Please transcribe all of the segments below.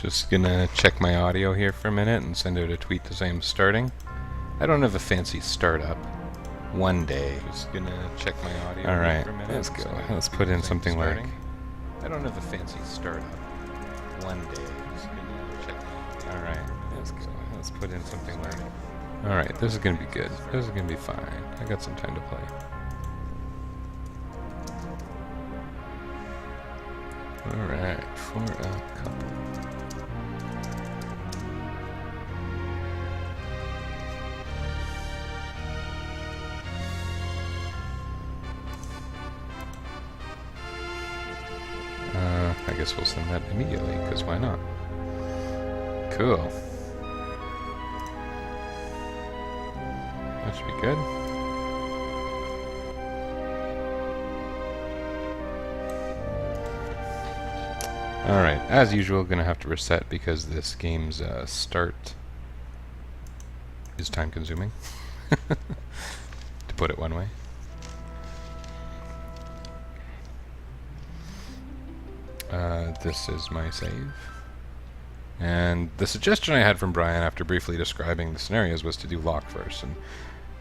Just gonna check my audio here for a minute and send out a tweet to say I'm starting. I don't have a fancy startup. One day. Just gonna check my audio. Alright, let's go. Let's put in something like... I don't have a fancy startup. One day. Just gonna check my audio. Alright, let's go. Let's put in something like... Alright, this is gonna be good. This is gonna be fine. I got some time to play. Alright, for a couple. I guess we'll send that immediately, because why not? Cool. That should be good. Alright, as usual, gonna have to reset because this game's start is time consuming, to put it one way. This is my save. And the suggestion I had from Brian after briefly describing the scenarios was to do Locke first. And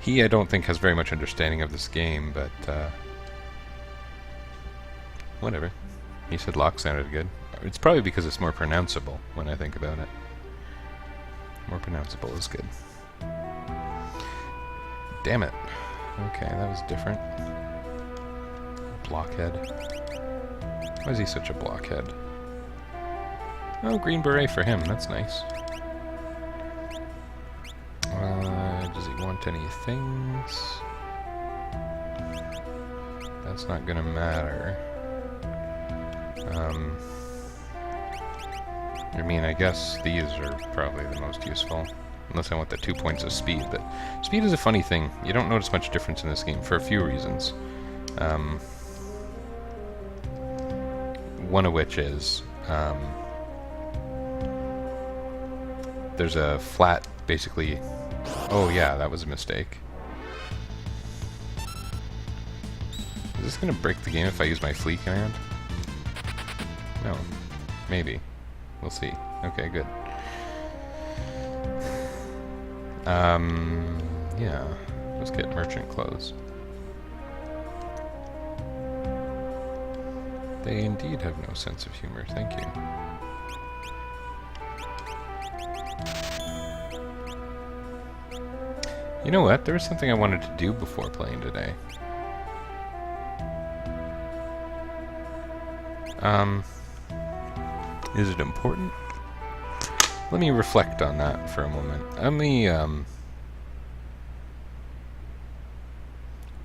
he, I don't think, has very much understanding of this game, but whatever. He said Locke sounded good. It's probably because it's more pronounceable when I think about it. More pronounceable is good. Damn it. Okay, that was different. Blockhead. Why is he such a blockhead? Oh, green beret for him. That's nice. Does he want any things? That's not gonna matter. I mean, I guess these are probably the most useful. Unless I want the 2 points of speed, but speed is a funny thing. You don't notice much difference in this game for a few reasons. One of which is there's a flat, basically... Oh yeah, that was a mistake. Is this going to break the game if I use my flee command? No. Maybe. We'll see. Okay, good. Yeah. Let's get merchant clothes. They indeed have no sense of humor, thank you. You know what? There was something I wanted to do before playing today. Is it important? Let me reflect on that for a moment. Let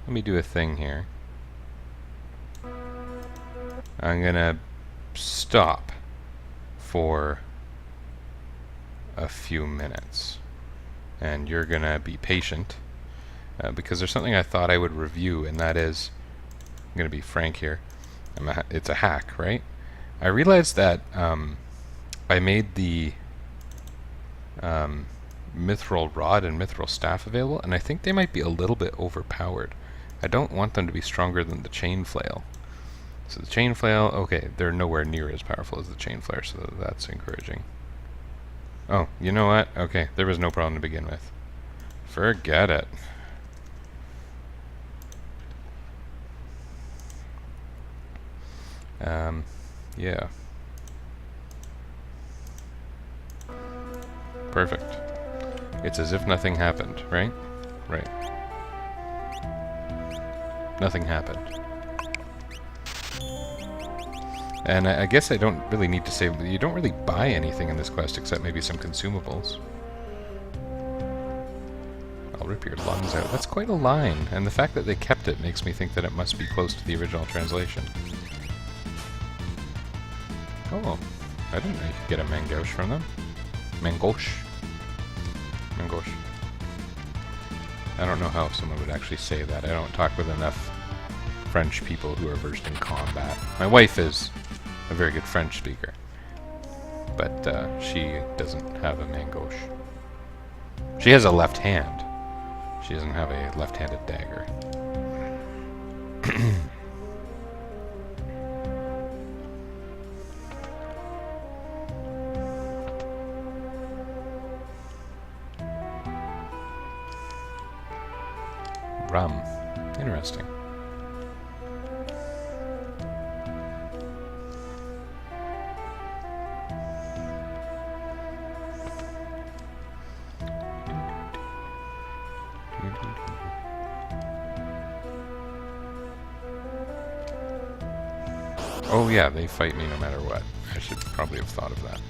me do a thing here. I'm gonna stop for a few minutes, and you're gonna be patient because there's something I thought I would review, and that is, I'm gonna be frank here, it's a hack, right? I realized that I made the mithril rod and mithril staff available, and I think they might be a little bit overpowered. I don't want them to be stronger than the chain flail. So the chain flail, okay, they're nowhere near as powerful as the chain flare, so that's encouraging. Oh, you know what? Okay, there was no problem to begin with. Forget it. Yeah. Perfect. It's as if nothing happened, right? Right. Nothing happened. And I guess I don't really need to say, you don't really buy anything in this quest except maybe some consumables. I'll rip your lungs out. That's quite a line, and the fact that they kept it makes me think that it must be close to the original translation. Oh, I didn't know you could get a mangosh from them. Mangosh. Mangosh. I don't know how someone would actually say that. I don't talk with enough French people who are versed in combat. My wife is a very good French speaker, but she doesn't have a mangosh. She has a left hand. She doesn't have a left-handed dagger. rum. Interesting. Oh yeah, they fight me no matter what. I should probably have thought of that.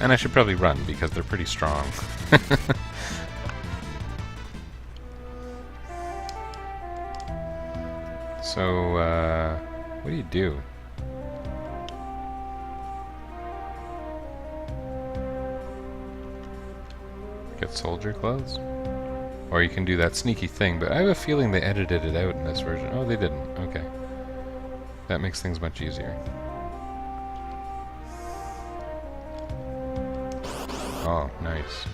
And I should probably run, because they're pretty strong. So, what do you do? Get soldier clothes? Or you can do that sneaky thing, but I have a feeling they edited it out in this version. Oh, they didn't. Okay. That makes things much easier. Oh, nice.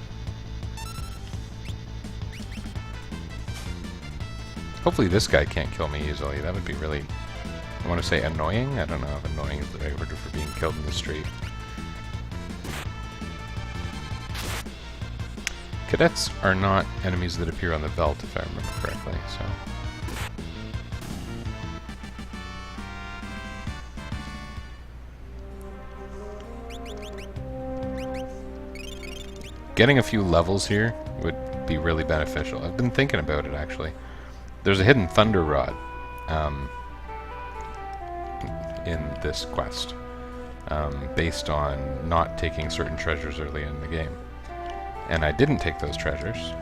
Hopefully this guy can't kill me easily. That would be really, I want to say annoying? I don't know if annoying is the right word for being killed in the street. Cadets are not enemies that appear on the belt, if I remember correctly, so... Getting a few levels here would be really beneficial. I've been thinking about it, actually. There's a hidden thunder rod in this quest, based on not taking certain treasures early in the game. And I didn't take those treasures,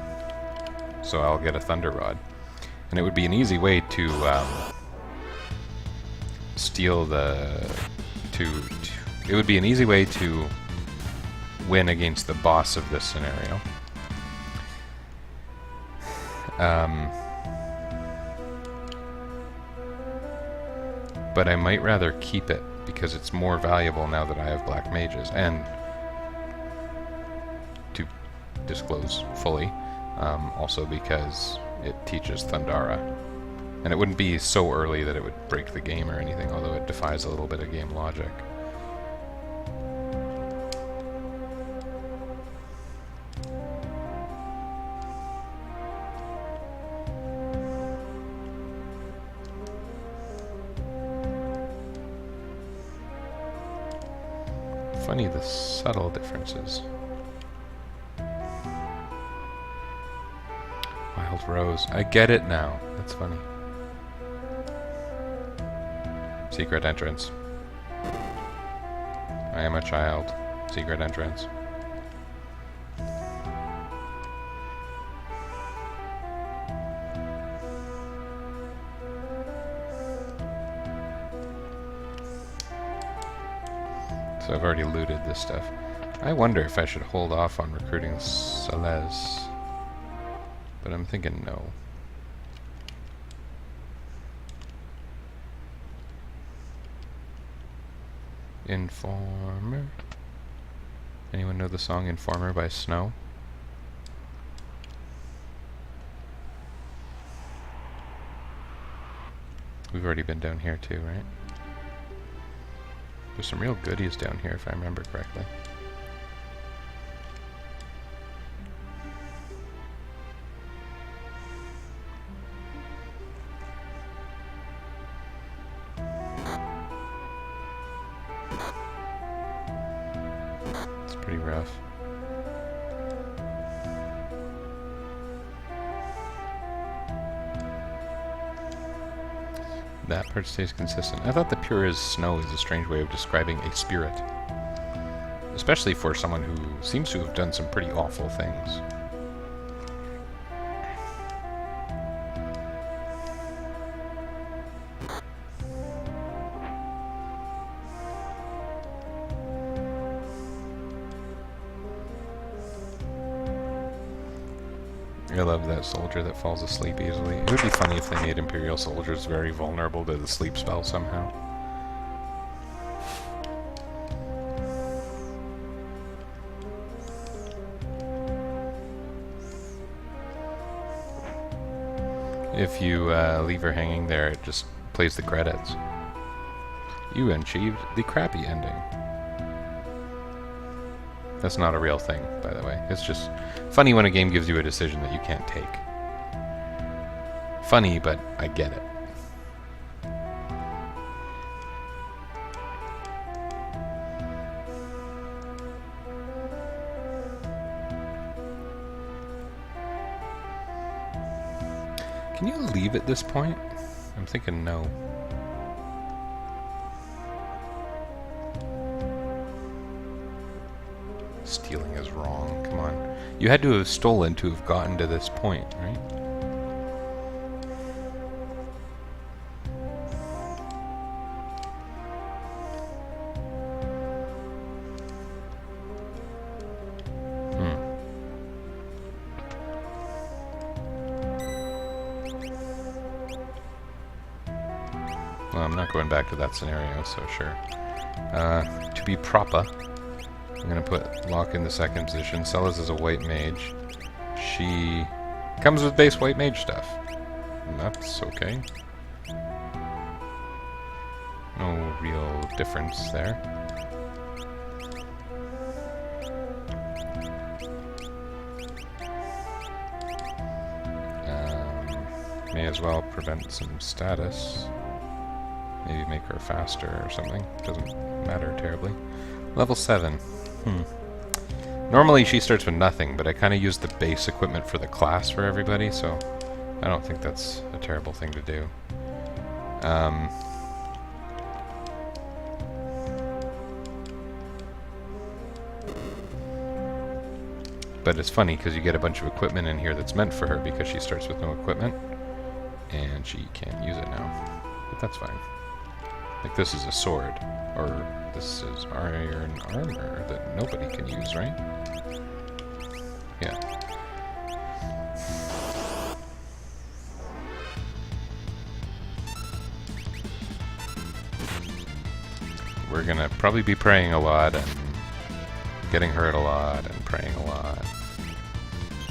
so I'll get a thunder rod. And it would be an easy way to steal the... it would be an easy way to win against the boss of this scenario. But I might rather keep it, because it's more valuable now that I have black mages. And to disclose fully, also because it teaches Thundara. And it wouldn't be so early that it would break the game or anything, although it defies a little bit of game logic. Funny, the subtle differences. Wild Rose. I get it now. That's funny. Secret entrance. I am a child. Secret entrance. So I've already looted this stuff. I wonder if I should hold off on recruiting Celeste. But I'm thinking no. Informer? Anyone know the song Informer by Snow? We've already been down here too, right? There's some real goodies down here, if I remember correctly. It's pretty rough. That part stays consistent. I thought the pure as snow is a strange way of describing a spirit. Especially for someone who seems to have done some pretty awful things. I love that soldier that falls asleep easily. It would be funny if they made Imperial soldiers very vulnerable to the sleep spell somehow. If you leave her hanging there, it just plays the credits. You achieved the crappy ending. That's not a real thing, by the way. It's just funny when a game gives you a decision that you can't take. funny, but I get it. Can you leave at this point? I'm thinking no. Stealing is wrong. Come on. You had to have stolen to have gotten to this point, right? Well, I'm not going back to that scenario, so sure. To be proper, I'm going to put Locke in the second position. Celes is a white mage. She comes with base white mage stuff. And that's okay. No real difference there. May as well prevent some status. Maybe make her faster or something. Doesn't matter terribly. Level 7. Normally she starts with nothing, but I kind of use the base equipment for the class for everybody, so I don't think that's a terrible thing to do. But it's funny because you get a bunch of equipment in here that's meant for her because she starts with no equipment, and she can't use it now. But that's fine. Like this is a sword, or this is iron armor that nobody can use, right? Yeah. We're gonna probably be praying a lot and getting hurt a lot and praying a lot.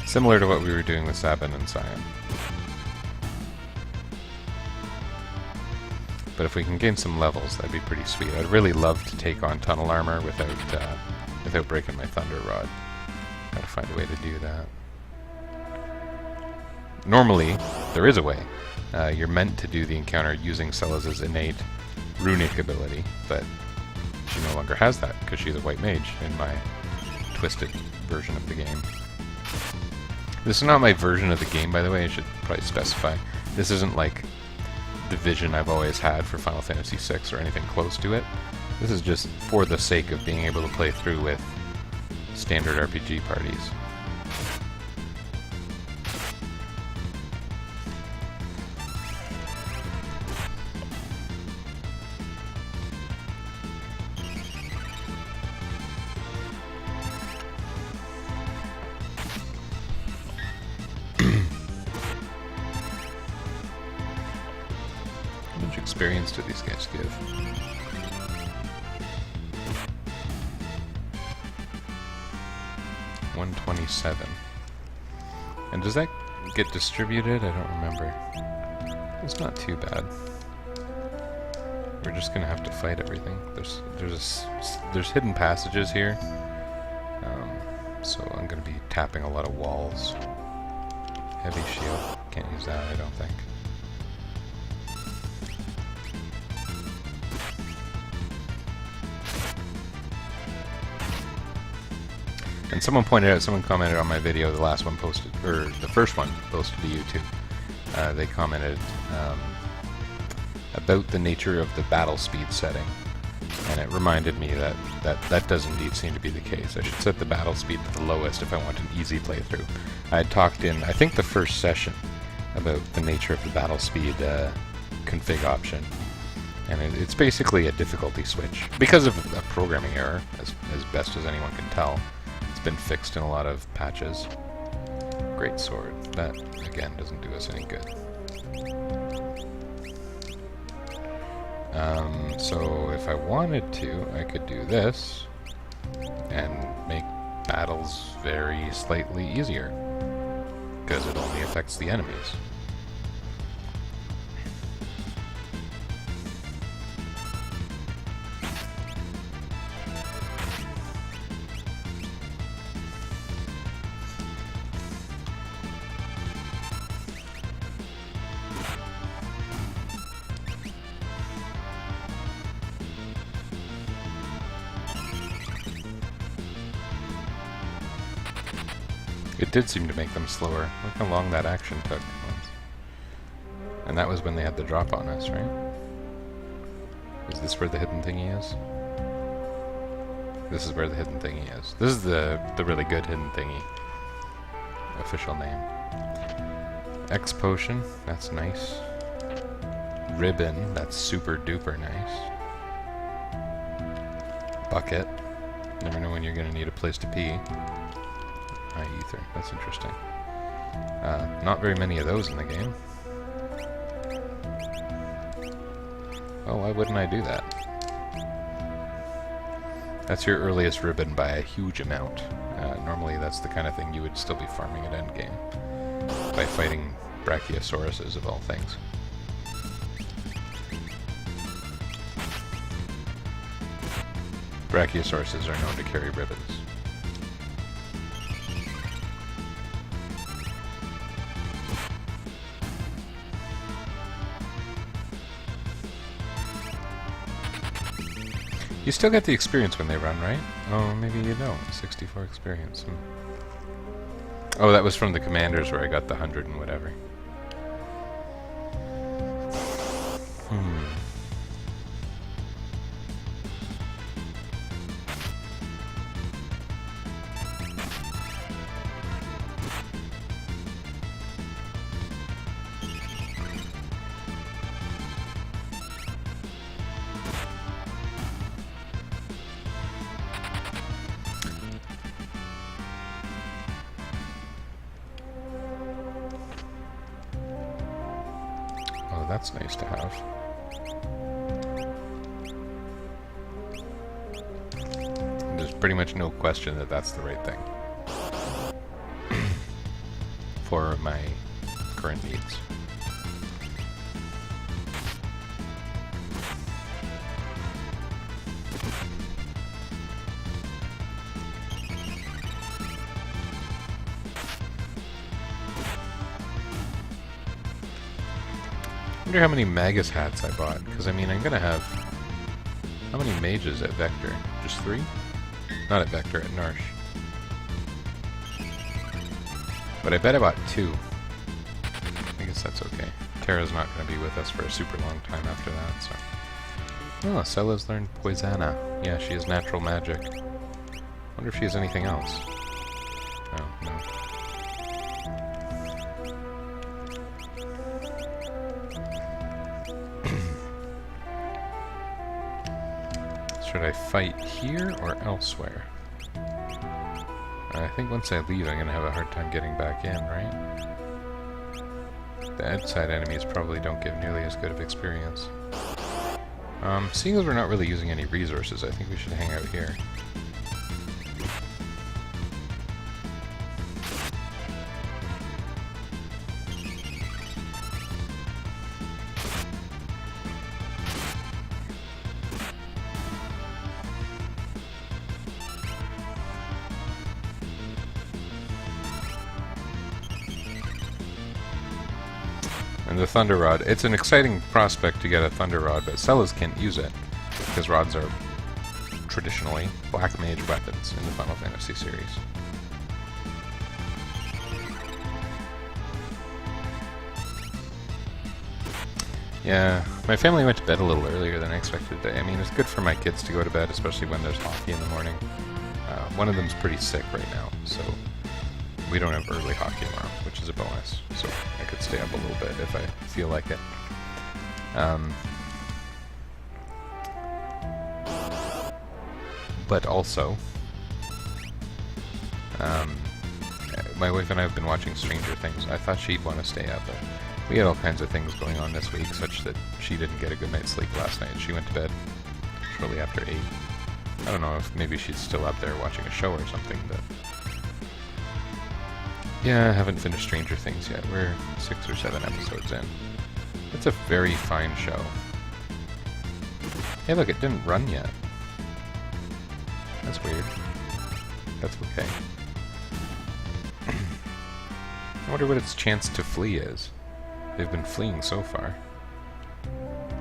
Similar to what we were doing with Sabin and Cyan. But if we can gain some levels, that'd be pretty sweet. I'd really love to take on tunnel armor without breaking my thunder rod. Gotta find a way to do that. Normally, there is a way. You're meant to do the encounter using Celes's innate runic ability, but she no longer has that because she's a white mage in my twisted version of the game. This is not my version of the game, by the way. I should probably specify. This isn't like the vision I've always had for Final Fantasy VI or anything close to it. This is just for the sake of being able to play through with standard RPG parties. How much experience do these guys give? $127. And does that get distributed? I don't remember. It's not too bad. We're just gonna have to fight everything. There's hidden passages here, so I'm gonna be tapping a lot of walls. Heavy shield, can't use that, I don't think. And someone commented on my video, the last one posted, or the first one posted to YouTube. They commented about the nature of the battle speed setting, and it reminded me that does indeed seem to be the case. I should set the battle speed to the lowest if I want an easy playthrough. I had talked in, I think, the first session about the nature of the battle speed config option, and it's basically a difficulty switch because of a programming error, as best as anyone can tell. Been fixed in a lot of patches. Great sword. That, again, doesn't do us any good. So if I wanted to, I could do this and make battles very slightly easier, because it only affects the enemies. it did seem to make them slower. Look how long that action took. And that was when they had the drop on us, right? Is this where the hidden thingy is? This is where the hidden thingy is. This is the really good hidden thingy. Official name. X potion, that's nice. Ribbon, that's super duper nice. Bucket. Never know when you're gonna need a place to pee. High ether, that's interesting. Not very many of those in the game. Oh, why wouldn't I do that? That's your earliest ribbon by a huge amount. Normally that's the kind of thing you would still be farming at endgame. By fighting brachiosauruses of all things. Brachiosauruses are known to carry ribbons. You still get the experience when they run, right? Oh, maybe you don't. 64 experience. Oh, that was from the commanders where I got the 100 and whatever. Oh, that's nice to have. There's pretty much no question that that's the right thing for my current needs. I wonder how many Magus hats I bought, because I mean I'm gonna have... How many mages at Vector? Just 3? Not at Vector, at Narshe. But I bet I bought 2. I guess that's okay. Terra's not gonna be with us for a super long time after that, so... Oh, Sella's learned Poisana. Yeah, she has natural magic. Wonder if she has anything else. Oh, no. Should I fight here or elsewhere? I think once I leave I'm going to have a hard time getting back in, right? The outside enemies probably don't give nearly as good of experience. Seeing as we're not really using any resources, I think we should hang out here. And the Thunder Rod, it's an exciting prospect to get a Thunder Rod, but Sellers can't use it, because rods are traditionally Black Mage weapons in the Final Fantasy series. Yeah, my family went to bed a little earlier than I expected today. I mean, it's good for my kids to go to bed, especially when there's hockey in the morning. One of them's pretty sick right now, so we don't have early hockey tomorrow, which is a bonus, so I could stay up a little bit if I feel like it. But also, my wife and I have been watching Stranger Things. I thought she'd want to stay up, but we had all kinds of things going on this week, such that she didn't get a good night's sleep last night. She went to bed shortly after 8. I don't know if maybe she's still up there watching a show or something, but... Yeah, I haven't finished Stranger Things yet. We're 6 or 7 episodes in. It's a very fine show. Hey look, it didn't run yet. That's weird. That's okay. I wonder what its chance to flee is. They've been fleeing so far.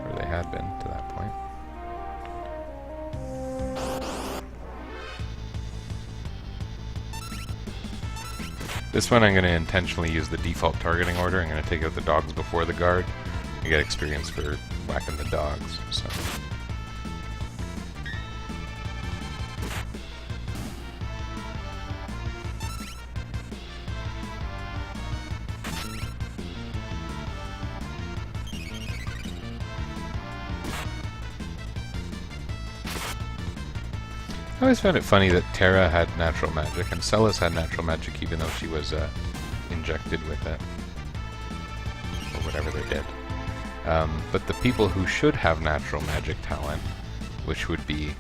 Or they had been to that point. This one I'm going to intentionally use the default targeting order. I'm going to take out the dogs before the guard. I get experience for whacking the dogs, so... I always found it funny that Terra had natural magic and Celis had natural magic even though she was injected with it. Or whatever they did. But the people who should have natural magic talent, which would be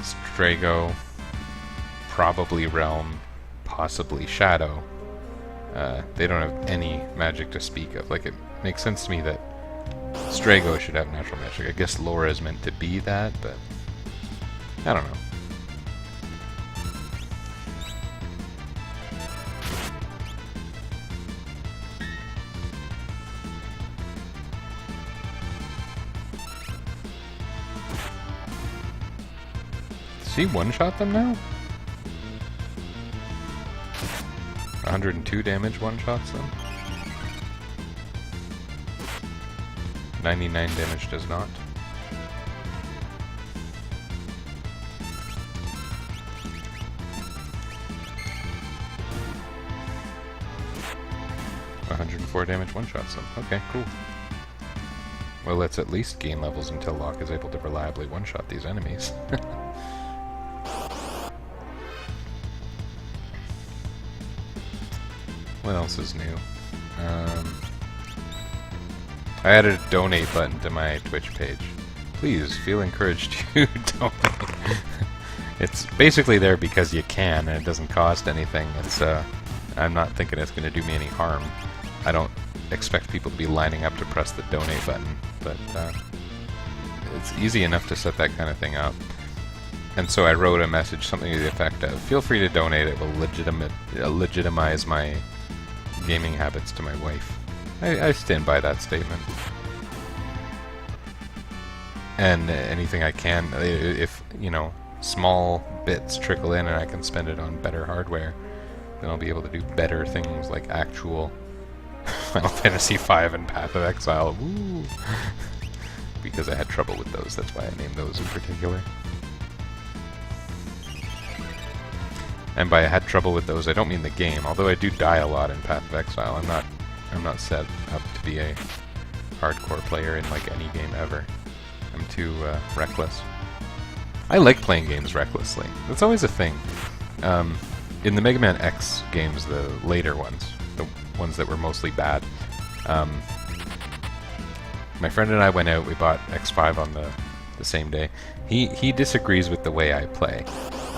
Strago, probably Realm, possibly Shadow, they don't have any magic to speak of. Like, it makes sense to me that Strago should have natural magic. I guess Laura is meant to be that, but I don't know. Does he one-shot them now? 102 damage one-shots them? 99 damage does not. Damage one-shots them. Okay, cool. Well, let's at least gain levels until Locke is able to reliably one-shot these enemies. What else is new? I added a donate button to my Twitch page. Please, feel encouraged to donate. It's basically there because you can, and it doesn't cost anything. It's, I'm not thinking it's going to do me any harm. I don't expect people to be lining up to press the donate button, but it's easy enough to set that kind of thing up. And so I wrote a message, something to the effect of, feel free to donate, it will legitimize my gaming habits to my wife. I stand by that statement. And anything I can, if, you know, small bits trickle in and I can spend it on better hardware, then I'll be able to do better things like actual Final Fantasy V and Path of Exile. Woo! Because I had trouble with those, that's why I named those in particular. And by I had trouble with those, I don't mean the game, although I do die a lot in Path of Exile. I'm not set up to be a hardcore player in like any game ever. I'm too reckless. I like playing games recklessly. That's always a thing. In the Mega Man X games, the later ones, the ones that were mostly bad, my friend and I went out, we bought X5 on the same day. He disagrees with the way I play.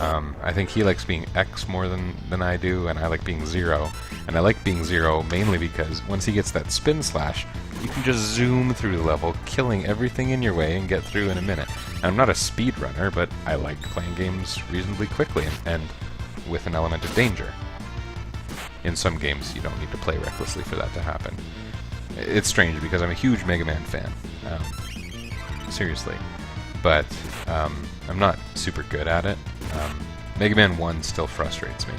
I think he likes being X more than I do, and I like being 0. And I like being 0 mainly because once he gets that spin slash, you can just zoom through the level, killing everything in your way and get through in a minute. I'm not a speedrunner, but I like playing games reasonably quickly and with an element of danger. In some games, you don't need to play recklessly for that to happen. It's strange because I'm a huge Mega Man fan. Seriously. But I'm not super good at it. Mega Man 1 still frustrates me.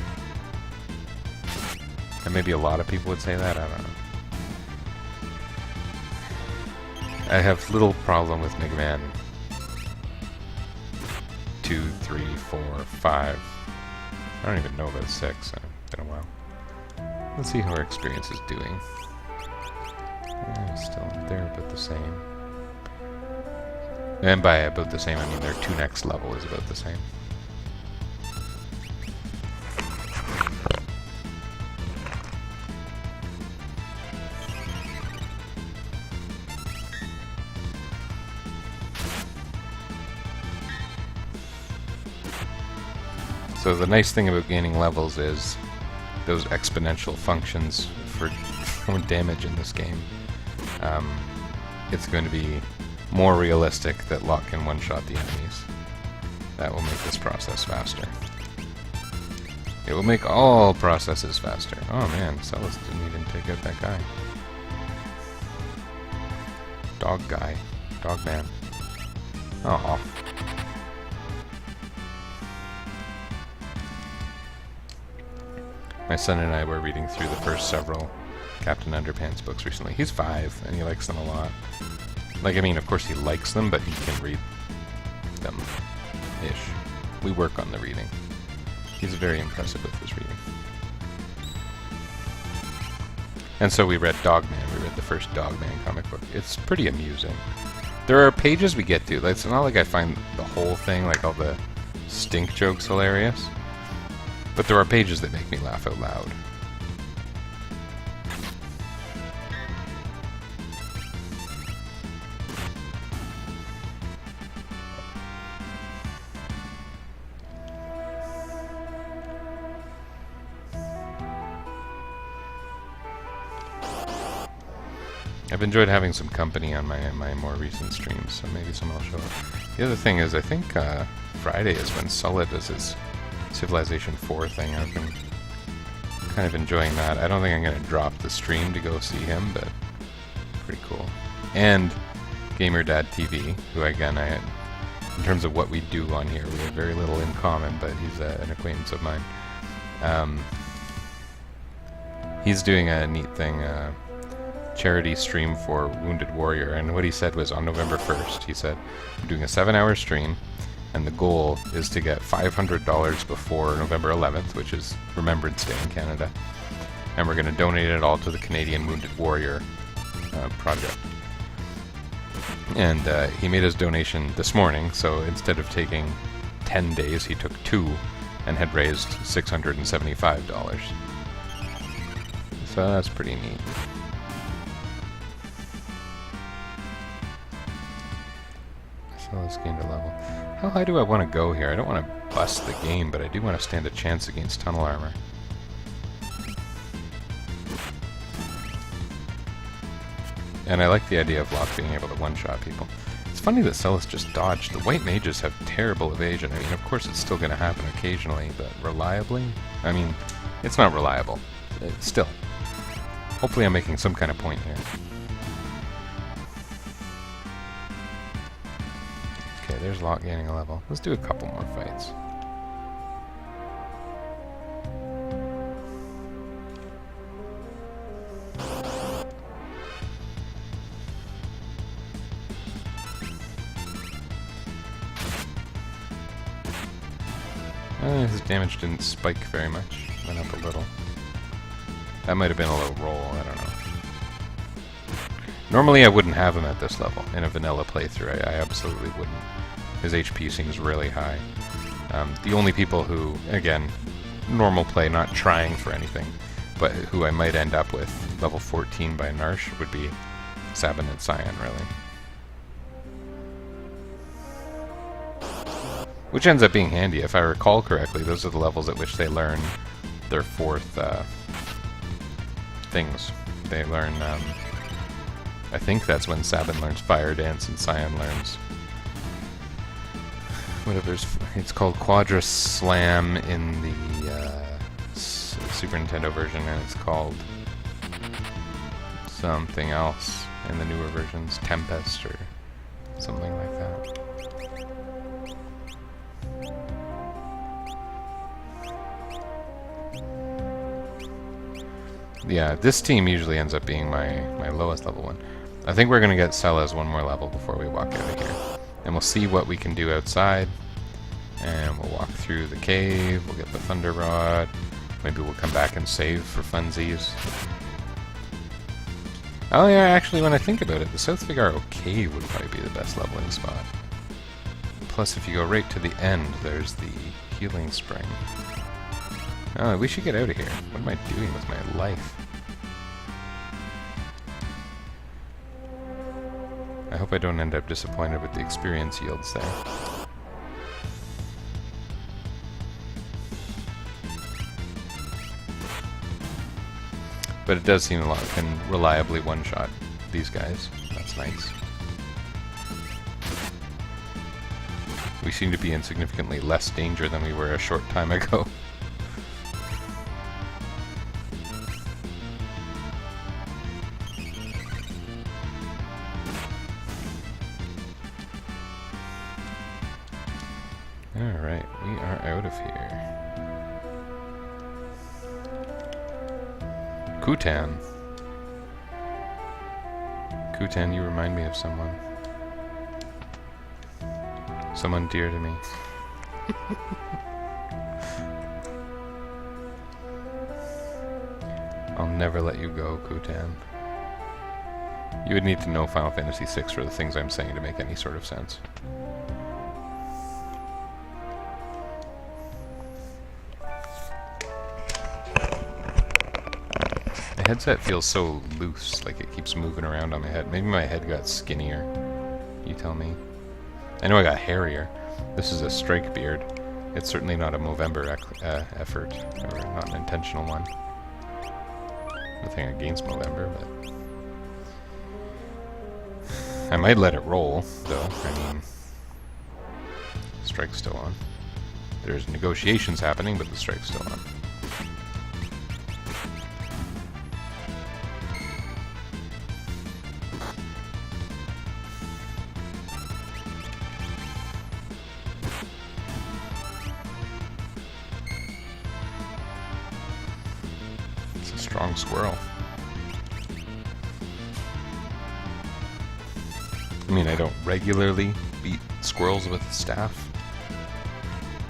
And maybe a lot of people would say that, I don't know. I have little problem with Mega Man 2, 3, 4, 5. I don't even know about 6. It's been a while. Let's see how our experience is doing. Still, they're about the same. And by about the same, I mean their 2 next level is about the same. So the nice thing about gaining levels is those exponential functions for damage in this game. It's going to be more realistic that Locke can one-shot the enemies. That will make this process faster. It will make all processes faster. Oh man, Celis didn't even take out that guy. Dog guy. Dog man. Oh. My son and I were reading through the first several Captain Underpants books recently. He's 5, and he likes them a lot. Like, I mean, of course he likes them, but he can read them-ish. We work on the reading. He's very impressive with his reading. And so we read Dogman. We read the first Dogman comic book. It's pretty amusing. There are pages we get to. Like, it's not like I find the whole thing, like all the stink jokes, hilarious. But there are pages that make me laugh out loud. I've enjoyed having some company on my more recent streams, so maybe someone will show up. The other thing is, I think Friday is when Sulla does his Civilization 4 thing. I've been kind of enjoying that. I don't think I'm going to drop the stream to go see him, but pretty cool. And Gamer Dad TV, who again, in terms of what we do on here, we have very little in common, but he's an acquaintance of mine. He's doing a neat thing, charity stream for Wounded Warrior, and what he said was on November 1st, he said, I'm doing a 7-hour stream, and the goal is to get $500 before November 11th, which is Remembrance Day in Canada, and we're going to donate it all to the Canadian Wounded Warrior project. And he made his donation this morning, so instead of taking 10 days, he took 2 and had raised $675. So that's pretty neat. So let's gain a level. How high do I want to go here? I don't want to bust the game, but I do want to stand a chance against tunnel armor. And I like the idea of Locke being able to one-shot people. It's funny that Celis just dodged. The white mages have terrible evasion. I mean, of course it's still going to happen occasionally, but reliably? I mean, it's not reliable. Still. Hopefully I'm making some kind of point here. Okay, there's Locke gaining a level. Let's do a couple more fights. His damage didn't spike very much. Went up a little. That might have been a little roll, I don't know. Normally I wouldn't have him at this level in a vanilla playthrough. I absolutely wouldn't. His HP seems really high. The only people who, again, normal play, not trying for anything, but who I might end up with level 14 by Narshe would be Sabin and Cyan, really. Which ends up being handy. If I recall correctly, those are the levels at which they learn their 4th things. They learn, I think that's when Sabin learns Fire Dance and Cyan learns whatever's, it's called Quadra Slam in the Super Nintendo version, and it's called something else in the newer versions, Tempest or something like that. Yeah, this team usually ends up being my lowest level one. I think we're going to get Celes one more level before we walk out of here. And we'll see what we can do outside. And we'll walk through the cave, we'll get the Thunder Rod. Maybe we'll come back and save for funsies. Oh yeah, actually when I think about it, the South Figaro Cave would probably be the best leveling spot. Plus if you go right to the end, there's the Healing Spring. Oh, we should get out of here. What am I doing with my life? I hope I don't end up disappointed with the experience yields there. But it does seem Locke can reliably one-shot these guys. That's nice. We seem to be in significantly less danger than we were a short time ago. Alright, we are out of here. Kutan. Kutan, you remind me of someone. Someone dear to me. I'll never let you go, Kutan. You would need to know Final Fantasy VI for the things I'm saying to make any sort of sense. The headset feels so loose, like it keeps moving around on my head. Maybe my head got skinnier. You tell me. I know I got hairier. This is a strike beard. It's certainly not a Movember effort, or not an intentional one. Nothing against Movember, but... I might let it roll, though. I mean... Strike's still on. There's negotiations happening, but the strike's still on. Strong squirrel. I mean, I don't regularly beat squirrels with a staff,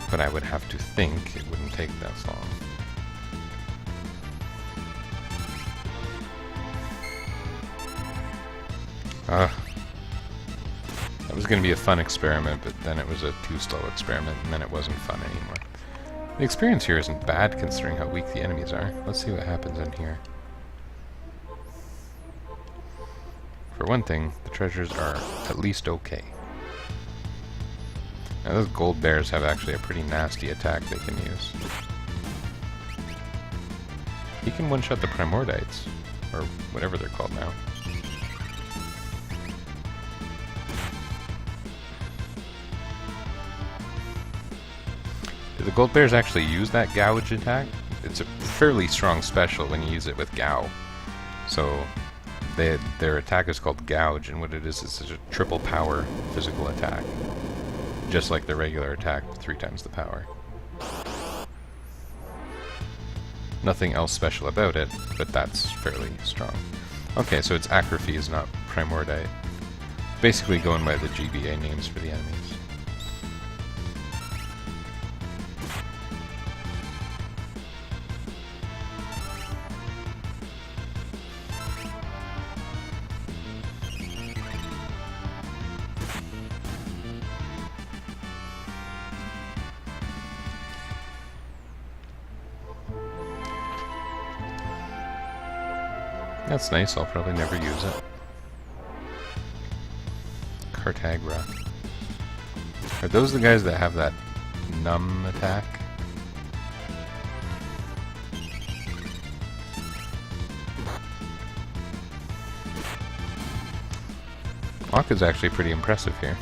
but I would have to think it wouldn't take that long. That was going to be a fun experiment, but then it was a too slow experiment, and then it wasn't fun anymore. The experience here isn't bad, considering how weak the enemies are. Let's see what happens in here. For one thing, the treasures are at least okay. Now those gold bears have actually a pretty nasty attack they can use. He can one-shot the Primordites, or whatever they're called now. Do the gold bears actually use that gouge attack? It's a fairly strong special when you use it with Gao. So their attack is called gouge, and what it is a triple power physical attack. Just like the regular attack, 3 times the power. Nothing else special about it, but that's fairly strong. Okay, so it's Acrophes, not Primordite. Basically going by the GBA names for the enemies. That's nice, I'll probably never use it. Cartagra. Are those the guys that have that numb attack? Locke is actually pretty impressive here.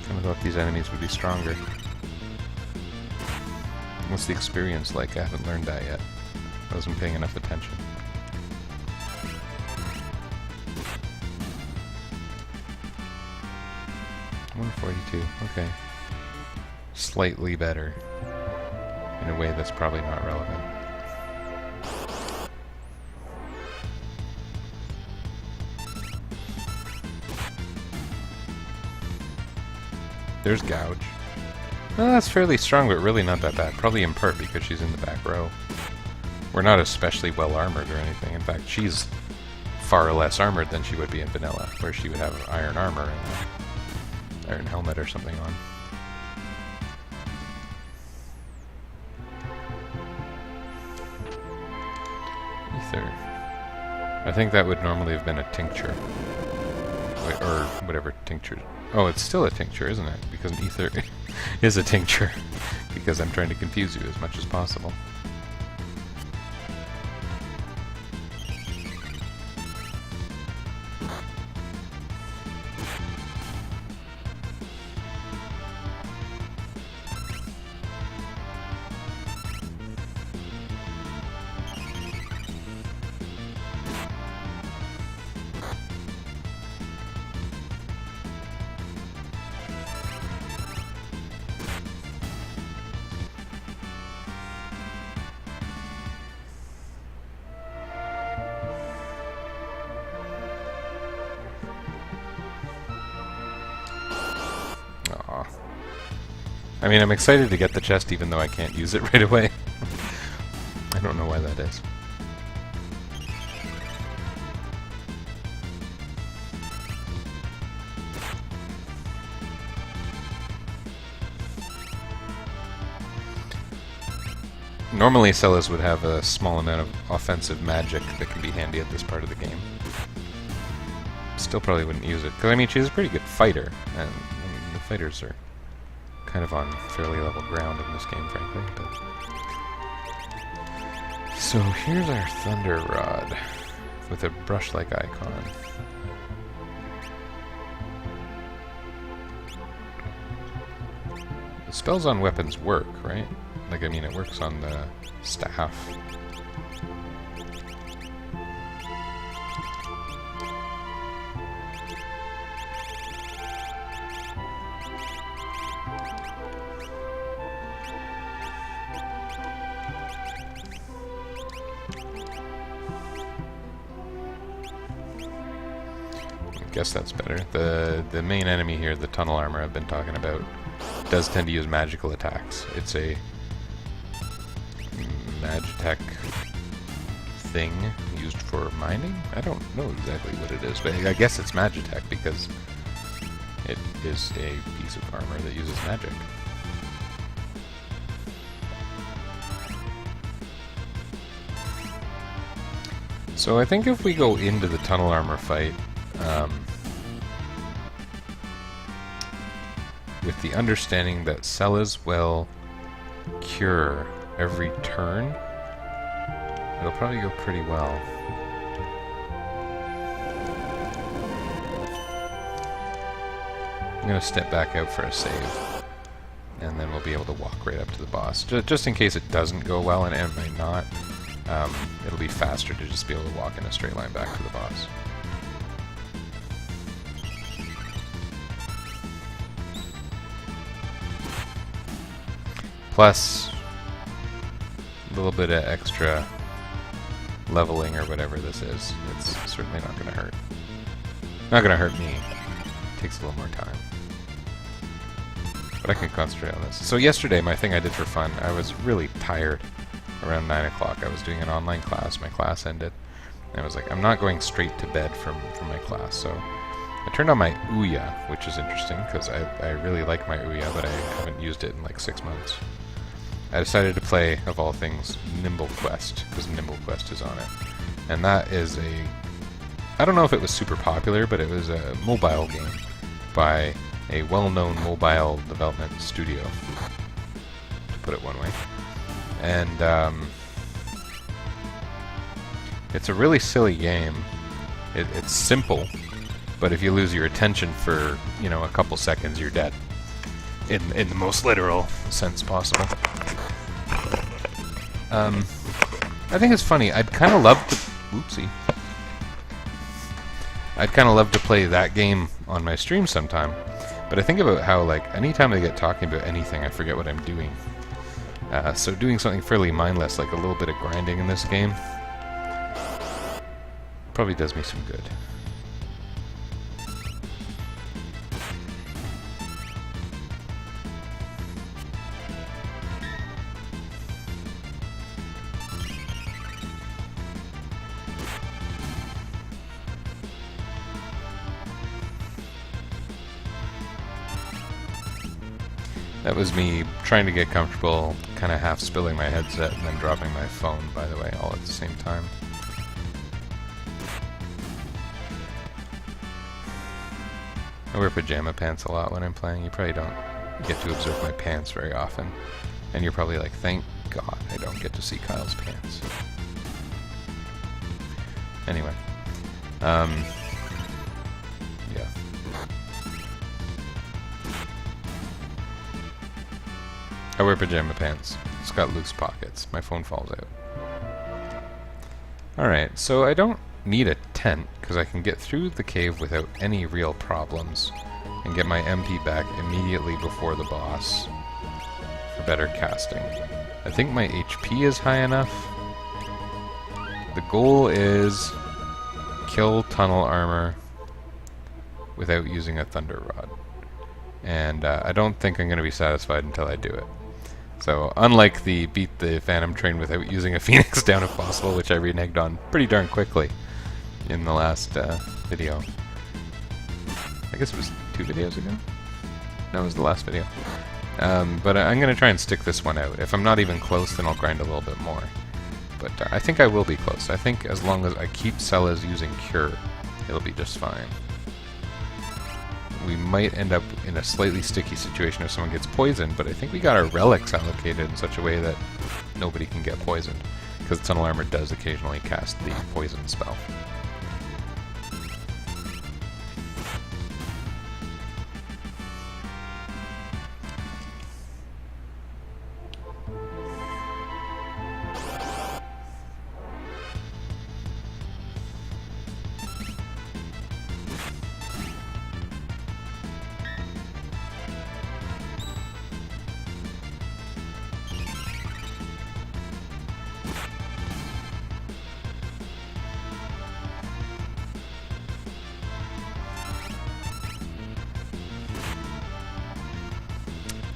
Kinda thought these enemies would be stronger. What's the experience like? I haven't learned that yet. I wasn't paying enough attention. $142, okay. Slightly better. In a way that's probably not relevant. There's Gouge. Well, that's fairly strong, but really not that bad. Probably in part because she's in the back row. We're not especially well armored or anything. In fact, she's far less armored than she would be in vanilla, where she would have iron armor and an iron helmet or something on. Ether. I think that would normally have been a tincture. Or whatever tincture. Oh, it's still a tincture, isn't it? Because an ether is a tincture. Because I'm trying to confuse you as much as possible. I mean, I'm excited to get the chest even though I can't use it right away. I don't know why that is. Normally, Celes would have a small amount of offensive magic that can be handy at this part of the game. Still probably wouldn't use it, because I mean, she's a pretty good fighter, and I mean, the fighters are kind of on fairly level ground in this game, frankly. But so here's our Thunder Rod with a brush-like icon. The spells on weapons work, right? Like, I mean, it works on the staff. I guess that's better. The main enemy here, the tunnel armor I've been talking about, does tend to use magical attacks. It's a Magitech thing used for mining? I don't know exactly what it is, but I guess it's Magitech because it is a piece of armor that uses magic. So I think if we go into the tunnel armor fight, with the understanding that Celes will cure every turn, it'll probably go pretty well. I'm going to step back out for a save, and then we'll be able to walk right up to the boss. Just in case it doesn't go well, and it might not, it'll be faster to just be able to walk in a straight line back to the boss. Plus, a little bit of extra leveling or whatever this is. It's certainly not going to hurt. Not going to hurt me. It takes a little more time. But I can concentrate on this. So yesterday, my thing I did for fun, I was really tired around 9 o'clock. I was doing an online class. My class ended. And I was like, I'm not going straight to bed from my class. So I turned on my Ouya, which is interesting because I really like my Ouya, but I haven't used it in like 6 months. I decided to play, of all things, Nimble Quest, because Nimble Quest is on it. And that is I don't know if it was super popular, but it was a mobile game by a well-known mobile development studio, to put it one way. And it's a really silly game. It's simple, but if you lose your attention for, you know, a couple seconds, you're dead. In the most literal sense possible. I think it's funny. I'd kind of love to... Oopsie. I'd kind of love to play that game on my stream sometime. But I think about how, like, anytime I get talking about anything, I forget what I'm doing. So doing something fairly mindless, like a little bit of grinding in this game, probably does me some good. That was me trying to get comfortable, kind of half spilling my headset and then dropping my phone, by the way, all at the same time. I wear pajama pants a lot when I'm playing. You probably don't get to observe my pants very often. And you're probably like, thank God I don't get to see Kyle's pants. Anyway. Yeah. I wear pajama pants. It's got loose pockets. My phone falls out. Alright, so I don't need a tent, because I can get through the cave without any real problems, and get my MP back immediately before the boss for better casting. I think my HP is high enough. The goal is kill tunnel armor without using a thunder rod. And I don't think I'm going to be satisfied until I do it. So unlike the beat the Phantom Train without using a Phoenix down if possible, which I reneged on pretty darn quickly in the last video. I guess it was 2 videos ago? No, it was the last video. But I'm going to try and stick this one out. If I'm not even close, then I'll grind a little bit more. But I think I will be close. I think as long as I keep Celes using Cure, it'll be just fine. We might end up in a slightly sticky situation if someone gets poisoned, but I think we got our relics allocated in such a way that nobody can get poisoned, because Tunnel Armor does occasionally cast the poison spell.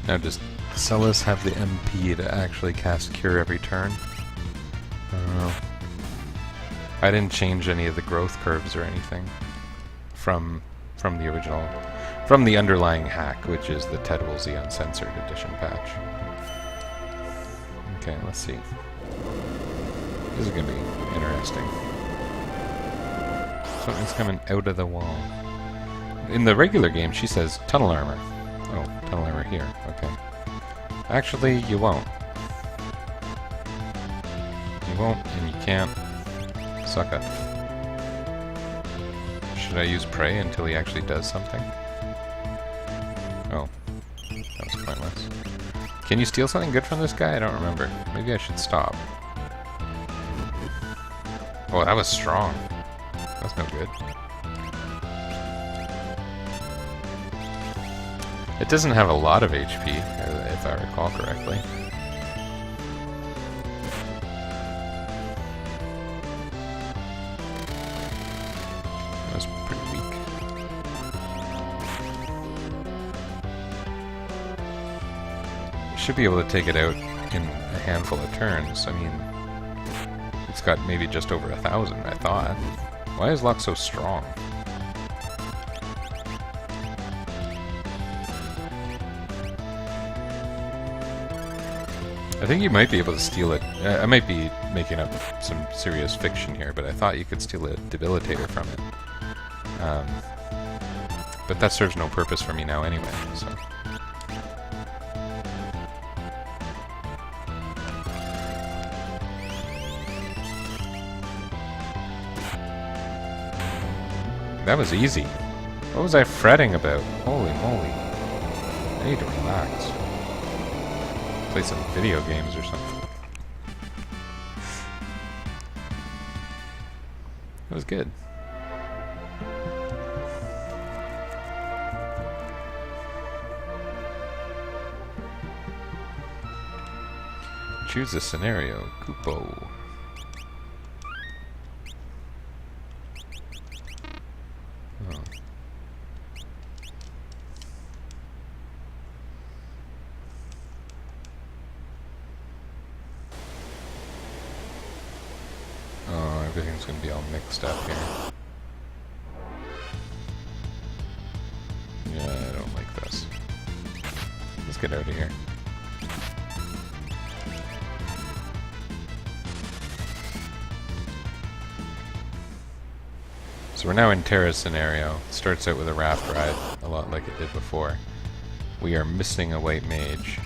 Now, does Celes have the MP to actually cast Cure every turn? I don't know. I didn't change any of the growth curves or anything from the original, from the underlying hack, which is the Ted Woolsey Uncensored Edition patch. Okay, let's see. This is gonna be interesting. Something's coming out of the wall. In the regular game, she says Tunnel Armor. Oh, Tunnel Armor here. Okay. Actually, you won't. You won't, and you can't. Sucka. Should I use Prey until he actually does something? Oh. That was pointless. Can you steal something good from this guy? I don't remember. Maybe I should stop. Oh, that was strong. That's no good. It doesn't have a lot of HP, if I recall correctly. That was pretty weak. Should be able to take it out in a handful of turns. I mean, it's got maybe just over 1,000, I thought. Why is Locke so strong? I think you might be able to steal it. I might be making up some serious fiction here, but I thought you could steal a debilitator from it. But that serves no purpose for me now anyway, so... That was easy. What was I fretting about? Holy moly. I need to relax. Play some video games or something. It was good. Choose a scenario. Kupo. Oh. Oh, everything's gonna be all mixed up here. Yeah, I don't like this. Let's get out of here. So we're now in Terra's scenario. It starts out with a raft ride, a lot like it did before. We are missing a white mage.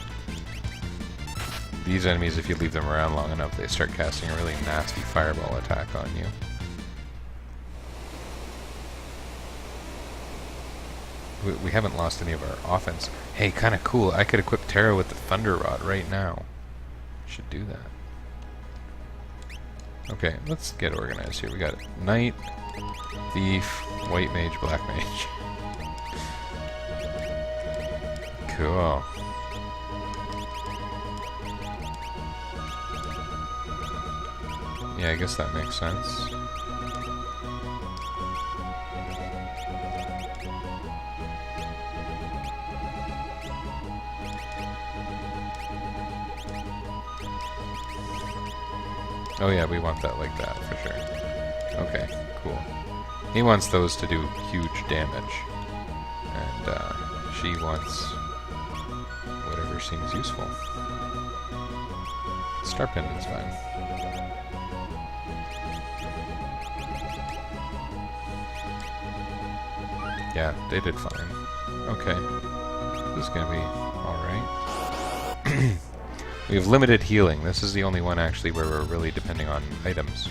These enemies, if you leave them around long enough, they start casting a really nasty fireball attack on you. We haven't lost any of our offense. Hey, kinda cool, I could equip Terra with the Thunder Rod right now. Should do that. Okay, let's get organized here. We got Knight, Thief, White Mage, Black Mage. Cool. Yeah, I guess that makes sense. Oh yeah, we want that like that, for sure. Okay, cool. He wants those to do huge damage. And, she wants whatever seems useful. Star Pendant's fine. Yeah, they did fine. Okay. This is gonna be alright. We have limited healing. This is the only one actually where we're really depending on items.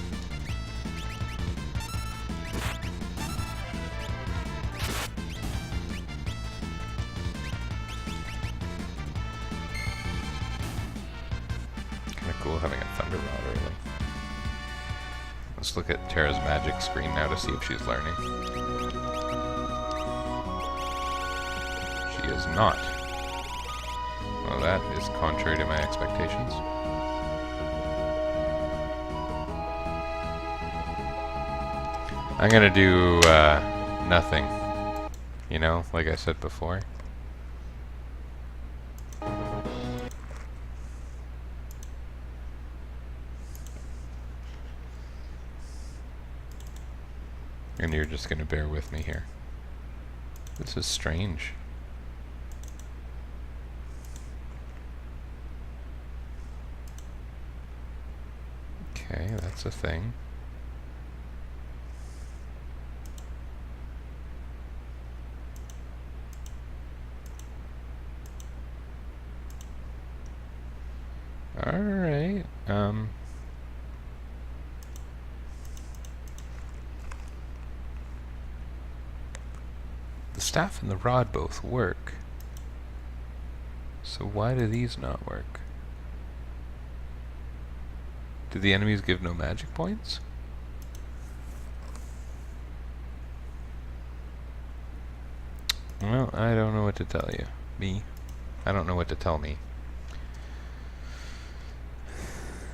Kinda cool having a Thunder Rod early. Let's look at Terra's magic screen now to see if she's learning. She is not. Well, that is contrary to my expectations. I'm gonna do nothing. You know, like I said before. And you're just gonna bear with me here. This is strange. Okay, that's a thing. Alright, the staff and the rod both work. So why do these not work? Do the enemies give no magic points? Well, I don't know what to tell you. I don't know what to tell me.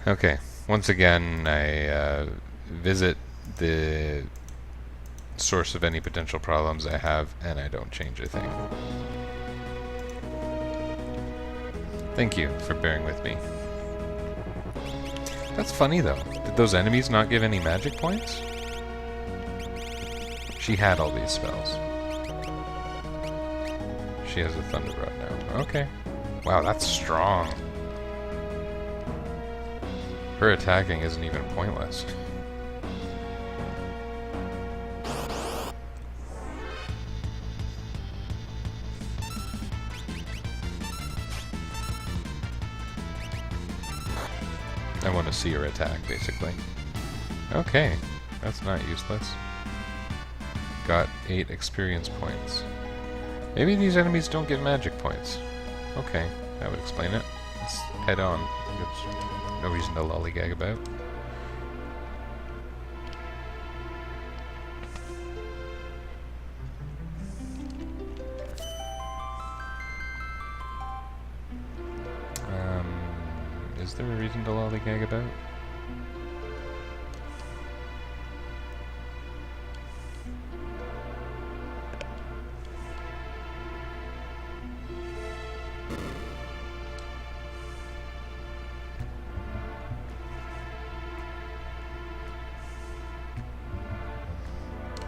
Okay, once again, I visit the source of any potential problems I have, and I don't change a thing. Thank you for bearing with me. That's funny, though. Did those enemies not give any magic points? She had all these spells. She has a Thunder Rod now. Okay. Wow, that's strong. Her attacking isn't even pointless. I want to see her attack, basically. Okay, that's not useless. Got 8 experience points. Maybe these enemies don't give magic points. Okay, that would explain it. Let's head on. There's no reason to lollygag about. Is there a reason to lollygag about?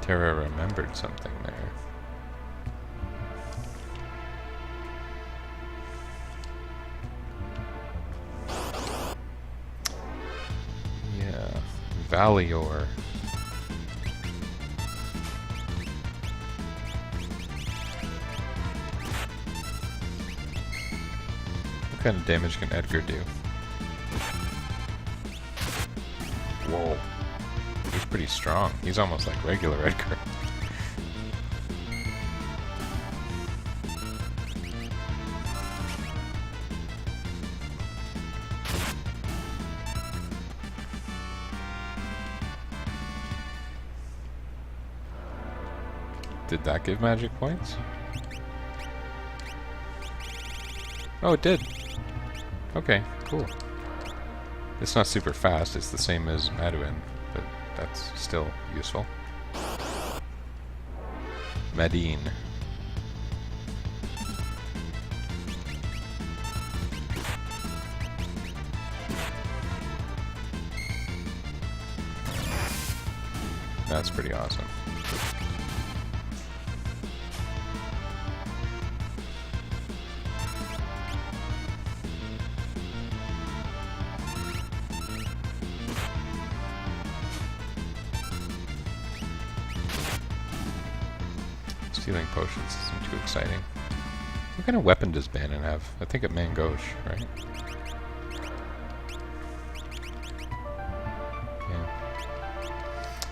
Terra remembered something there. Valior. What kind of damage can Edgar do? Whoa. He's pretty strong. He's almost like regular Edgar. Did that give magic points? Oh, it did. Okay, cool. It's not super fast, it's the same as Maduin, but that's still useful. Madine. That's pretty awesome. Stealing potions isn't too exciting. What kind of weapon does Bannon have? I think it Mangosh, right? Yeah.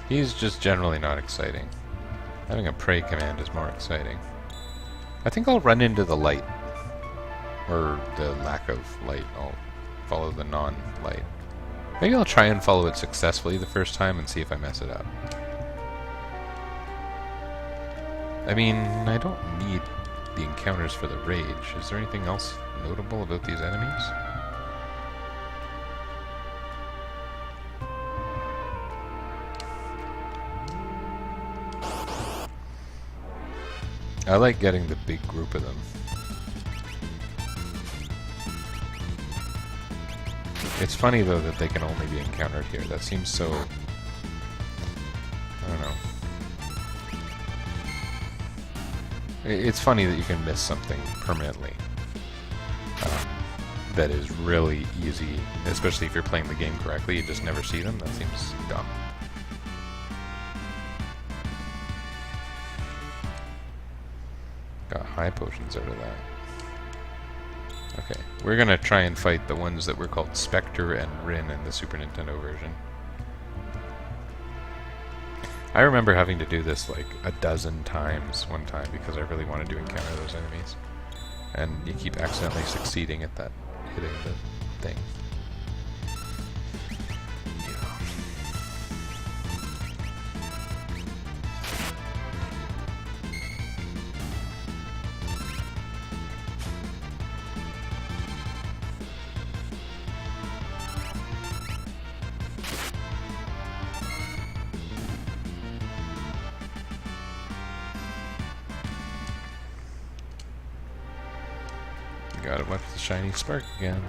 He's just generally not exciting. Having a prey command is more exciting. I think I'll run into the light. Or the lack of light. I'll follow the non-light. Maybe I'll try and follow it successfully the first time and see if I mess it up. I mean, I don't need the encounters for the rage. Is there anything else notable about these enemies? I like getting the big group of them. It's funny though that they can only be encountered here. That seems so... I don't know. It's funny that you can miss something permanently. That is really easy, especially if you're playing the game correctly. You just never see them. That seems dumb. Got high potions out of that. Okay, we're gonna try and fight the ones that were called Spectre and Rin in the Super Nintendo version. I remember having to do this like a dozen times one time because I really wanted to encounter those enemies. And you keep accidentally succeeding at that, hitting the thing. Got it, left the shiny spark again.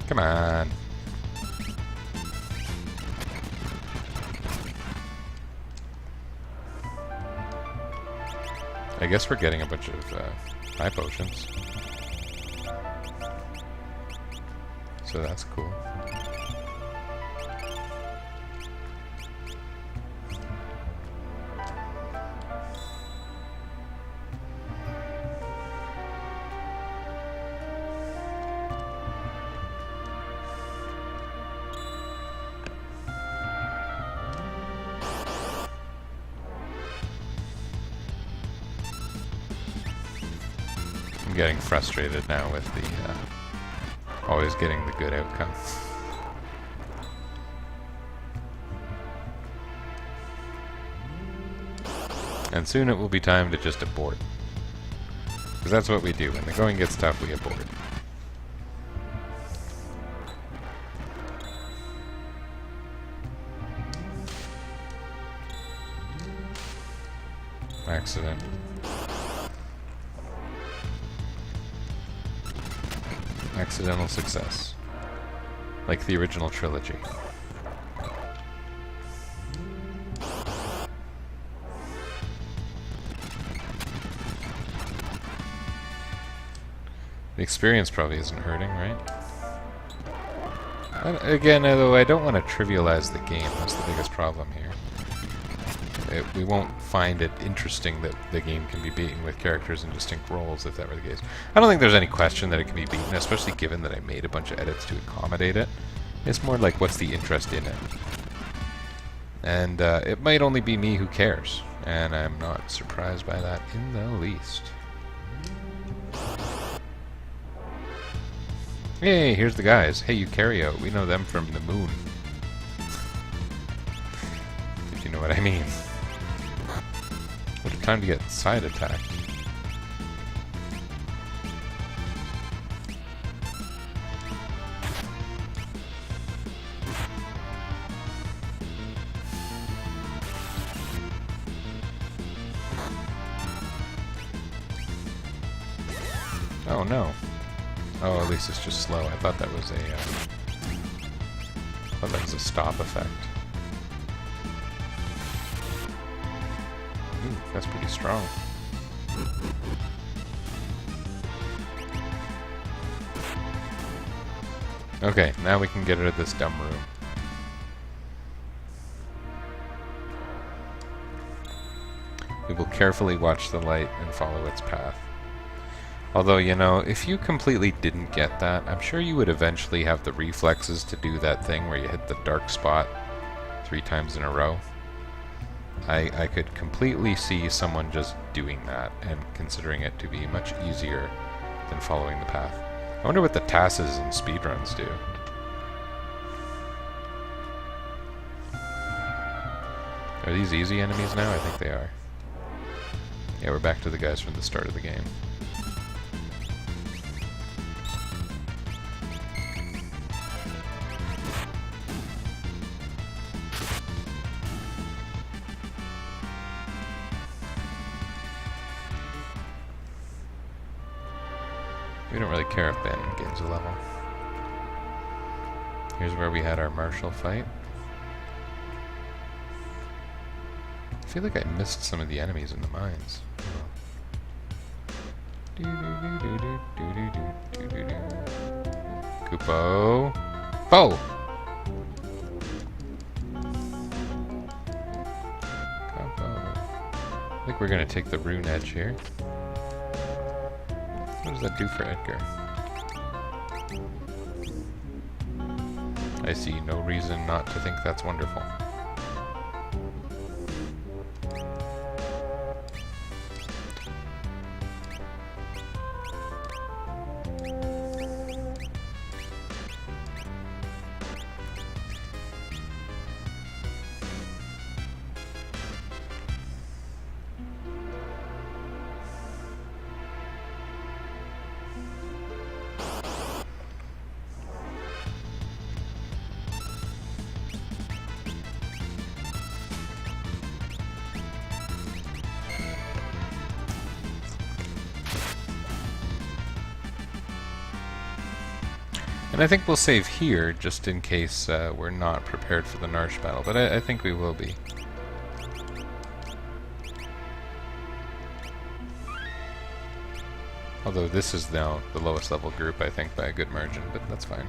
Come on. I guess we're getting a bunch of high potions. So that's cool. I'm getting frustrated now with the always getting the good outcome. And soon it will be time to just abort. Because that's what we do. When the going gets tough, we abort. Accident. Accidental success. Like the original trilogy. The experience probably isn't hurting, right? Again, although I don't want to trivialize the game, that's the biggest problem here. We won't find it interesting that the game can be beaten with characters in distinct roles, if that were the case. I don't think there's any question that it can be beaten, especially given that I made a bunch of edits to accommodate it. It's more like, what's the interest in it? And it might only be me who cares, and I'm not surprised by that in the least. Hey, here's the guys. Hey, Eukaryote. We know them from the moon. If you know what I mean. What a time to get side attacked. Oh no. Oh, at least it's just slow. I thought that was a stop effect. Ooh, that's pretty strong. Okay, now we can get out of this dumb room. We will carefully watch the light and follow its path. Although, you know, if you completely didn't get that, I'm sure you would eventually have the reflexes to do that thing where you hit the dark spot 3 times in a row. I could completely see someone just doing that and considering it to be much easier than following the path. I wonder what the TASs and speedruns do. Are these easy enemies now? I think they are. Yeah, we're back to the guys from the start of the game. We don't really care if Ben gains a level. Here's where we had our martial fight. I feel like I missed some of the enemies in the mines. Koopo! Bo! I think we're gonna take the rune edge here. What does that do for Edgar? I see no reason not to think that's wonderful. And I think we'll save here, just in case we're not prepared for the Narshe battle, but I think we will be. Although this is now the lowest level group, I think, by a good margin, but that's fine.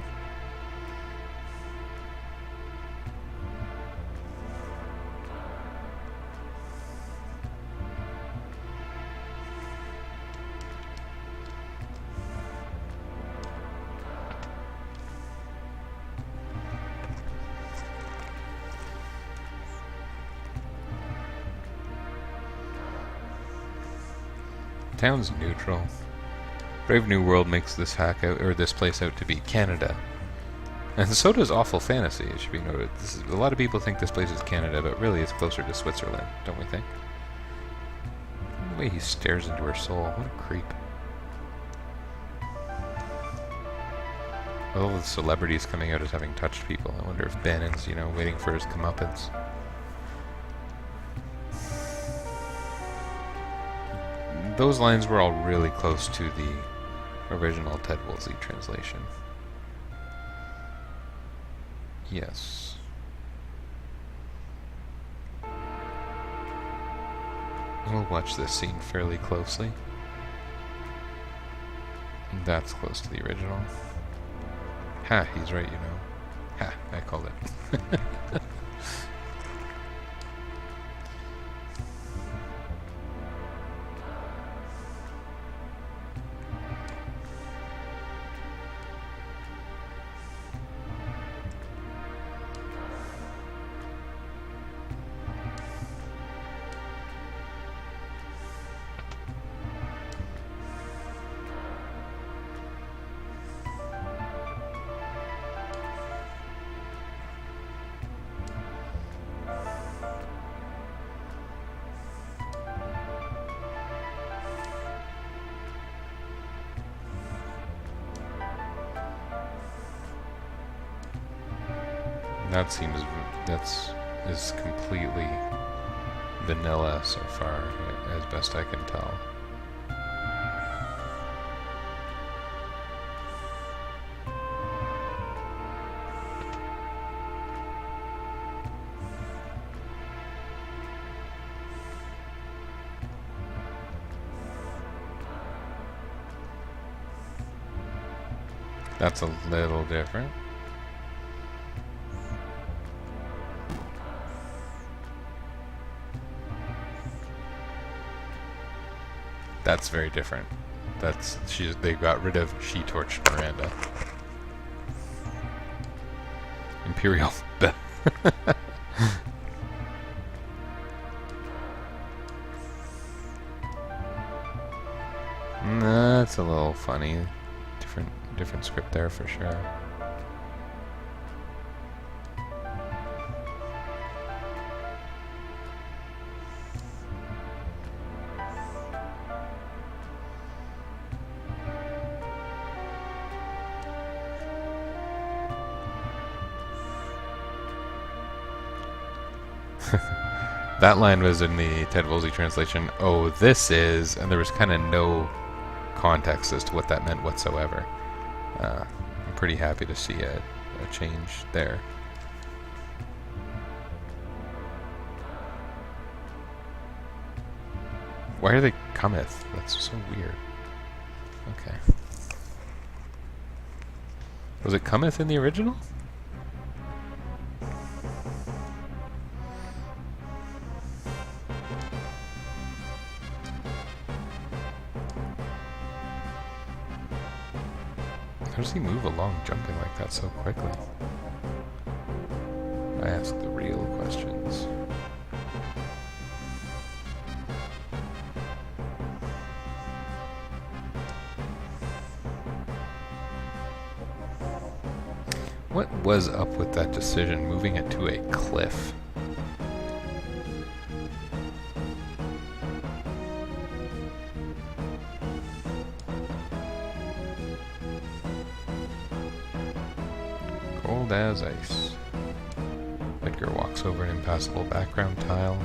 Town's neutral. Brave New World makes this this place out to be Canada. And so does Awful Fantasy, it should be noted. A lot of people think this place is Canada, but really it's closer to Switzerland, don't we think? The way he stares into her soul, what a creep. All the celebrities coming out as having touched people. I wonder if Ben is, you know, waiting for his comeuppance. Those lines were all really close to the original Ted Woolsey translation. Yes. We'll watch this scene fairly closely. That's close to the original. Ha, he's right, you know. Ha, I called it. That seems is completely vanilla so far, as best I can tell. That's a little different. That's very different. They got rid of she torched Miranda. Imperial. That's a little funny. Different script there for sure. That line was in the Ted Woolsey translation, "Oh, this is," and there was kind of no context as to what that meant whatsoever. I'm pretty happy to see a change there. Why are they cometh? That's so weird. Okay. Was it cometh in the original? How does he move along jumping like that so quickly? I ask the real questions. What was up with that decision, moving it to a cliff? Cold as ice. Edgar walks over an impassable background tile.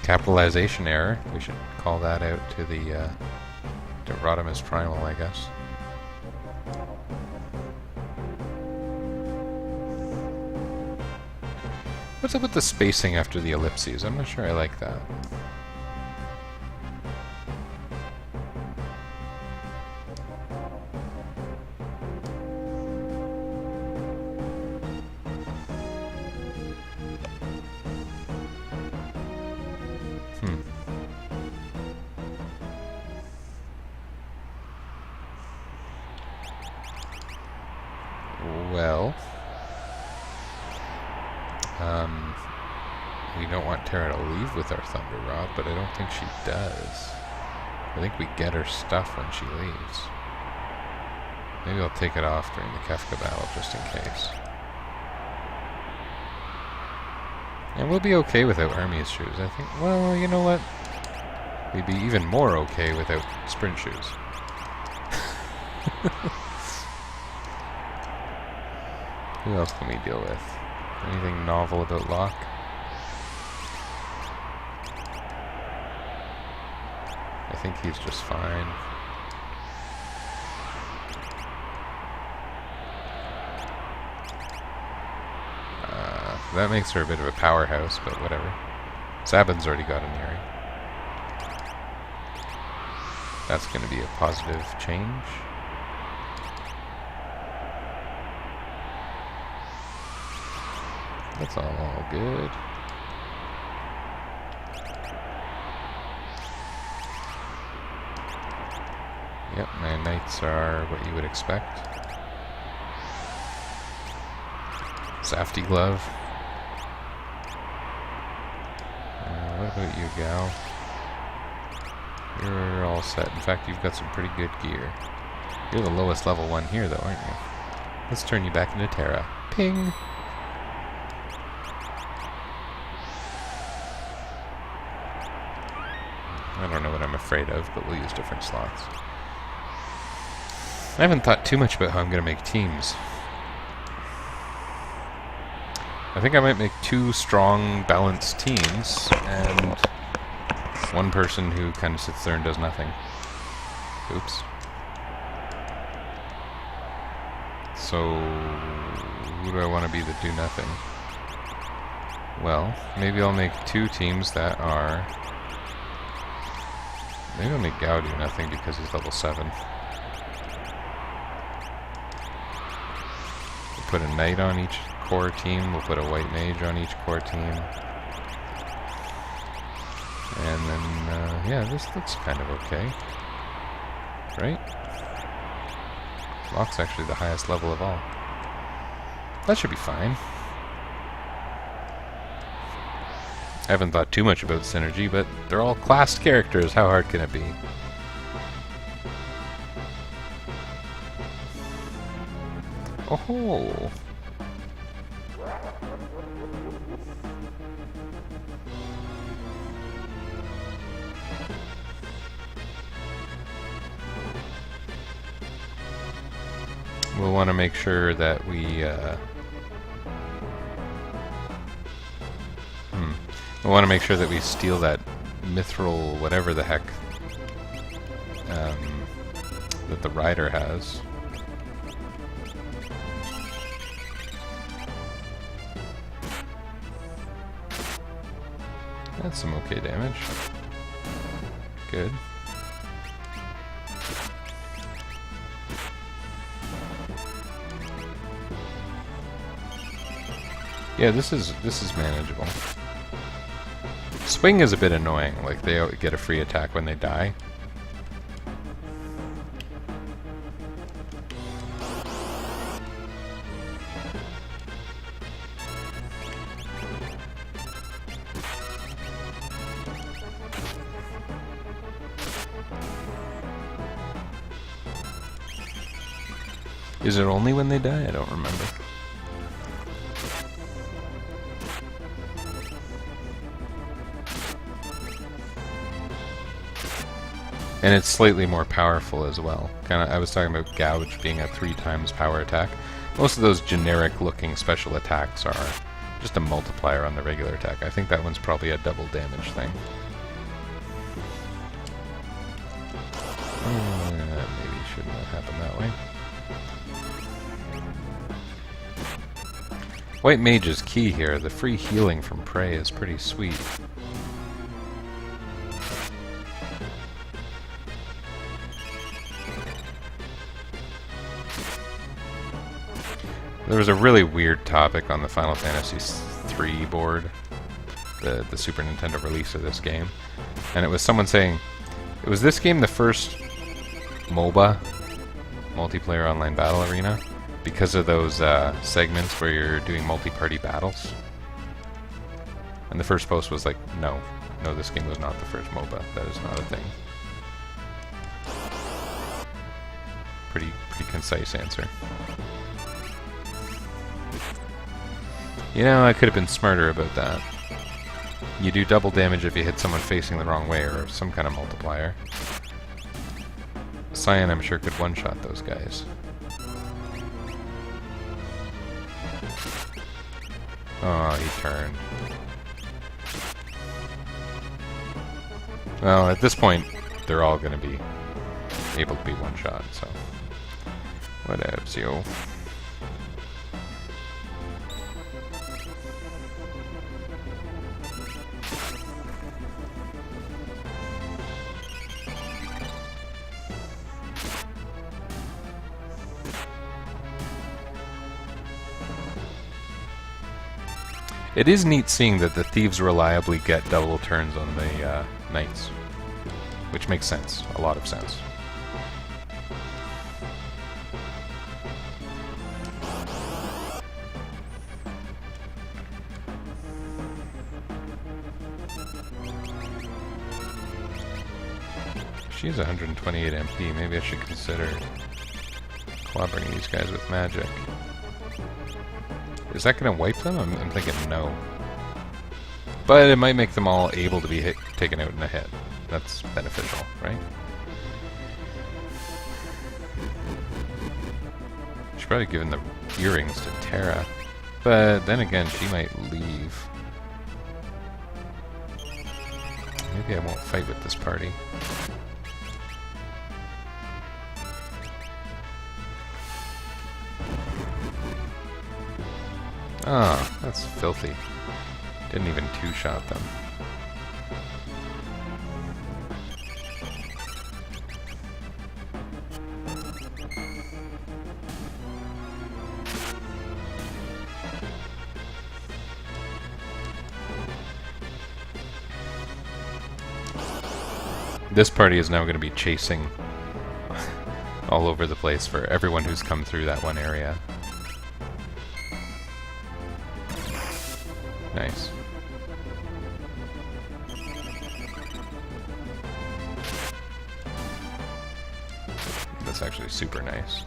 Capitalization error. We should call that out to the to Rodimus Primal, I guess. What's up with the spacing after the ellipses? I'm not sure I like that. Well, we don't want Terra to leave with our Thunder Rod, but I don't think she does. I think we get her stuff when she leaves. Maybe I'll take it off during the Kefka battle, just in case. And we'll be okay without Hermes shoes, I think. Well, you know what? We'd be even more okay without sprint shoes. Who else can we deal with? Anything novel about Locke? I think he's just fine. That makes her a bit of a powerhouse, but whatever. Sabin's already got an Yuri. That's going to be a positive change. That's all good. Yep, my knights are what you would expect. Safety glove. What about you, gal? You're all set. In fact, you've got some pretty good gear. You're the lowest level one here, though, aren't you? Let's turn you back into Terra. Ping! I don't know what I'm afraid of, but we'll use different slots. I haven't thought too much about how I'm going to make teams. I think I might make 2 strong, balanced teams, and one person who kind of sits there and does nothing. Oops. So, who do I want to be that do nothing? Well, maybe I'll make 2 teams that are Maybe I'll make Gao do nothing because he's level 7. We'll put a knight on each core team. We'll put a white mage on each core team. And then, yeah, this looks kind of okay. Right? Locke's actually the highest level of all. That should be fine. I haven't thought too much about synergy, but they're all classed characters. How hard can it be? Oh-ho! We'll want to make sure that we, we'll want to make sure that we steal that mithril whatever the heck that the rider has. That's some okay damage. Good. Yeah, this is manageable. Swing is a bit annoying, like they get a free attack when they die. Is it only when they die? I don't remember. And it's slightly more powerful as well. I was talking about Gouge being a 3 times power attack. Most of those generic-looking special attacks are just a multiplier on the regular attack. I think that one's probably a double damage thing. Maybe it shouldn't have happened that way. White Mage is key here. The free healing from Prey is pretty sweet. There was a really weird topic on the Final Fantasy III board, the Super Nintendo release of this game, and it was someone saying, was this game the first MOBA, multiplayer online battle arena, because of those segments where you're doing multi-party battles? And the first post was like, no, this game was not the first MOBA. That is not a thing. Pretty concise answer. You know, I could have been smarter about that. You do double damage if you hit someone facing the wrong way, or some kind of multiplier. Cyan, I'm sure, could one-shot those guys. Oh, he turned. Well, at this point, they're all going to be able to be one-shot, so... Whatevs, yo. It is neat seeing that the thieves reliably get double turns on the knights, which makes sense, a lot of sense. She has 128 MP, maybe I should consider clobbering these guys with magic. Is that going to wipe them? I'm thinking no. But it might make them all able to be taken out in a hit. That's beneficial, right? Should probably give the earrings to Terra. But then again, she might leave. Maybe I won't fight with this party. Oh, that's filthy. Didn't even two-shot them. This party is now going to be chasing all over the place for everyone who's come through that one area. Nice. That's actually super nice.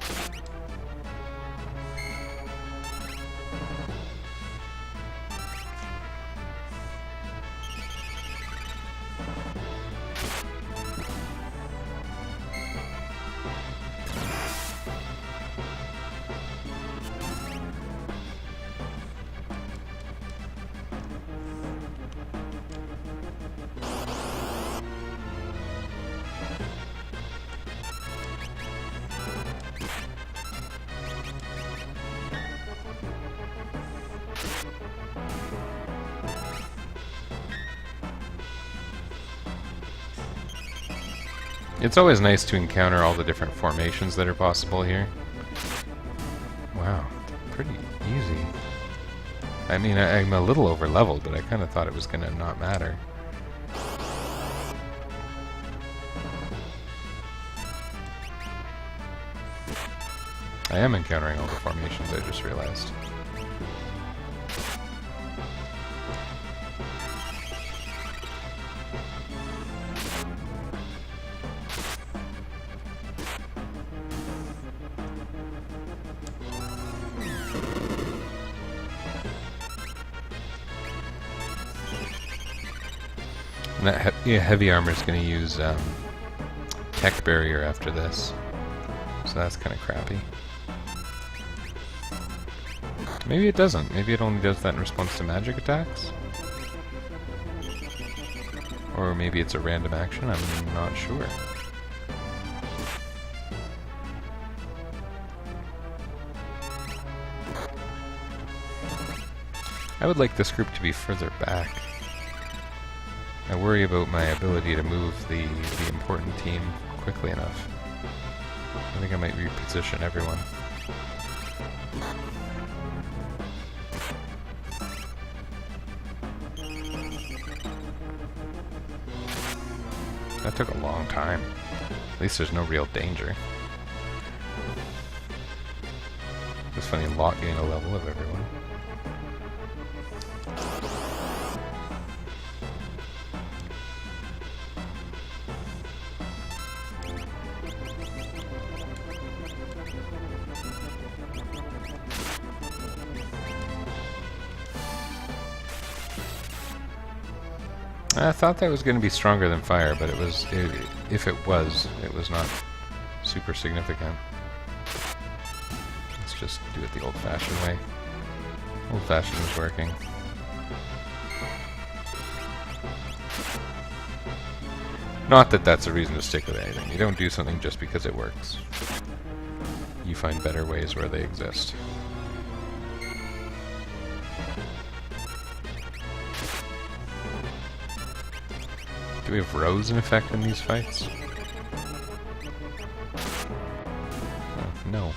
It's always nice to encounter all the different formations that are possible here. Wow, pretty easy. I mean, I'm a little over-leveled, but I kind of thought it was going to not matter. I am encountering all the formations, I just realized. And that heavy armor is going to use tech barrier after this, so that's kind of crappy. Maybe it doesn't. Maybe it only does that in response to magic attacks? Or maybe it's a random action, I'm not sure. I would like this group to be further back. I worry about my ability to move the important team quickly enough. I think I might reposition everyone. That took a long time. At least there's no real danger. It's funny, Locke gained a level of everyone. I thought that was going to be stronger than fire, but if it was not super significant. Let's just do it the old-fashioned way. Old-fashioned is working. Not that that's a reason to stick with anything. You don't do something just because it works. You find better ways where they exist. Do we have Rose in effect in these fights? Oh, no.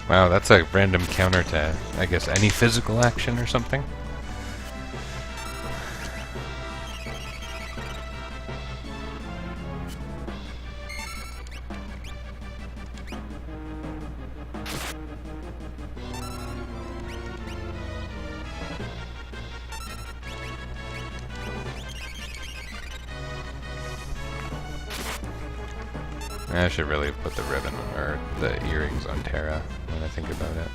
Wow, that's a random counter to, I guess, any physical action or something? I should really put the ribbon or the earrings on Terra when I think about it.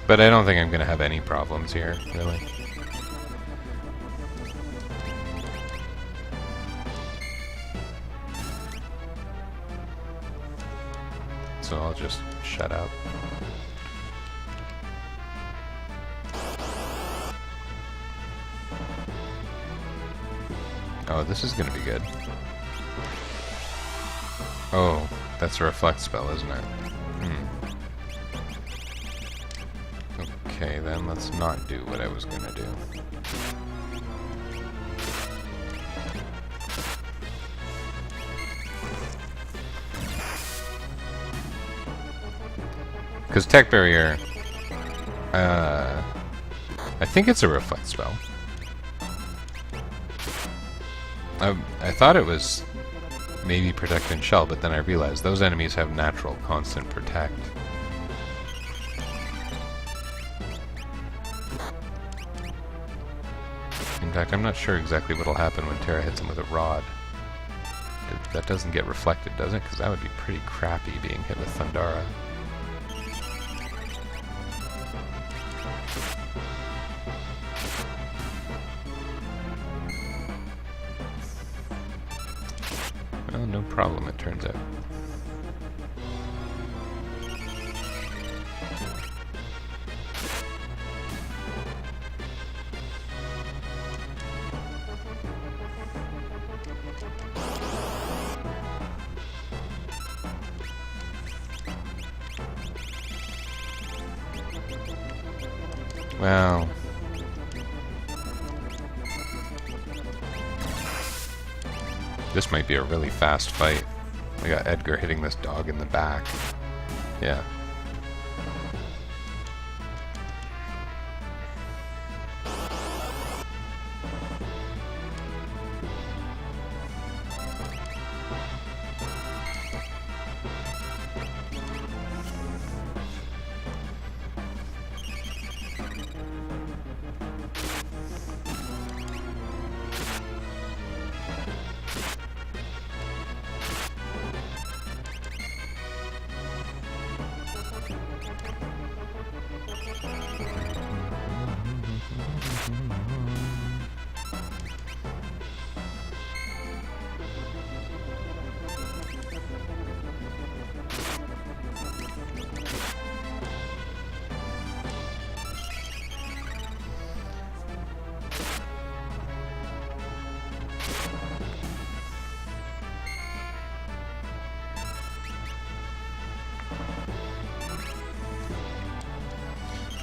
But I don't think I'm going to have any problems here, really. So I'll just shut up. Oh, this is gonna be good. Oh, that's a reflect spell, isn't it? Okay, then let's not do what I was gonna do. Because Tech Barrier, I think it's a reflect spell. I thought it was maybe Protect and Shell, but then I realized those enemies have natural constant Protect. In fact, I'm not sure exactly what'll happen when Terra hits him with a rod. That doesn't get reflected, does it? Because that would be pretty crappy being hit with Thundara. Well, no problem, it turns out. Well, this might be a really fast fight. We got Edgar hitting this dog in the back. Yeah.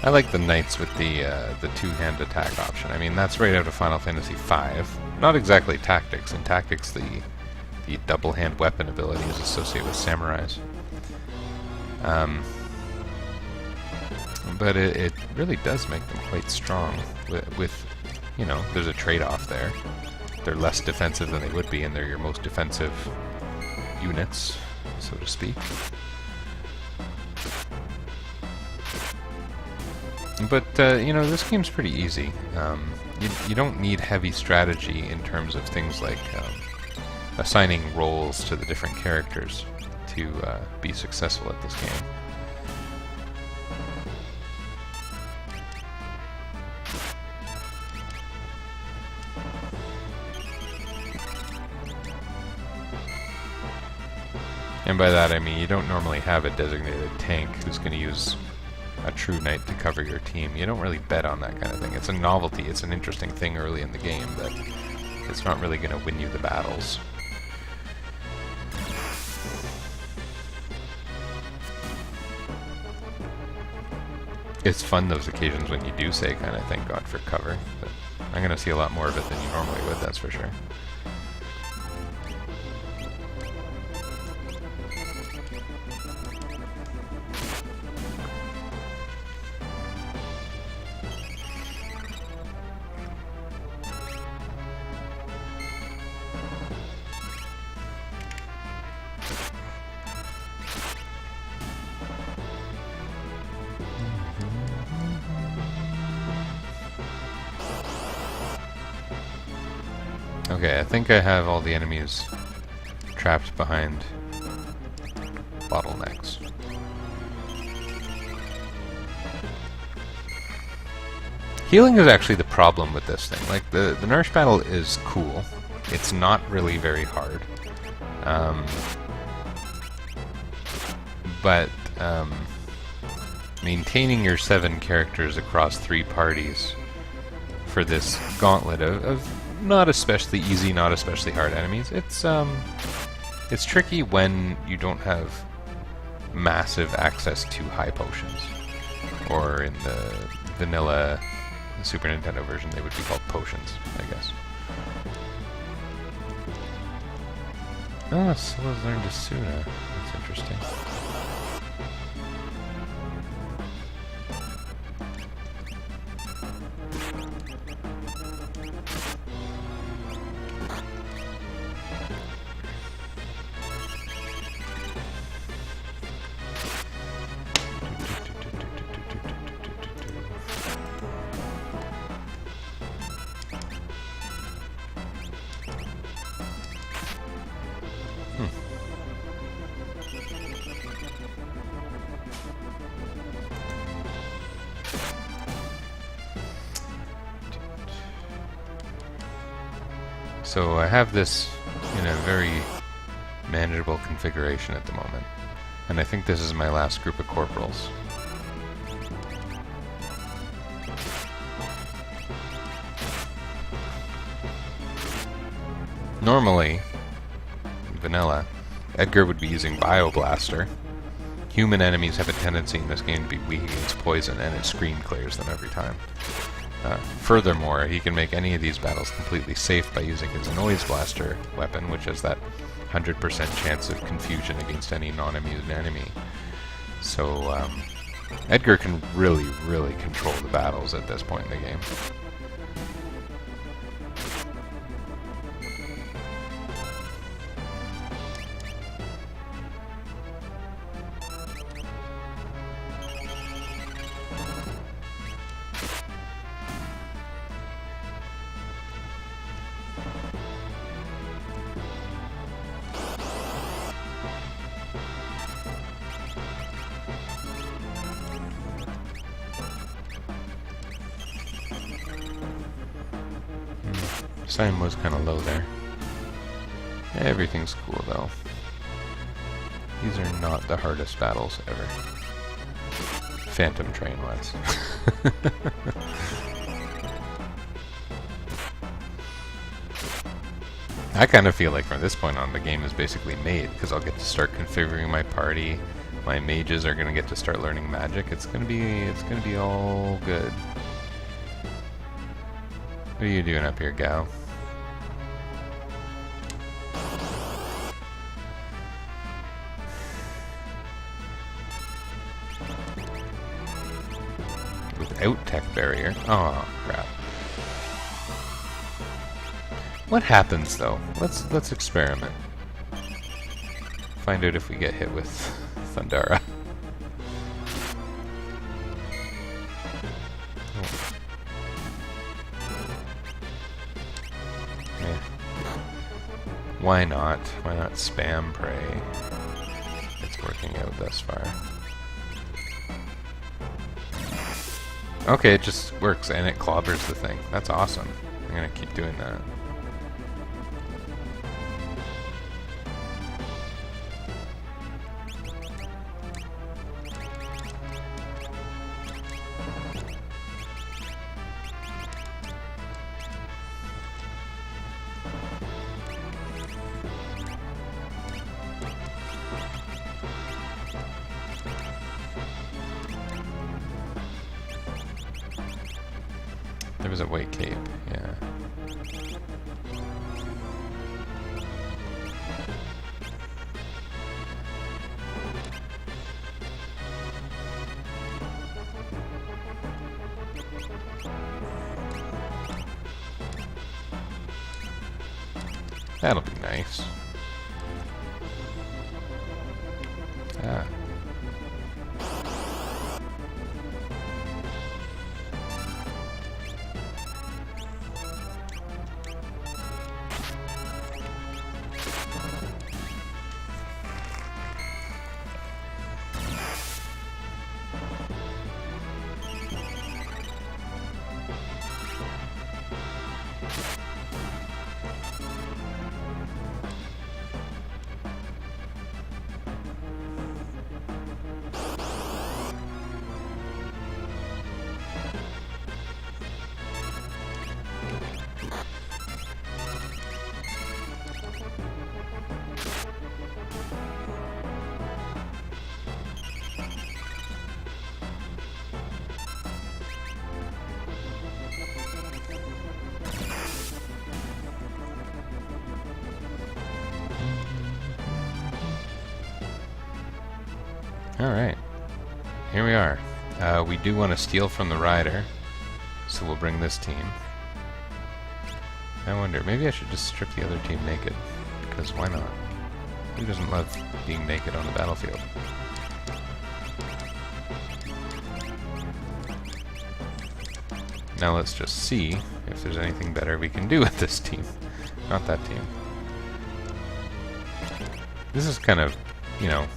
I like the knights with the two-hand attack option. I mean, that's right out of Final Fantasy V. Not exactly tactics. In tactics, the double-hand weapon ability is associated with samurais. But it really does make them quite strong. With you know, there's a trade-off there. They're less defensive than they would be, and they're your most defensive units, so to speak. But, you know, this game's pretty easy. You don't need heavy strategy in terms of things like assigning roles to the different characters to be successful at this game. And by that I mean you don't normally have a designated tank who's going to use a true knight to cover your team. You don't really bet on that kind of thing. It's a novelty, it's an interesting thing early in the game, but it's not really going to win you the battles. It's fun those occasions when you do say kind of thank God for cover, but I'm going to see a lot more of it than you normally would, that's for sure. Okay, I think I have all the enemies trapped behind bottlenecks. Healing is actually the problem with this thing. Like, the Narshe battle is cool. It's not really very hard. But maintaining your 7 characters across 3 parties for this gauntlet of not especially easy, not especially hard enemies. It's tricky when you don't have massive access to high potions. Or in the vanilla Super Nintendo version, they would be called potions, I guess. Oh, Scylla's learned Asuna. That's interesting. So I have this in a very manageable configuration at the moment, and I think this is my last group of corporals. Normally, vanilla, Edgar would be using Bioblaster. Human enemies have a tendency in this game to be weak against poison, and its screen clears them every time. Furthermore, he can make any of these battles completely safe by using his Noise Blaster weapon, which has that 100% chance of confusion against any non-immune enemy. So, Edgar can really, really control the battles at this point in the game. Sign was kind of low there. Everything's cool though. These are not the hardest battles ever. Phantom Train was. I kind of feel like from this point on the game is basically made, because I'll get to start configuring my party. My mages are going to get to start learning magic. It's going to be all good. What are you doing up here, Gao? Without tech barrier? Oh crap. What happens though? Let's experiment. Find out if we get hit with Thundara. Why not? Why not spam prey? It's working out thus far. Okay, it just works and it clobbers the thing. That's awesome. I'm gonna keep doing that. There was a white cape, yeah. That'll be nice. Ah. Alright. Here we are. We do want to steal from the rider, so we'll bring this team. I wonder, maybe I should just strip the other team naked, because why not? Who doesn't love being naked on the battlefield? Now let's just see if there's anything better we can do with this team. Not that team. This is kind of, you know,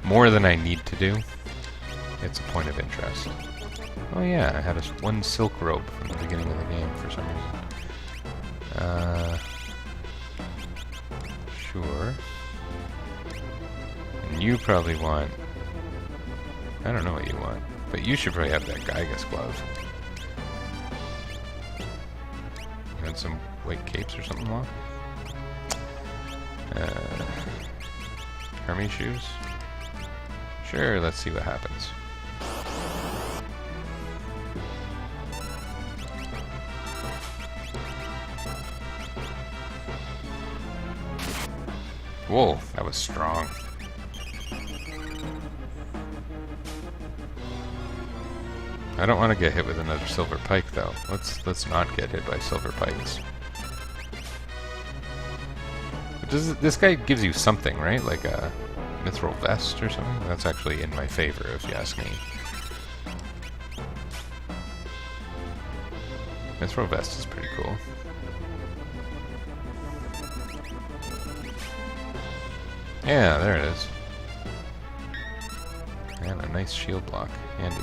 more than I need to do. It's a point of interest. Oh yeah, I had one silk rope from the beginning of the game for some reason. Sure. And you probably want... I don't know what you want, but you should probably have that Gygas glove. You want some white capes or something, Locke? Hermes shoes? Sure, let's see what happens. Whoa, that was strong. I don't want to get hit with another silver pike though. Let's not get hit by silver pikes. This guy gives you something, right? Like a mithril vest or something? That's actually in my favor, if you ask me. Mithril vest is pretty cool. Yeah, there it is. And a nice shield block. Handy.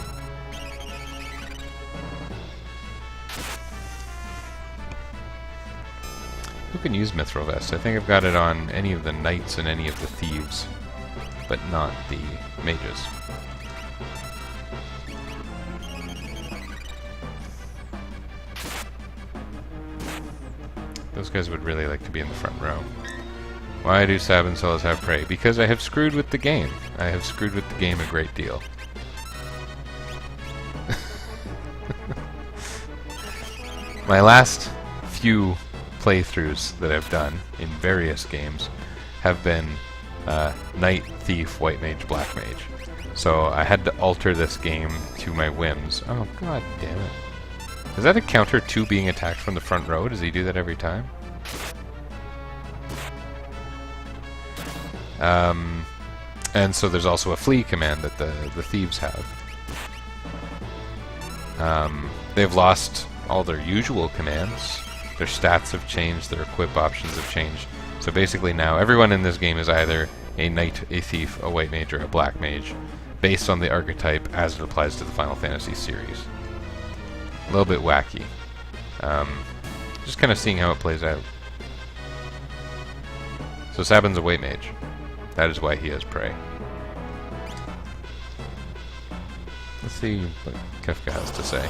Who can use Mithril Vest? I think I've got it on any of the knights and any of the thieves, but not the mages. Those guys would really like to be in the front row. Why do Sabin Solas have prey? Because I have screwed with the game. I have screwed with the game a great deal. My last few playthroughs that I've done in various games have been Knight, Thief, White Mage, Black Mage. So I had to alter this game to my whims. Oh, god damn it. Is that a counter to being attacked from the front row? Does he do that every time? And so there's also a flee command that the thieves have. They've lost all their usual commands. Their stats have changed, their equip options have changed. So basically now everyone in this game is either a knight, a thief, a white mage, or a black mage, based on the archetype as it applies to the Final Fantasy series. A little bit wacky. Just kind of seeing how it plays out. So Sabin's a white mage. That is why he has prey. Let's see what Kefka has to say.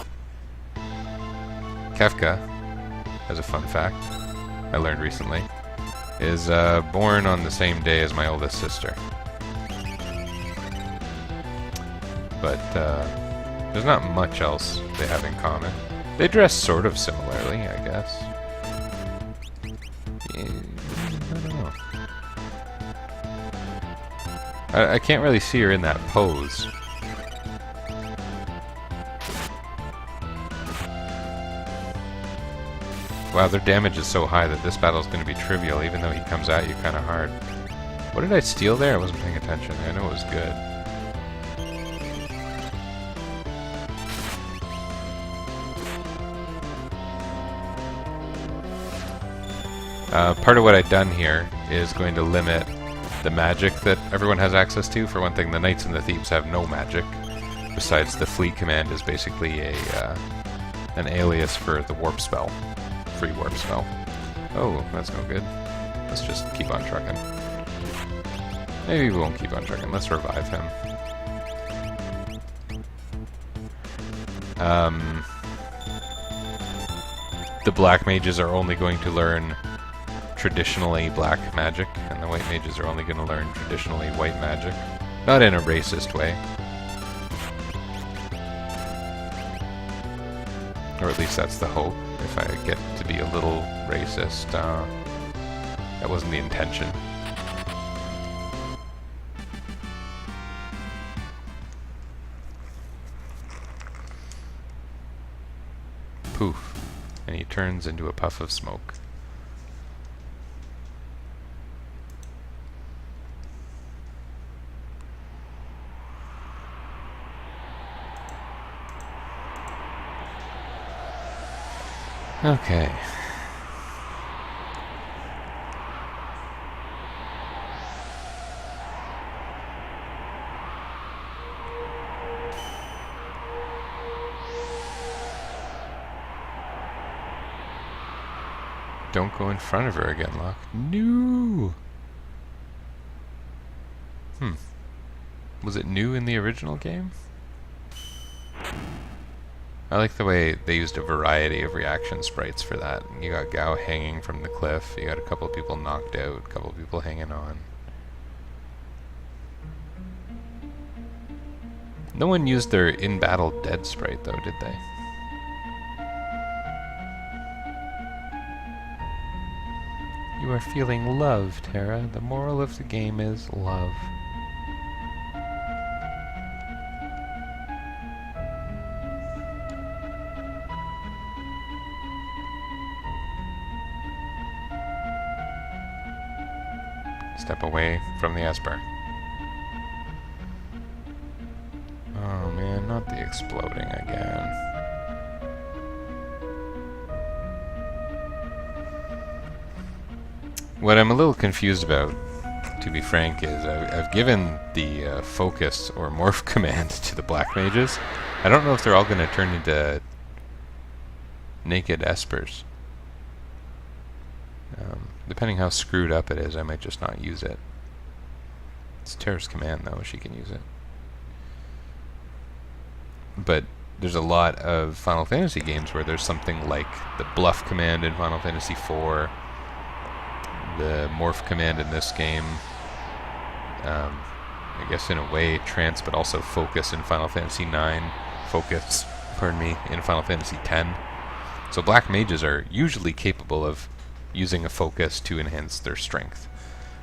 Kefka, as a fun fact, I learned recently, is born on the same day as my oldest sister. But there's not much else they have in common. They dress sort of similarly, I guess. Yeah, I don't know. I can't really see her in that pose. Wow, their damage is so high that this battle is going to be trivial, even though he comes at you kind of hard. What did I steal there? I wasn't paying attention. I know it was good. Part of what I've done here is going to limit the magic that everyone has access to. For one thing, the knights and the thieves have no magic. Besides, the fleet command is basically an alias for the warp spell. Free warp spell. Oh, that's no good. Let's just keep on trucking. Maybe we won't keep on trucking. Let's revive him. The black mages are only going to learn traditionally black magic, and the white mages are only going to learn traditionally white magic. Not in a racist way. Or at least that's the hope. If I get to be a little racist, that wasn't the intention. poof, and he turns into a puff of smoke. Okay. Don't go in front of her again, Locke. No! Was it new in the original game? I like the way they used a variety of reaction sprites for that. You got Gao hanging from the cliff, you got a couple of people knocked out, a couple of people hanging on. No one used their in-battle dead sprite though, did they? You are feeling love, Terra. The moral of the game is love. Step away from the Esper. Oh man, not the exploding again. What I'm a little confused about, to be frank, is I've given the focus or morph command to the black mages. I don't know if they're all going to turn into naked espers. Depending how screwed up it is, I might just not use it. It's Terra's command, though. She can use it. But there's a lot of Final Fantasy games where there's something like the bluff command in Final Fantasy IV, the morph command in this game, I guess in a way trance, but also focus in Final Fantasy IX, focus, pardon me, in Final Fantasy X. So black mages are usually capable of using a focus to enhance their strength.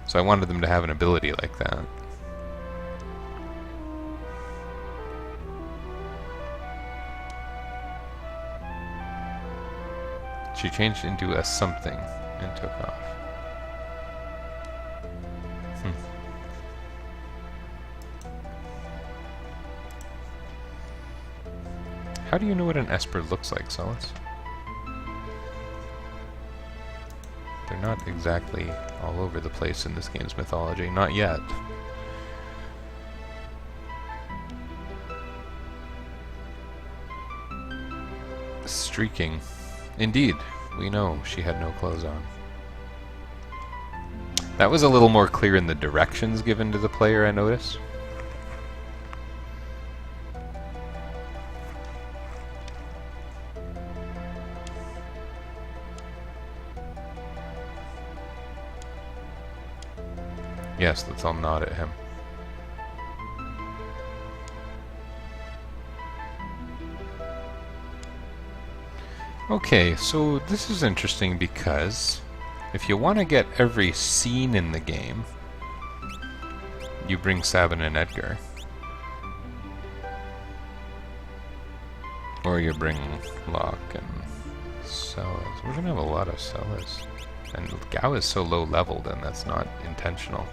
So I wanted them to have an ability like that. She changed into a something and took off. How do you know what an Esper looks like, Solace? They're not exactly all over the place in this game's mythology. Not yet. Streaking. Indeed, we know she had no clothes on. That was a little more clear in the directions given to the player, I noticed. Yes, let's all nod at him. Okay, so this is interesting because if you want to get every scene in the game, you bring Sabin and Edgar. Or you bring Locke and Celes. We're going to have a lot of Celes. And Gao is so low leveled, and that's not intentional.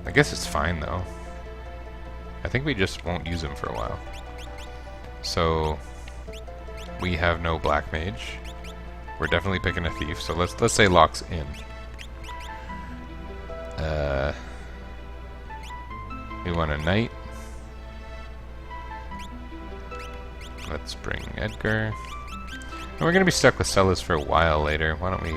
I guess it's fine though. I think we just won't use him for a while. So we have no black mage. We're definitely picking a thief. So let's say Locke's in. We want a knight. Let's bring Edgar. And we're gonna be stuck with Celes for a while later. Why don't we?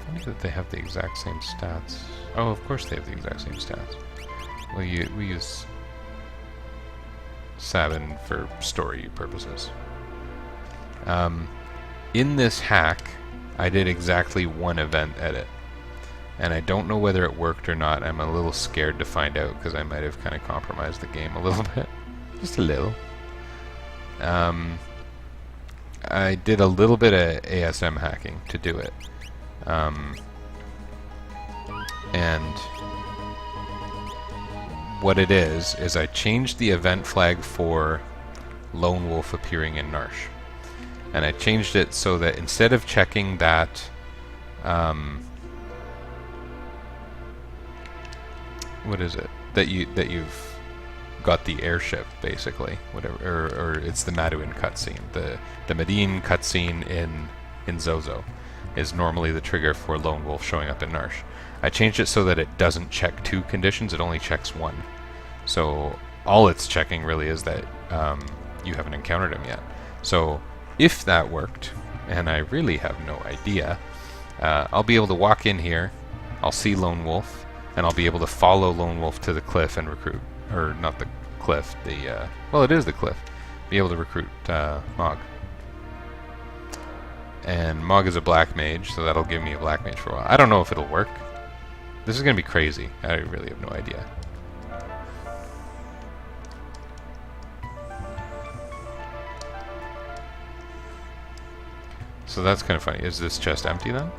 Funny that they have the exact same stats. Oh, of course they have the exact same stats. Well, we use Sabin for story purposes. In this hack, I did exactly one event edit. And I don't know whether it worked or not. I'm a little scared to find out because I might have kind of compromised the game a little bit. Just a little. I did a little bit of ASM hacking to do it. And what it is I changed the event flag for lone wolf appearing in Narshe. And I changed it so that instead of checking that what is it? That you've got the airship, basically, whatever, or it's the Maduin cutscene. The Medine cutscene in Zozo is normally the trigger for Lone Wolf showing up in Narshe. I changed it so that it doesn't check 2 conditions, it only checks 1. So all it's checking really is that you haven't encountered him yet. So if that worked, and I really have no idea, I'll be able to walk in here, I'll see Lone Wolf, and I'll be able to follow Lone Wolf to the cliff and recruit, or not the cliff, well, it is the cliff, be able to recruit Mog. And Mog is a black mage, so that'll give me a black mage for a while. I don't know if it'll work. This is going to be crazy. I really have no idea. So that's kind of funny. Is this chest empty then?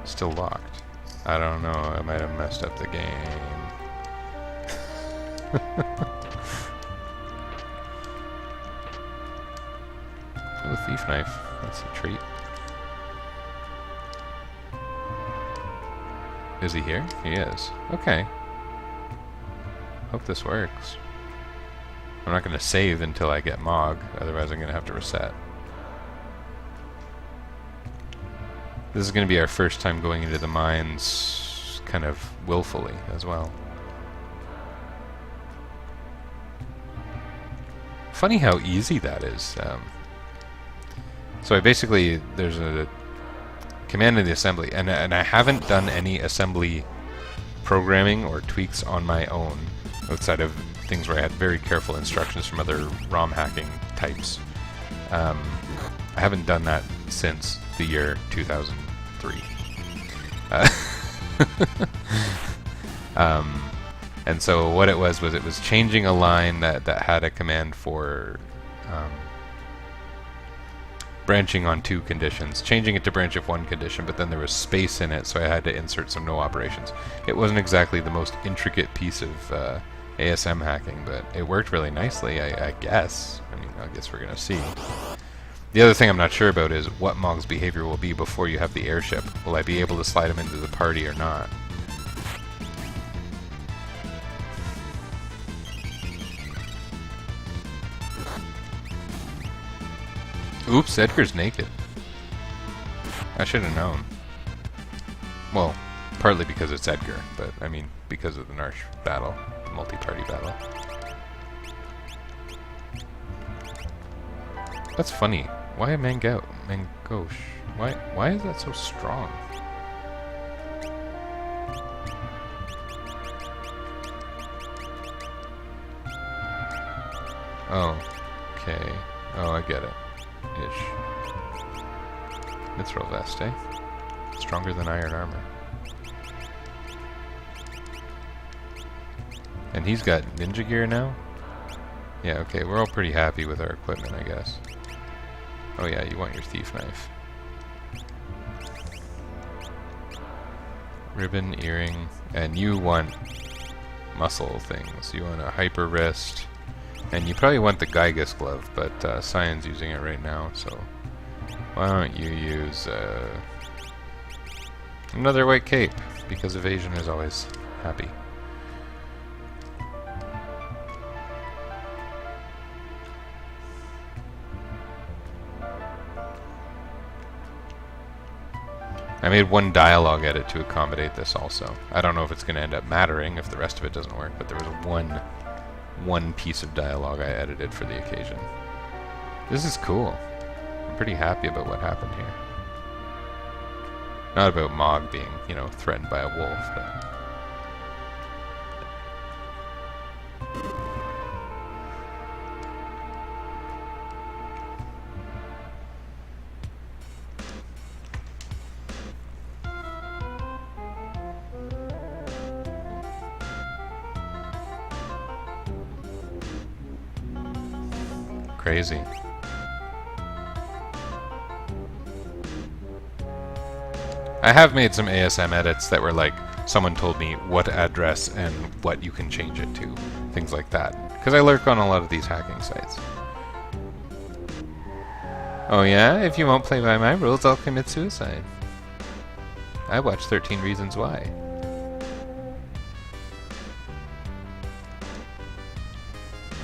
Still locked. I don't know. I might have messed up the game. Oh, a thief knife. That's a treat. Is he here? He is. Okay. Hope this works. I'm not going to save until I get Mog, otherwise I'm going to have to reset. This is going to be our first time going into the mines kind of willfully as well. Funny how easy that is. So I basically, there's a command in the assembly, and I haven't done any assembly programming or tweaks on my own outside of things where I had very careful instructions from other ROM hacking types. I haven't done that since the year 2003. And so what it was changing a line that had a command for branching on 2 conditions, changing it to branch if 1 condition, but then there was space in it, so I had to insert some no operations. It wasn't exactly the most intricate piece of ASM hacking, but it worked really nicely, I guess. I mean, I guess we're going to see. The other thing I'm not sure about is what Mog's behavior will be before you have the airship. Will I be able to slide him into the party or not? Oops, Edgar's naked. I should have known. Well, partly because it's Edgar, but I mean because of the Narshe battle, the multi-party battle. That's funny. Why a mangosh? Why is that so strong? Oh, okay. Oh, I get it. Ish. Mithril vest, eh? Stronger than iron armor. And he's got ninja gear now? Yeah, okay, we're all pretty happy with our equipment, I guess. Oh yeah, you want your thief knife. Ribbon, earring, and you want muscle things. You want a hyper wrist, and you probably want the Gygus glove, but Cyan's using it right now, so why don't you use another white cape, because evasion is always happy. I made 1 dialogue edit to accommodate this also. I don't know if it's going to end up mattering if the rest of it doesn't work, but there was one piece of dialogue I edited for the occasion. This is cool. I'm pretty happy about what happened here. Not about Mog being, you know, threatened by a wolf, but... Crazy. I have made some ASM edits that were like, someone told me what address and what you can change it to. Things like that. Because I lurk on a lot of these hacking sites. Oh yeah? If you won't play by my rules, I'll commit suicide. I watched 13 Reasons Why.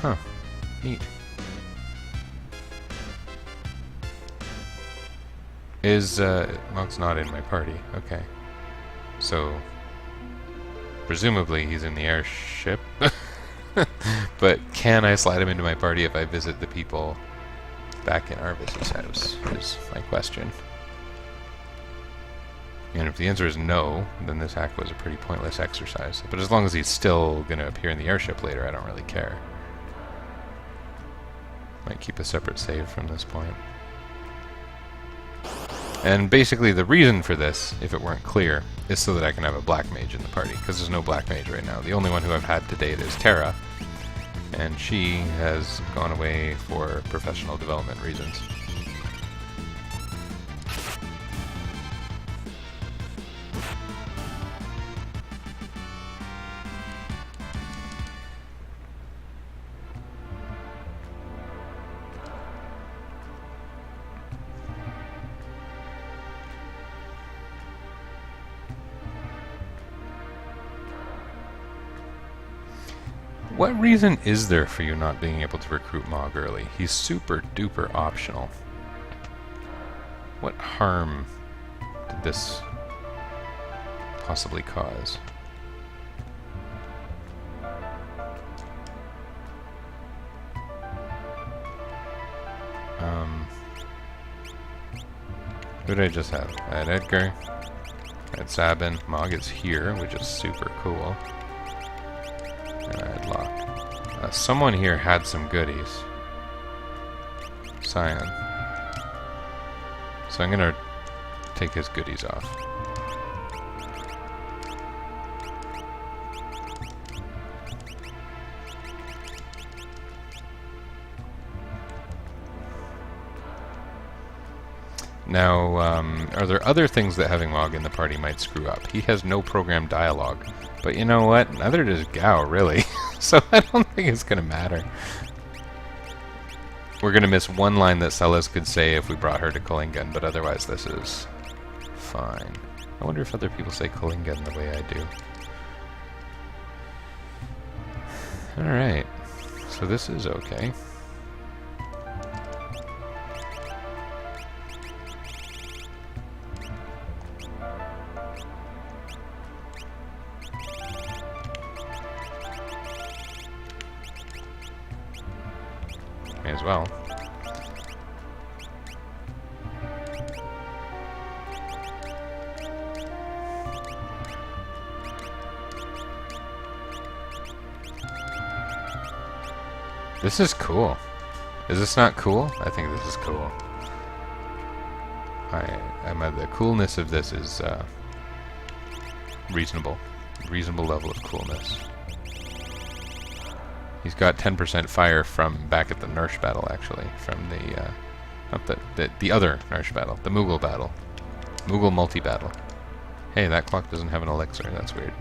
Huh. Neat. Locke's not in my party. Okay. So, presumably he's in the airship. But can I slide him into my party if I visit the people back in Arvis's house, is my question. And if the answer is no, then this hack was a pretty pointless exercise. But as long as he's still going to appear in the airship later, I don't really care. Might keep a separate save from this point. And basically the reason for this, if it weren't clear, is so that I can have a black mage in the party, because there's no black mage right now. The only one who I've had to date is Terra, and she has gone away for professional development reasons. What reason is there for you not being able to recruit Mog early? He's super duper optional. What harm did this possibly cause? Who did I just have? I had Edgar, I had Sabin, Mog is here, which is super cool. And I had Locke. Someone here had some goodies. Cyan. So I'm gonna take his goodies off. Now, are there other things that having Locke in the party might screw up? He has no programmed dialogue. But you know what? Neither does Gao, really. So I don't think it's going to matter. We're going to miss one line that Celes could say if we brought her to Kulingen, but otherwise this is fine. I wonder if other people say Kulingen the way I do. Alright. So this is okay. May as well. This is cool. Is this not cool? I think this is cool. The coolness of this is reasonable. Reasonable level of coolness. He's got 10% fire from back at the Narshe battle, actually. From the, not the other Narshe battle. The Moogle battle. Moogle multi-battle. Hey, that clock doesn't have an elixir. That's weird.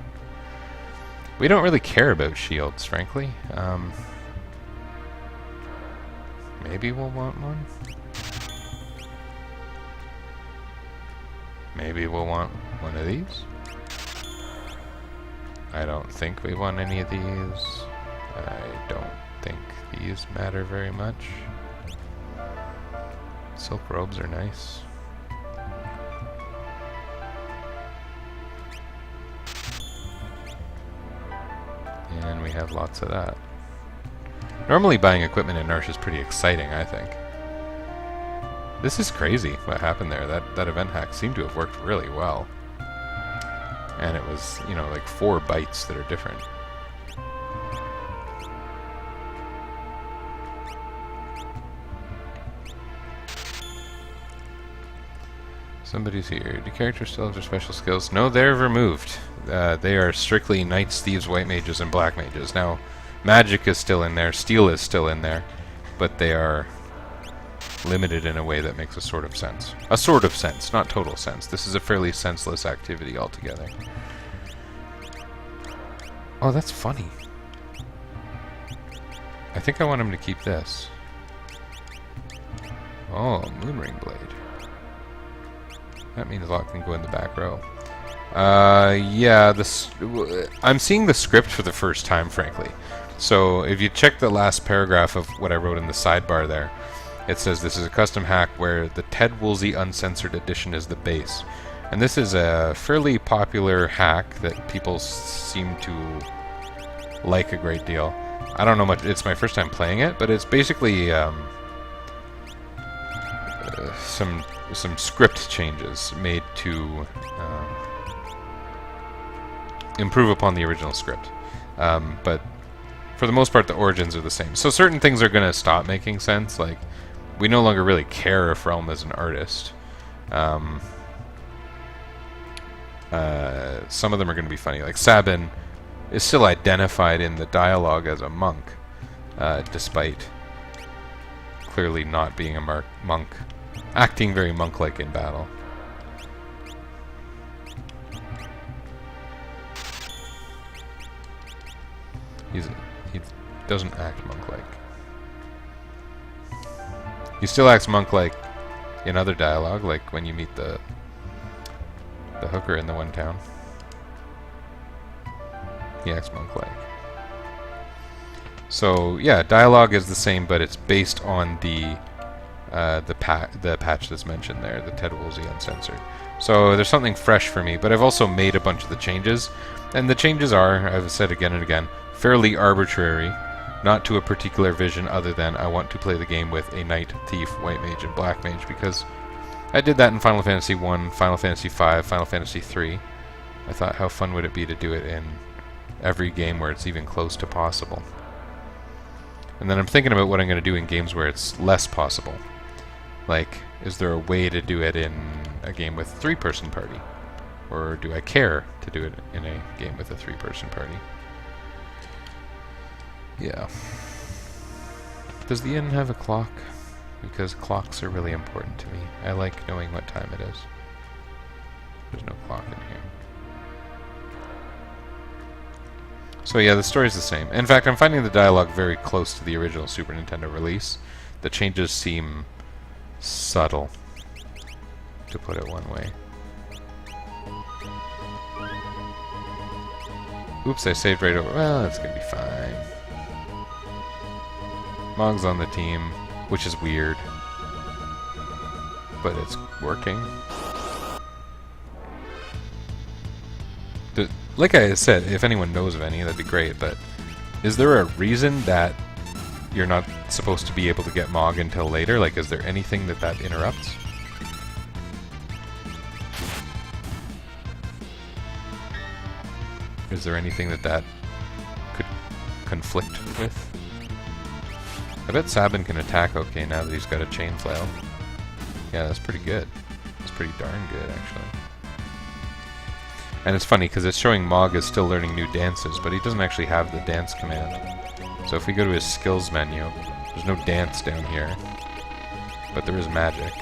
We don't really care about shields, frankly. Maybe we'll want one? Maybe we'll want one of these? I don't think we want any of these. I don't think these matter very much. Silk robes are nice. And we have lots of that. Normally buying equipment in Narshe is pretty exciting, I think. This is crazy what happened there. That event hack seemed to have worked really well. And it was, you know, like 4 bytes that are different. Somebody's here. Do characters still have their special skills? No, they're removed. They are strictly Knights, Thieves, White Mages, and Black Mages. Now, Magic is still in there, Steel is still in there, but they are limited in a way that makes a sort of sense. A sort of sense, not total sense. This is a fairly senseless activity altogether. Oh, that's funny. I think I want him to keep this. Oh, Moonring Blade. That means Locke can go in the back row. Yeah, I'm seeing the script for the first time, frankly. So if you check the last paragraph of what I wrote in the sidebar there, it says this is a custom hack where the Ted Woolsey Uncensored Edition is the base. And this is a fairly popular hack that people seem to like a great deal. I don't know much, it's my first time playing it, but it's basically some script changes made to improve upon the original script. But for the most part, the origins are the same. So certain things are going to stop making sense, like we no longer really care if Realm is an artist. Some of them are going to be funny, like Sabin is still identified in the dialogue as a monk, despite clearly not being a monk, acting very monk-like in battle. He doesn't act monk-like. He still acts monk-like in other dialogue, like when you meet the hooker in the one town. He acts monk-like. So yeah, dialogue is the same, but it's based on the patch that's mentioned there, the Ted Woolsey Uncensored. So there's something fresh for me, but I've also made a bunch of the changes, and the changes are, I've said again and again, fairly arbitrary, not to a particular vision other than I want to play the game with a Knight, Thief, White Mage, and Black Mage, because I did that in Final Fantasy 1, Final Fantasy 5, Final Fantasy 3. I thought how fun would it be to do it in every game where it's even close to possible. And then I'm thinking about what I'm going to do in games where it's less possible. Like, is there a way to do it in a game with a 3-person party? Or do I care to do it in a game with a 3-person party? Yeah. Does the inn have a clock? Because clocks are really important to me. I like knowing what time it is. There's no clock in here. So yeah, the story's the same. In fact, I'm finding the dialogue very close to the original Super Nintendo release. The changes seem subtle, to put it one way. Oops, I saved right over. Well, that's gonna be fine. Mog's on the team, which is weird, but it's working. Like I said, if anyone knows of any, that'd be great, but is there a reason that you're not supposed to be able to get Mog until later? Like, is there anything that interrupts? Is there anything that could conflict with? I bet Sabin can attack okay now that he's got a chain flail. Yeah, that's pretty good. That's pretty darn good, actually. And it's funny, because it's showing Mog is still learning new dances, but he doesn't actually have the dance command. So if we go to his skills menu, there's no dance down here, but there is magic.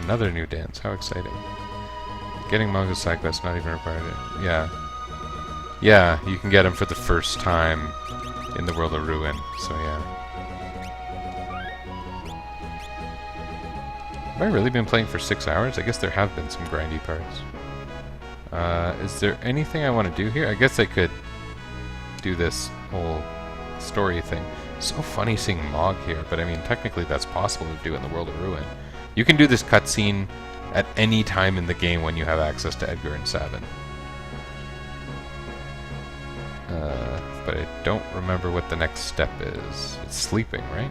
Another new dance, how exciting. Getting Mongo's side quest not even required. Yeah. Yeah, you can get him for the first time in the World of Ruin, so yeah. Have I really been playing for 6 hours? I guess there have been some grindy parts. Is there anything I want to do here? I guess I could do this whole story thing. So funny seeing Mog here, but I mean, technically that's possible to do in the World of Ruin. You can do this cutscene at any time in the game when you have access to Edgar and Sabin. But I don't remember what the next step is. It's sleeping, right?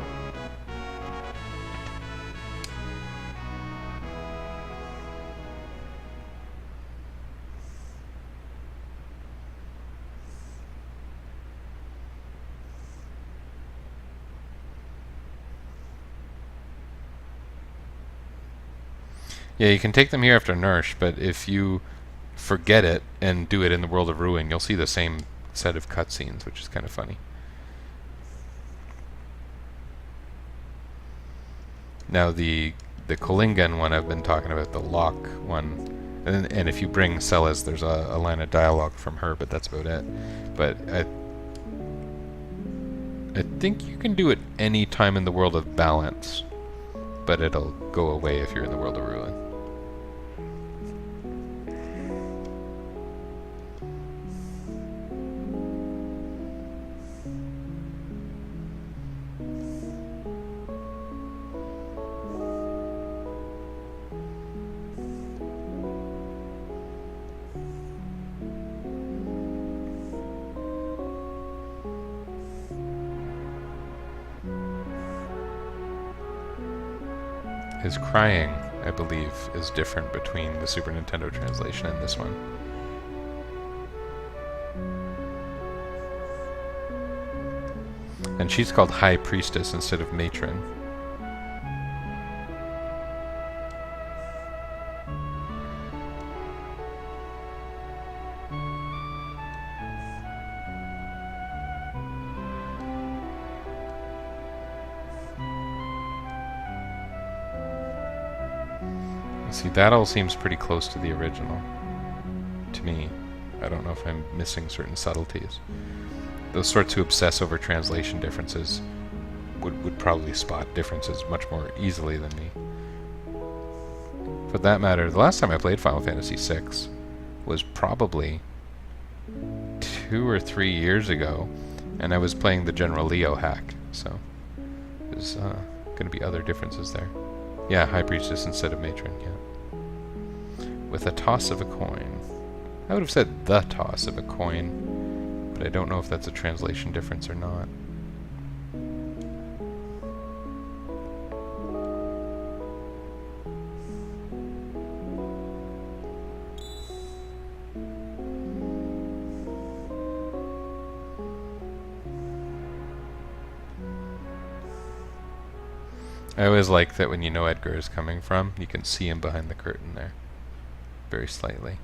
Yeah, you can take them here after Narshe, but if you forget it and do it in the World of Ruin, you'll see the same set of cutscenes, which is kind of funny. Now the Kolingan one I've been talking about, the Locke one, and if you bring Celes, there's a line of dialogue from her, but that's about it. But I think you can do it any time in the world of balance, but it'll go away if you're in the world of ruin. His crying, I believe, is different between the Super Nintendo translation and this one. And she's called High Priestess instead of Matron. See, that all seems pretty close to the original, to me. I don't know if I'm missing certain subtleties. Those sorts who obsess over translation differences would probably spot differences much more easily than me. For that matter, the last time I played Final Fantasy VI was probably 2 or 3 years ago, and I was playing the General Leo hack, so there's going to be other differences there. Yeah, High Priestess instead of Matron, yeah. With a toss of a coin. I would have said the toss of a coin, but I don't know if that's a translation difference or not. I always like that when you know Edgar is coming from, you can see him behind the curtain there. Very slightly.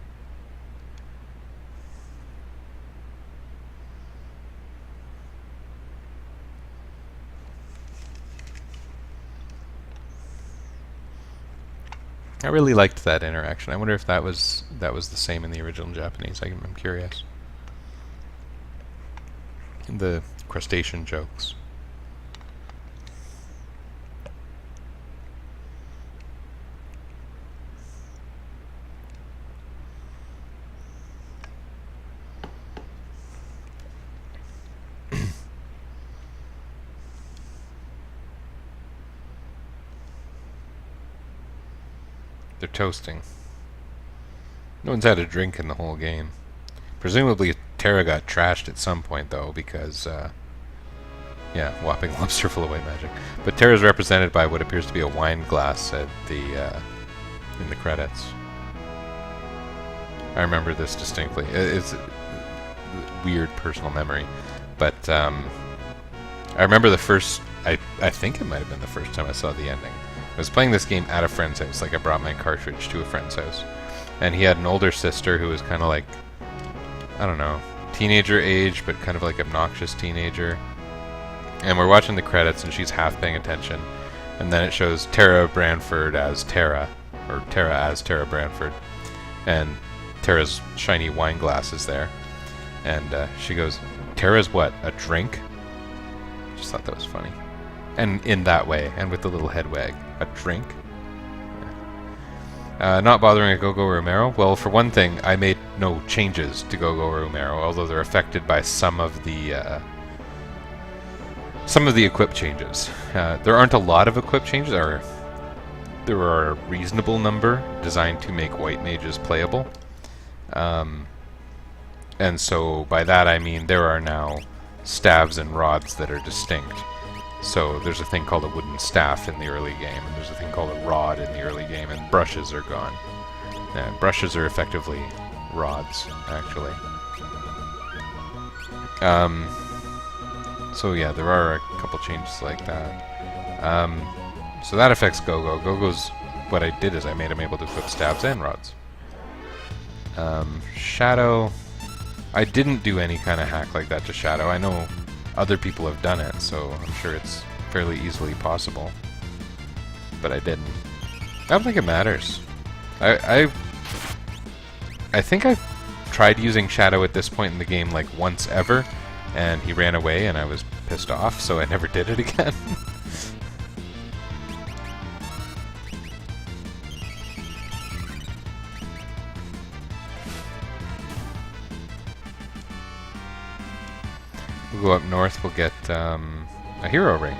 I really liked that interaction. I wonder if that was the same in the original Japanese. I'm curious. The crustacean jokes. They're toasting. No one's had a drink in the whole game. Presumably Terra got trashed at some point, though, because, yeah, whopping lobster full of white magic. But Terra's represented by what appears to be a wine glass at the, in the credits. I remember this distinctly. It's a weird personal memory. But, I remember the first, I think it might have been the first time I saw the ending. I was playing this game at a friend's house, like I brought my cartridge to a friend's house. And he had an older sister who was kind of like, I don't know, teenager age, but kind of like obnoxious teenager. And we're watching the credits and she's half paying attention. And then it shows Terra Branford as Terra, or Terra as Terra Branford. And Terra's shiny wine glass is there. And she goes, "Terra's what, a drink?" Just thought that was funny. And in that way, and with the little head wag. A drink? Not bothering at Gogo Romero? Well, for one thing, I made no changes to Gogo Romero, although they're affected by some of the equip changes. There aren't a lot of equip changes, or there are a reasonable number designed to make white mages playable. And so by that I mean there are now staves and rods that are distinct. So there's a thing called a wooden staff in the early game, and there's a thing called a rod in the early game, and brushes are gone. Brushes are effectively rods, actually. So yeah, there are a couple changes like that. So that affects Gogo. Gogo's, what I did is I made him able to equip stabs and rods. Shadow, I didn't do any kind of hack like that to Shadow. I know other people have done it, so I'm sure it's fairly easily possible. But I didn't. I don't think it matters. I think I've tried using Shadow at this point in the game like once ever, and he ran away and I was pissed off, so I never did it again. We'll go up north, we'll get a hero ring.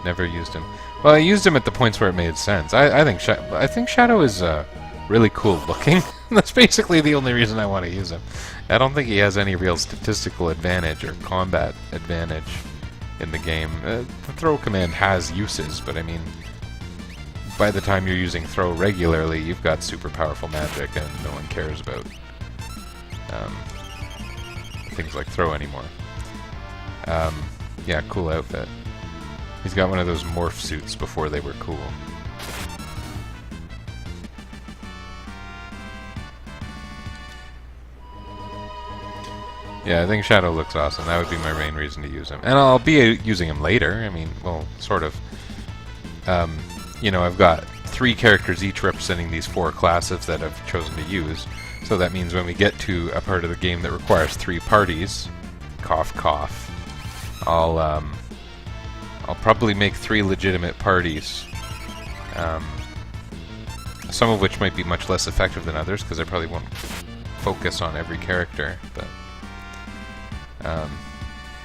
Never used him. Well, I used him at the points where it made sense. I think Shadow is really cool looking. That's basically the only reason I want to use him. I don't think he has any real statistical advantage or combat advantage in the game. The throw command has uses, but I mean, by the time you're using throw regularly, you've got super powerful magic and no one cares about things like throw anymore. Yeah, cool outfit. He's got one of those morph suits before they were cool. Yeah, I think Shadow looks awesome. That would be my main reason to use him. And I'll be using him later. I mean, well, sort of. You know, I've got 3 characters each representing these 4 classes that I've chosen to use. So that means when we get to a part of the game that requires 3 parties, cough cough, I'll probably make 3 legitimate parties. Some of which might be much less effective than others, because I probably won't focus on every character, but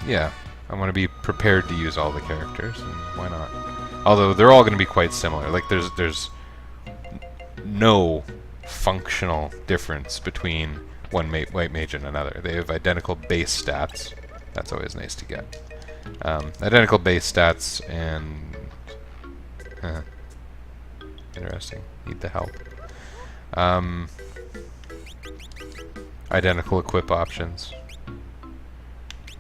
yeah, I want to be prepared to use all the characters, and why not? Although they're all going to be quite similar. Like there's no functional difference between one white mage and another. They have identical base stats. That's always nice to get. Identical base stats and interesting. Need the help. Identical equip options.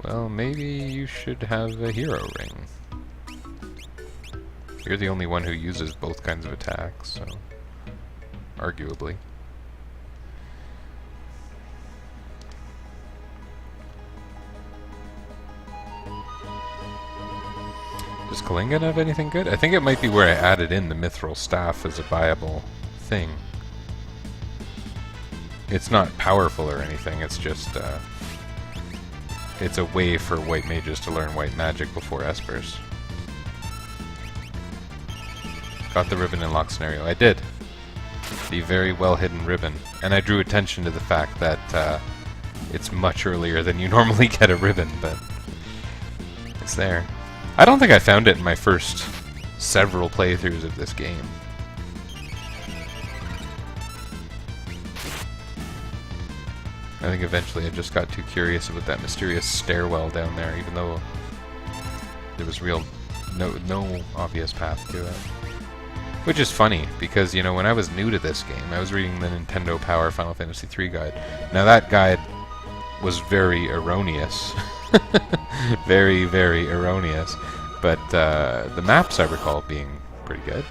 Well, maybe you should have a hero ring. You're the only one who uses both kinds of attacks, so arguably. Does Kalinga have anything good? I think it might be where I added in the Mithril Staff as a viable thing. It's not powerful or anything, it's just it's a way for white mages to learn white magic before Espers. Got the ribbon in Locke scenario. I did. The very well hidden ribbon. And I drew attention to the fact that it's much earlier than you normally get a ribbon, but it's there. I don't think I found it in my first several playthroughs of this game. I think eventually I just got too curious about that mysterious stairwell down there, even though there was no obvious path to it. Which is funny, because, you know, when I was new to this game, I was reading the Nintendo Power Final Fantasy III guide. Now that guide was very erroneous. Very, very erroneous. But the maps I recall being pretty good.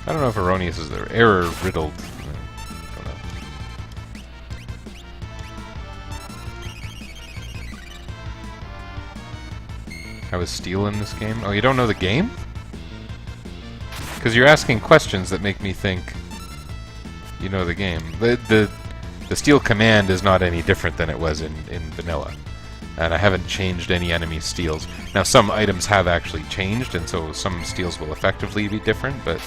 I don't know if erroneous is the error-riddled. I don't know. How is steel in this game? Oh, you don't know the game? Because you're asking questions that make me think you know the game. The steel command is not any different than it was in vanilla. And I haven't changed any enemy steels. Now, some items have actually changed, and so some steels will effectively be different, but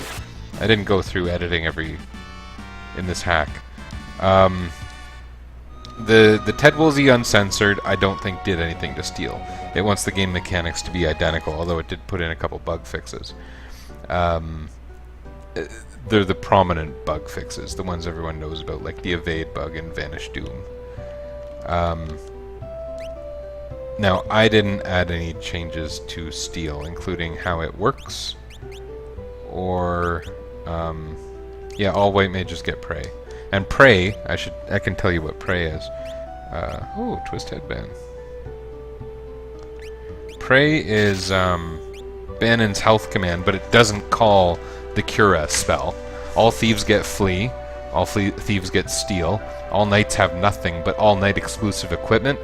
I didn't go through editing in this hack. The Ted Woolsey Uncensored, I don't think did anything to steel. It wants the game mechanics to be identical, although it did put in a couple bug fixes. They're the prominent bug fixes, the ones everyone knows about, like the evade bug and Vanish Doom. Now, I didn't add any changes to steel, including how it works, or yeah, all white mages get prey. And prey, I can tell you what prey is. Oh, twist headband. Pray is Bannon's health command, but it doesn't call the Cura spell. All thieves get flee, all thieves get steal, all knights have nothing, but all knight exclusive equipment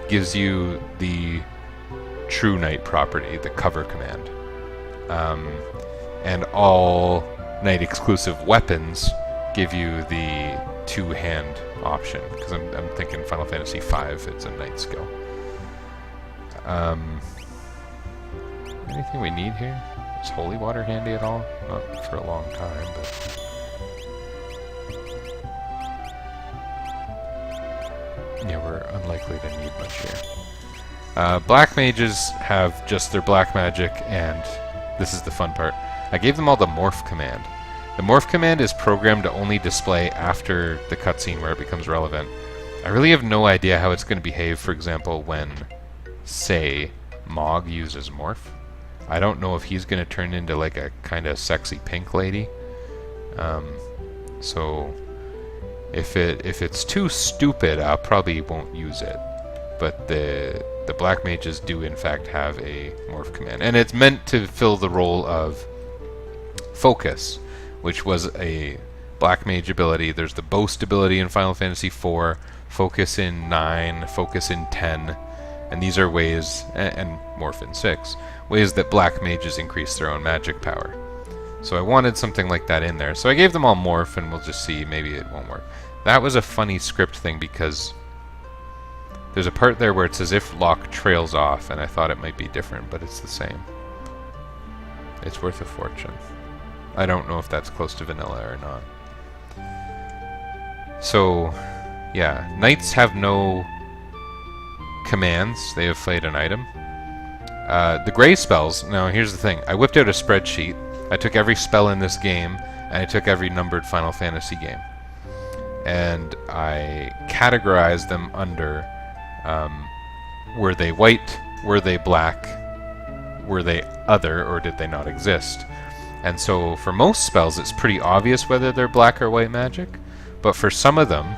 gives you the true knight property, the cover command. And all knight exclusive weapons give you the two-hand option, because I'm thinking Final Fantasy V, it's a knight skill. Anything we need here? Is holy water handy at all? Not for a long time, but... yeah, we're unlikely to need much here. Black mages have just their black magic, and this is the fun part. I gave them all the morph command. The morph command is programmed to only display after the cutscene where it becomes relevant. I really have no idea how it's going to behave, for example, when, say, Mog uses morph. I don't know if he's going to turn into like a kind of sexy pink lady. So if it's too stupid, I probably won't use it. But the black mages do in fact have a morph command, and it's meant to fill the role of focus, which was a black mage ability. There's the boast ability in Final Fantasy IV, focus in 9, focus in 10, and these are ways, and morph in 6, ways that black mages increase their own magic power. So I wanted something like that in there. So I gave them all morph, and we'll just see, maybe it won't work. That was a funny script thing, because there's a part there where it's as if Locke trails off, and I thought it might be different, but it's the same. It's worth a fortune. I don't know if that's close to vanilla or not. So, yeah, knights have no commands. They have fight an item. The gray spells, now here's the thing. I whipped out a spreadsheet. I took every spell in this game, and I took every numbered Final Fantasy game. And I categorized them under, were they white, were they black, were they other, or did they not exist? And so for most spells, it's pretty obvious whether they're black or white magic. But for some of them,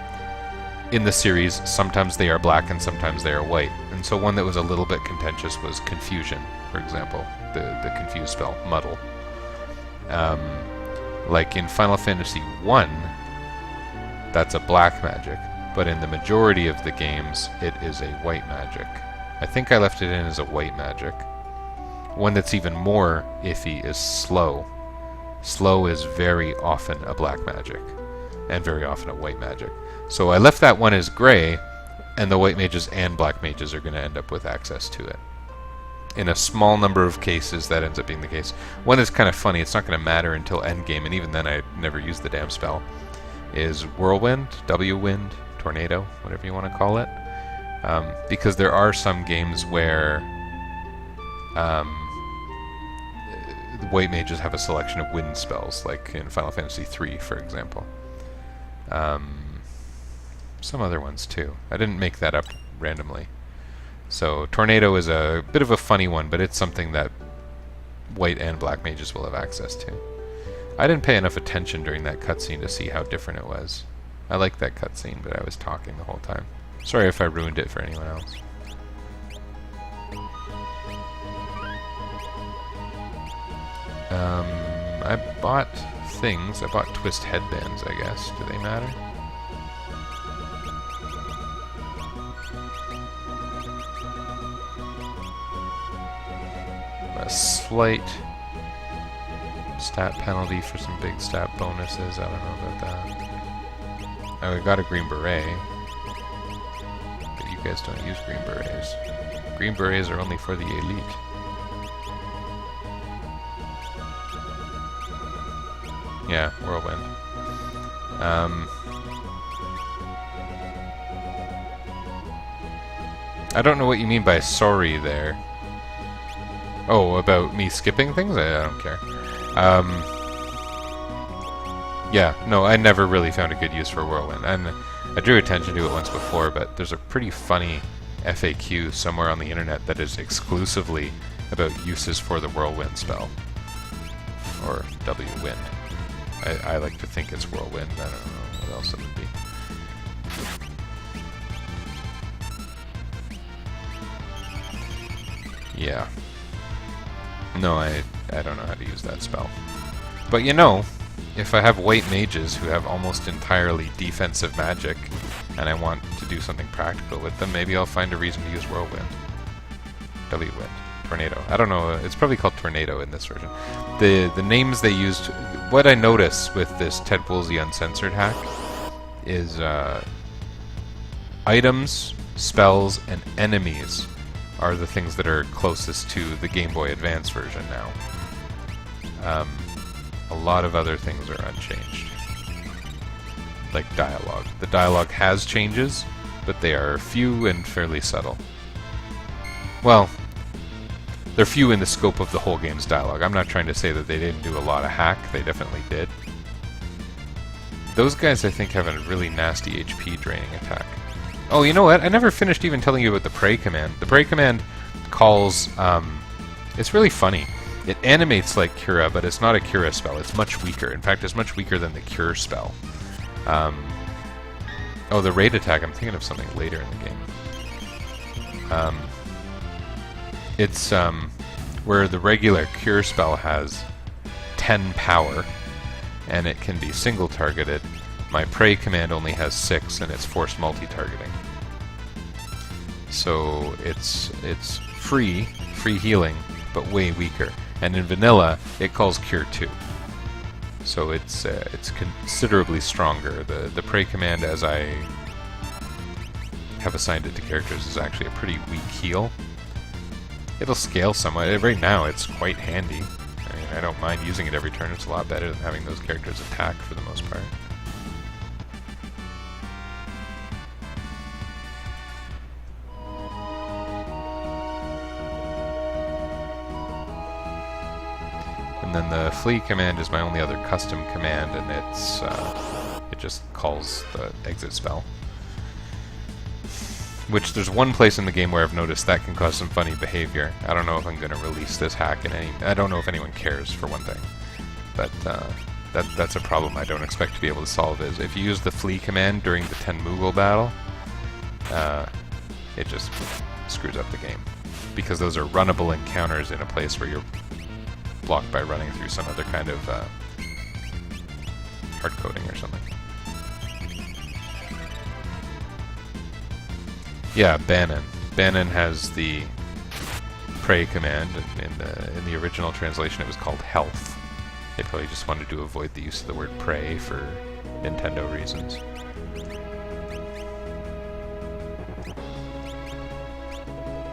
in the series, sometimes they are black and sometimes they are white. And so one that was a little bit contentious was Confusion, for example, the confuse spell, Muddle. Like in Final Fantasy I, that's a black magic, but in the majority of the games, it is a white magic. I think I left it in as a white magic. One that's even more iffy is Slow. Slow is very often a black magic, and very often a white magic. So I left that one as gray, and the white mages and black mages are going to end up with access to it. In a small number of cases, that ends up being the case. One that's kind of funny, it's not going to matter until endgame, and even then I never used the damn spell, is Whirlwind, W-Wind, Tornado, whatever you want to call it. Because there are some games where the white mages have a selection of wind spells, like in Final Fantasy III, for example. Some other ones too. I didn't make that up randomly. So Tornado is a bit of a funny one, but it's something that white and black mages will have access to. I didn't pay enough attention during that cutscene to see how different it was. I liked that cutscene, but I was talking the whole time. Sorry if I ruined it for anyone else. I bought things. I bought twist headbands, I guess. Do they matter? A slight stat penalty for some big stat bonuses. I don't know about that. Oh, we got a green beret. But you guys don't use green berets. Green berets are only for the elite. Yeah, Whirlwind. I don't know what you mean by sorry there. Oh, about me skipping things? I don't care. Yeah, no, I never really found a good use for Whirlwind. And I drew attention to it once before, but there's a pretty funny FAQ somewhere on the internet that is exclusively about uses for the Whirlwind spell. Or W-Wind. I like to think it's Whirlwind. I don't know what else it would be. Yeah. No, I don't know how to use that spell. But you know, if I have white mages who have almost entirely defensive magic, and I want to do something practical with them, maybe I'll find a reason to use Whirlwind. W-Wind. Tornado. I don't know, it's probably called Tornado in this version. The names they used... What I notice with this Ted Woolsey Uncensored hack is items, spells, and enemies are the things that are closest to the Game Boy Advance version now. A lot of other things are unchanged. Like dialogue. The dialogue has changes, but they are few and fairly subtle. Well, they're few in the scope of the whole game's dialogue. I'm not trying to say that they didn't do a lot of hack. They definitely did. Those guys, I think, have a really nasty HP draining attack. Oh, you know what? I never finished even telling you about the Pray command. The Pray command calls... it's really funny. It animates like Cura, but it's not a Cura spell. It's much weaker. In fact, it's much weaker than the Cure spell. Oh, the raid attack. I'm thinking of something later in the game. It's where the regular Cure spell has 10 power, and it can be single targeted. My Pray command only has 6, and it's forced multi-targeting. So it's free healing, but way weaker. And in vanilla, it calls Cure 2. So it's considerably stronger. The Pray command, as I have assigned it to characters, is actually a pretty weak heal. It'll scale somewhat. Right now, it's quite handy. I mean, I don't mind using it every turn. It's a lot better than having those characters attack for the most part. And then the Flee command is my only other custom command, and it just calls the exit spell. Which there's one place in the game where I've noticed that can cause some funny behavior. I don't know if I'm going to release this hack in any... I don't know if anyone cares, for one thing. But that's a problem I don't expect to be able to solve, is if you use the Flee command during the 10 Moogle battle, it just screws up the game. Because those are runnable encounters in a place where you're blocked by running through some other kind of hard coding or something. Yeah, Bannon. Bannon has the Pray command. In the original translation, it was called Health. They probably just wanted to avoid the use of the word Pray for Nintendo reasons.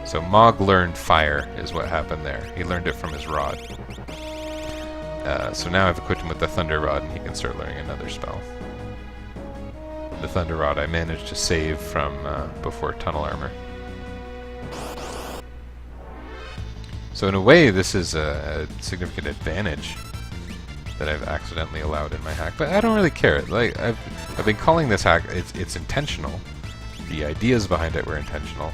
So Mog learned Fire, is what happened there. He learned it from his rod. So now I've equipped him with the Thunder Rod, and he can start learning another spell. The Thunder Rod I managed to save from before Tunnel Armor. So in a way, this is a significant advantage that I've accidentally allowed in my hack, but I don't really care. Like I've been calling this hack, it's intentional. The ideas behind it were intentional,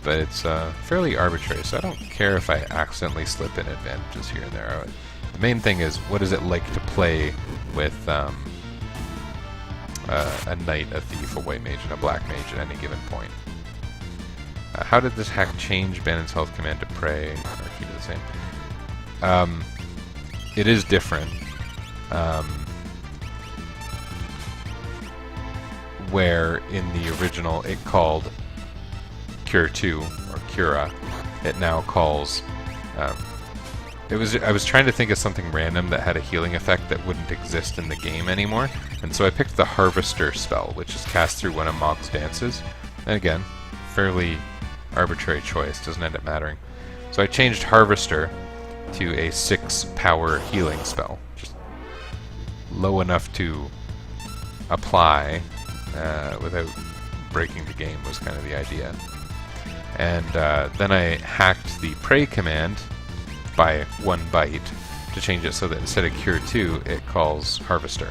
but it's fairly arbitrary, so I don't care if I accidentally slip in advantages here and there. The main thing is, what is it like to play with a knight, a thief, a white mage, and a black mage at any given point? How did this hack change Bannon's health command to Pray, or keep it the same? It is different. Where in the original it called Cure 2, or Cura, it now calls... I was trying to think of something random that had a healing effect that wouldn't exist in the game anymore, and so I picked the Harvester spell, which is cast through one of Mog's dances. And again, fairly arbitrary choice, doesn't end up mattering. So I changed Harvester to a 6-power healing spell, just low enough to apply without breaking the game was kind of the idea. And then I hacked the Pray command by 1 byte to change it so that instead of Cure 2, it calls Harvester.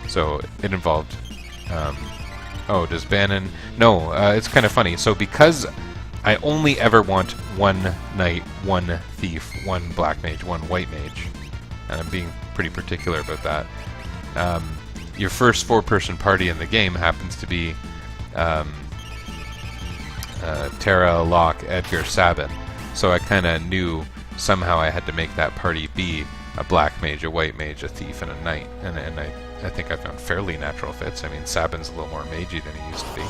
So it involved... oh, does Bannon... No, it's kind of funny. So because I only ever want 1 knight, 1 thief, 1 black mage, 1 white mage, and I'm being pretty particular about that, your first 4-person party in the game happens to be Terra, Locke, Edgar, Sabin. So I kind of knew somehow I had to make that party be a black mage, a white mage, a thief, and a knight. And I think I found fairly natural fits. I mean, Sabin's a little more magey than he used to be.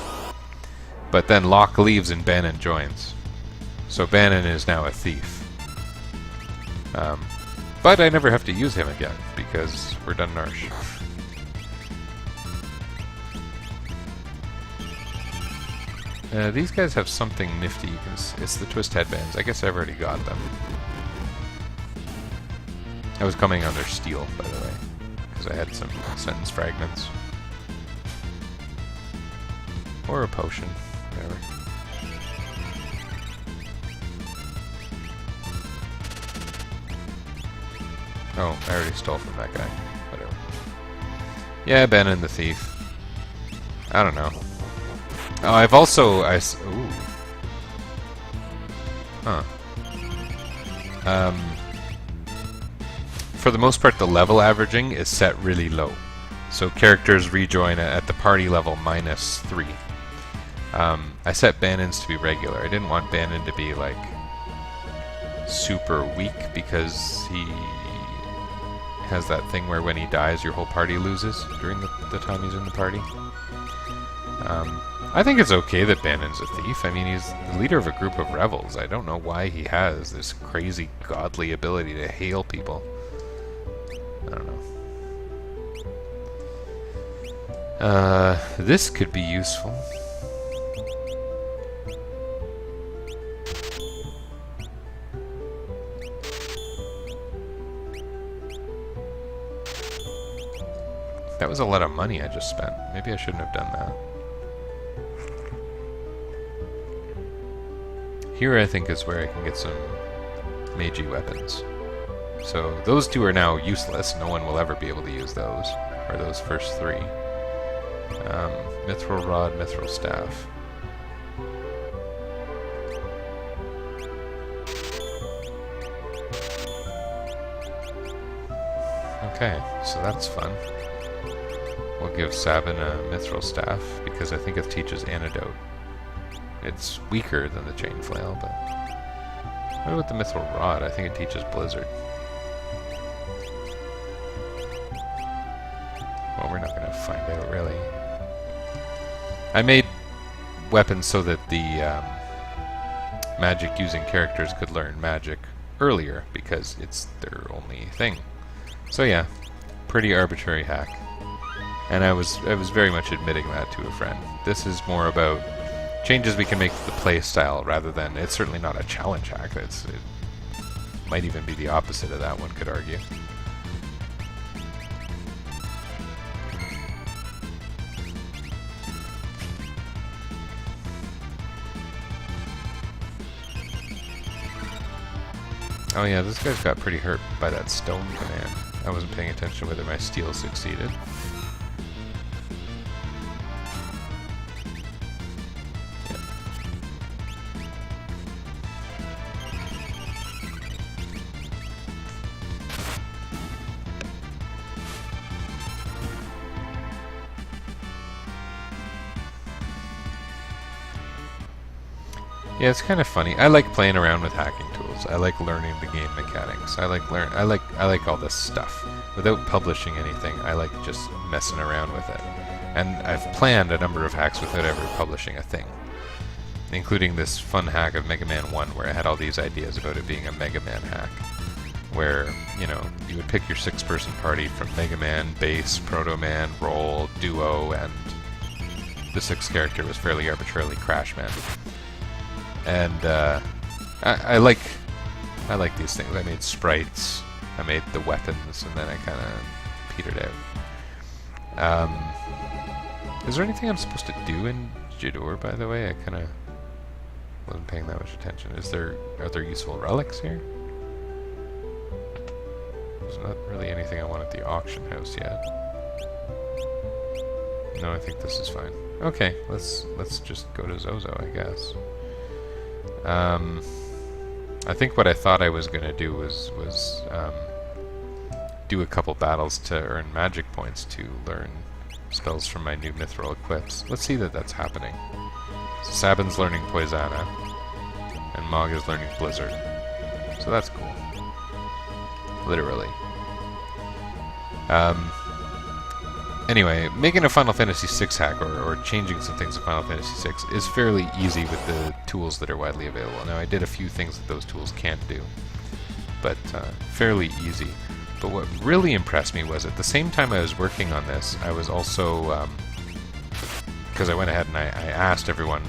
But then Locke leaves and Bannon joins. So Bannon is now a thief. But I never have to use him again, because we're done Narshe. These guys have something nifty. It's the twist headbands. I guess I've already got them. I was coming on their steel, by the way, because I had some sentence fragments. Or a potion, whatever. Oh, I already stole from that guy. Whatever. Yeah, Bannon the Thief. I don't know. Oh, I've also... Ooh. Huh. For the most part, the level averaging is set really low. So characters rejoin at the party level -3. I set Bannon's to be regular. I didn't want Bannon to be, like, super weak, because he has that thing where when he dies, your whole party loses during the time he's in the party. I think it's okay that Bannon's a thief. I mean, he's the leader of a group of rebels. I don't know why he has this crazy godly ability to hail people. I don't know. This could be useful. That was a lot of money I just spent. Maybe I shouldn't have done that. Here I think is where I can get some magey weapons. So those two are now useless. No one will ever be able to use those, or those first three. Mithril Rod, Mithril Staff. Okay, so that's fun. We'll give Sabin a Mithril Staff, because I think it teaches Antidote. It's weaker than the Chain Flail, but... What about the Mithril Rod? I think it teaches Blizzard. Well, we're not going to find out, really. I made weapons so that the magic-using characters could learn magic earlier, because it's their only thing. So yeah, pretty arbitrary hack. And I was very much admitting that to a friend. This is more about changes we can make to the play style rather than... It's certainly not a challenge hack. It might even be the opposite of that, one could argue. Oh yeah, this guy's got pretty hurt by that stone command. I wasn't paying attention whether my steel succeeded. Yeah, it's kind of funny. I like playing around with hacking tools. I like learning the game mechanics. I like all this stuff. Without publishing anything, I like just messing around with it. And I've planned a number of hacks without ever publishing a thing, including this fun hack of Mega Man 1, where I had all these ideas about it being a Mega Man hack, where, you know, you would pick your 6-person party from Mega Man, Bass, Proto Man, Roll, Duo, and the 6th character was fairly arbitrarily Crash Man. And I like these things. I made sprites, I made the weapons, and then I kind of petered out. Is there anything I'm supposed to do in Jidoor, by the way? I kind of wasn't paying that much attention. Are there useful relics here? There's not really anything I want at the auction house yet. No, I think this is fine. Okay, let's just go to Zozo, I guess. I think what I thought I was going to do was do a couple battles to earn magic points to learn spells from my new mithril equips. Let's see that that's happening. So Sabin's learning Poisana. and Mog is learning Blizzard. So that's cool. Literally. Anyway, making a Final Fantasy VI hack, or changing some things in Final Fantasy VI, is fairly easy with the tools that are widely available. Now, I did a few things that those tools can't do, but fairly easy. But what really impressed me was, at the same time I was working on this, I was also, because I went ahead and I asked everyone,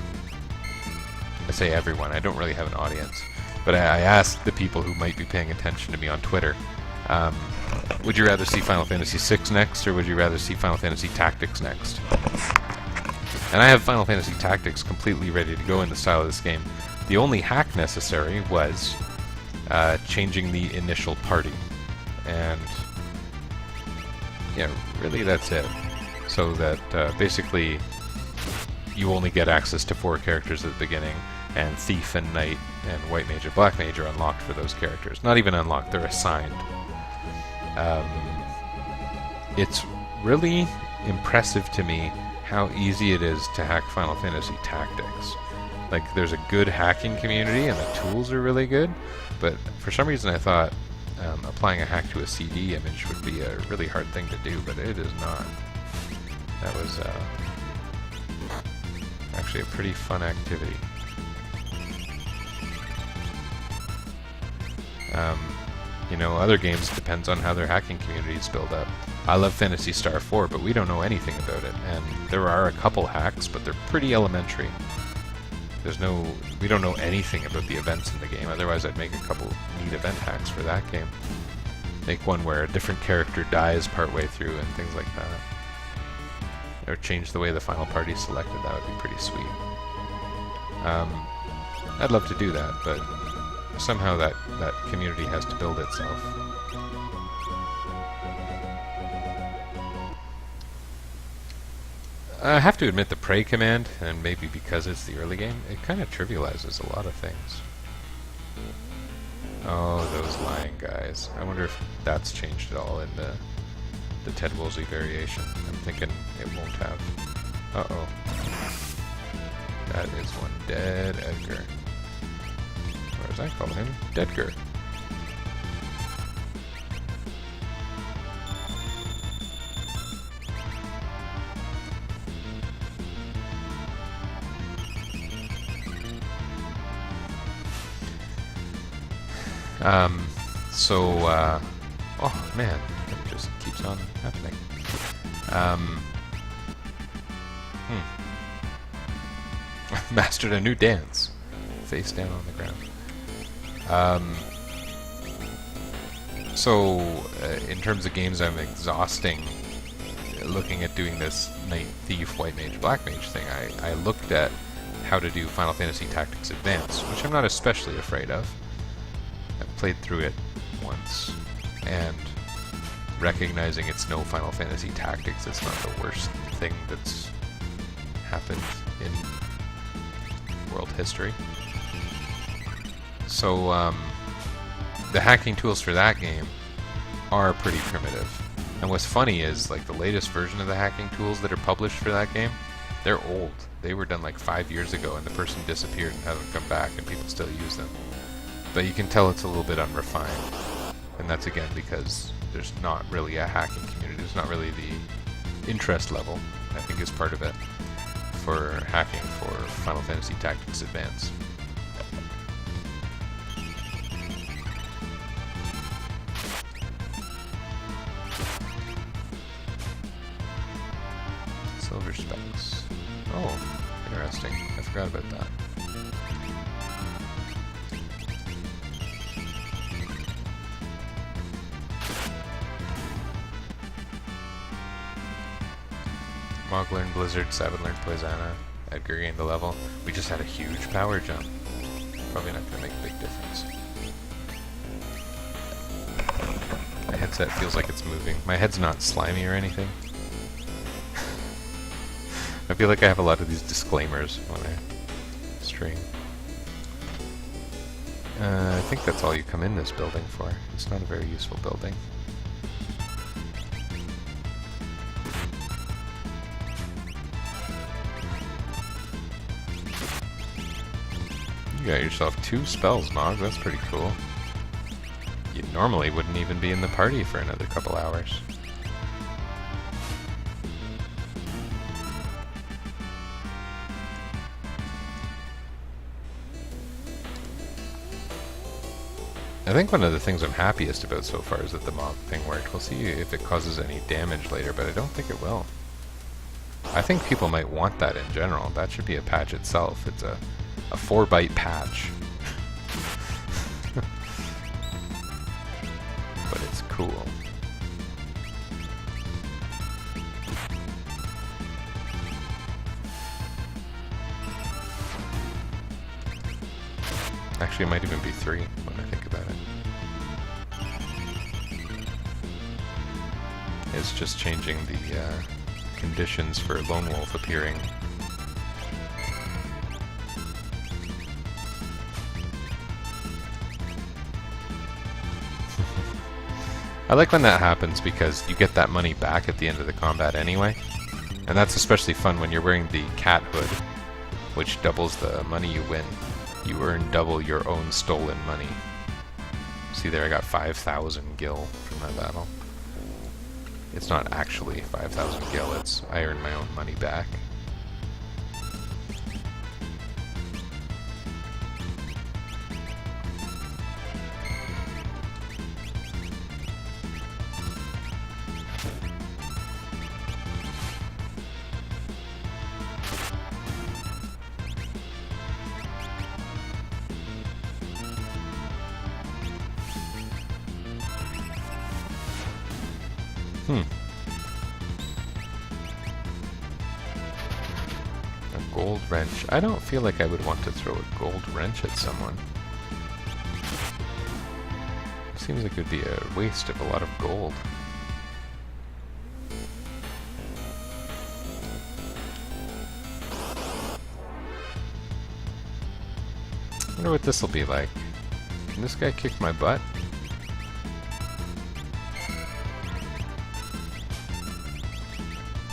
I say everyone, I don't really have an audience, but I asked the people who might be paying attention to me on Twitter, would you rather see Final Fantasy VI next, or would you rather see Final Fantasy Tactics next? And I have Final Fantasy Tactics completely ready to go in the style of this game. The only hack necessary was changing the initial party. And yeah, really that's it. So that basically you only get access to 4 characters at the beginning, and Thief and Knight and White Mage and Black Mage are unlocked for those characters. Not even unlocked, they're assigned. It's really impressive to me how easy it is to hack Final Fantasy Tactics. Like, there's a good hacking community and the tools are really good, but for some reason I thought applying a hack to a CD image would be a really hard thing to do, but it is not. That was actually a pretty fun activity. You know, other games depends on how their hacking communities build up. I love Phantasy Star 4, but we don't know anything about it, and there are a couple hacks, but they're pretty elementary. We don't know anything about the events in the game, otherwise I'd make a couple neat event hacks for that game. Make one where a different character dies partway through and things like that. Or change the way the final party's selected, that would be pretty sweet. I'd love to do that, but somehow that community has to build itself. I have to admit the pray command, and maybe because it's the early game, it kind of trivializes a lot of things. Oh, those lying guys. I wonder if that's changed at all in the Ted Woolsey variation. I'm thinking it won't have. Uh-oh. That is one dead Edgar. Or as I call him, Deadgar. Oh man, it just keeps on happening. Mastered a new dance. Face down on the ground. In terms of games I'm exhausting, looking at doing this Knight, Thief, White Mage, Black Mage thing, I looked at how to do Final Fantasy Tactics Advance, which I'm not especially afraid of. I've played through it once, and recognizing it's no Final Fantasy Tactics, it's not the worst thing that's happened in world history. So, the hacking tools for that game are pretty primitive. And what's funny is, like, the latest version of the hacking tools that are published for that game, they're old. They were done like 5 years ago, and the person disappeared and hasn't come back, and people still use them. But you can tell it's a little bit unrefined. And that's again because there's not really a hacking community. There's not really the interest level, I think, is part of it, for hacking for Final Fantasy Tactics Advance. Silver specs. Oh, interesting. I forgot about that. Mog learned Blizzard, Sabin learned Poisana, Edgar gained a level. We just had a huge power jump. Probably not going to make a big difference. My headset feels like it's moving. My head's not slimy or anything. I feel like I have a lot of these disclaimers when I stream. I think that's all you come in this building for. It's not a very useful building. got yourself 2 spells, Nog. That's pretty cool. You normally wouldn't even be in the party for another couple hours. I think one of the things I'm happiest about so far is that the mob thing worked. We'll see if it causes any damage later, but I don't think it will. I think people might want that in general. That should be a patch itself. It's a 4-byte patch. But it's cool. Actually, it might even be 3 when I think about it. It's just changing the conditions for Lone Wolf appearing. I like when that happens because you get that money back at the end of the combat anyway. And that's especially fun when you're wearing the cat hood, which doubles the money you win. You earn double your own stolen money. See there, I got 5,000 gil from that battle. It's not actually 5,000 gil, it's I earn my own money back. A gold wrench. I don't feel like I would want to throw a gold wrench at someone. Seems like it would be a waste of a lot of gold. I wonder what this will be like. Can this guy kick my butt?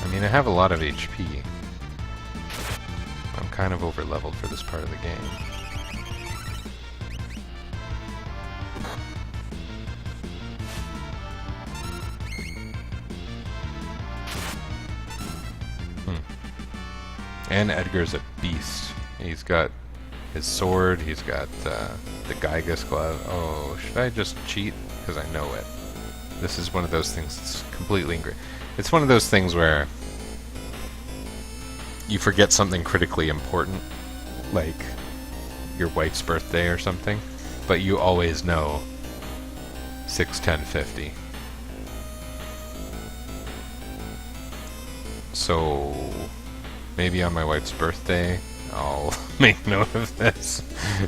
I mean, I have a lot of HP. I'm kind of over-leveled for this part of the game. And Edgar's a beast. He's got his sword, he's got the Gygus glove. Oh, should I just cheat? Because I know it. This is one of those things that's completely it's one of those things where you forget something critically important, like your wife's birthday or something, but you always know 6/10/50. So maybe on my wife's birthday I'll make note of this.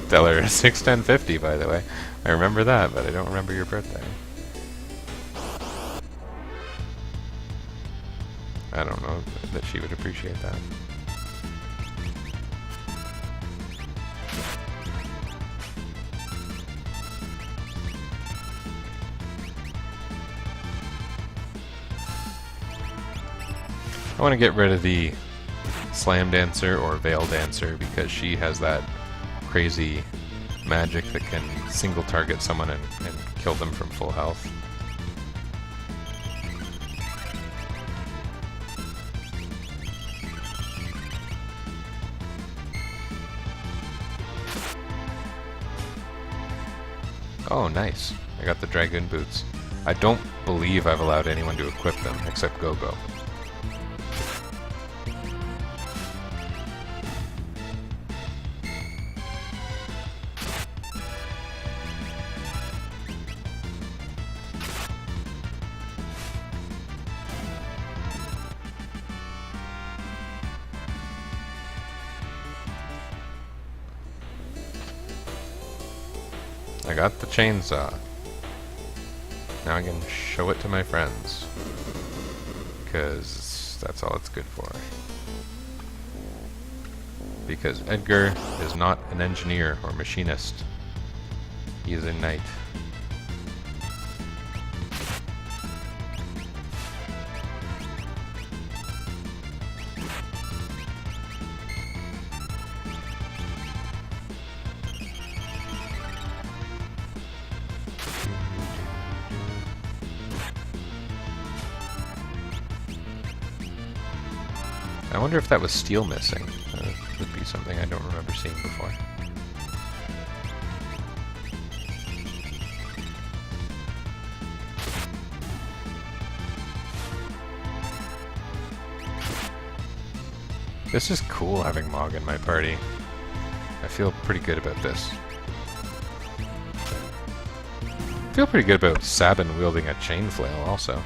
Tell her 6/10/50, by the way. I remember that, but I don't remember your birthday. I don't know that she would appreciate that. I want to get rid of the Slam Dancer or Veil Dancer because she has that crazy magic that can single target someone and kill them from full health. Oh, nice. I got the Dragoon Boots. I don't believe I've allowed anyone to equip them except Gogo. I got the chainsaw. Now I can show it to my friends. Because that's all it's good for. Because Edgar is not an engineer or machinist. He is a knight. I wonder if that was steel missing. Would be something I don't remember seeing before. This is cool having Mog in my party. I feel pretty good about this. I feel pretty good about Sabin wielding a chain flail also.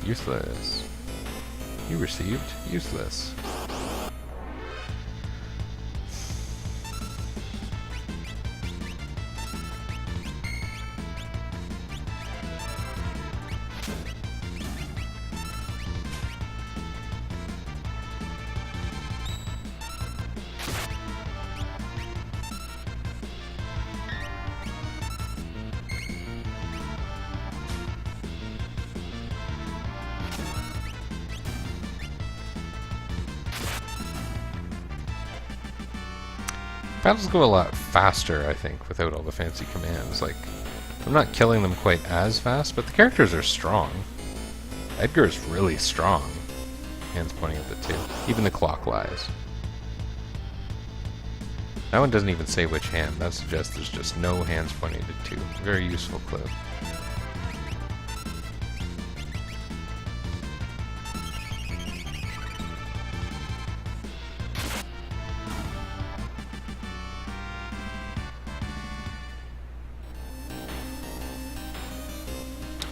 Useless. You received useless. Battles go a lot faster, I think, without all the fancy commands. Like, I'm not killing them quite as fast, but the characters are strong. Edgar's really strong. Hands pointing at the two. Even the clock lies. That one doesn't even say which hand. That suggests there's just no hands pointing at two. Very useful clue.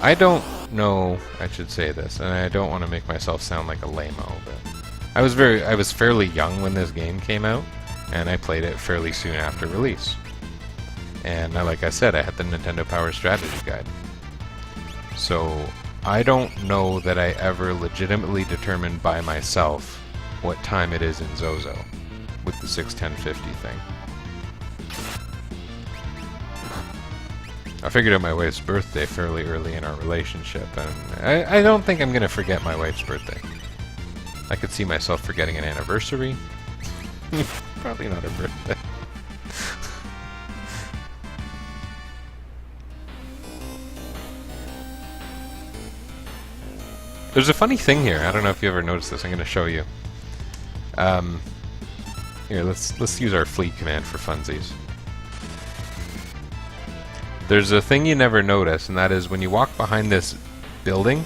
I don't know, I should say this, and I don't want to make myself sound like a lame-o, but I was fairly young when this game came out, and I played it fairly soon after release. And like I said, I had the Nintendo Power Strategy Guide. So I don't know that I ever legitimately determined by myself what time it is in Zozo with the 6:10:50 thing. I figured out my wife's birthday fairly early in our relationship, and I don't think I'm going to forget my wife's birthday. I could see myself forgetting an anniversary. Probably not her birthday. There's a funny thing here. I don't know if you ever noticed this. I'm going to show you. Here, let's use our fleet command for funsies. There's a thing you never notice, and that is when you walk behind this building,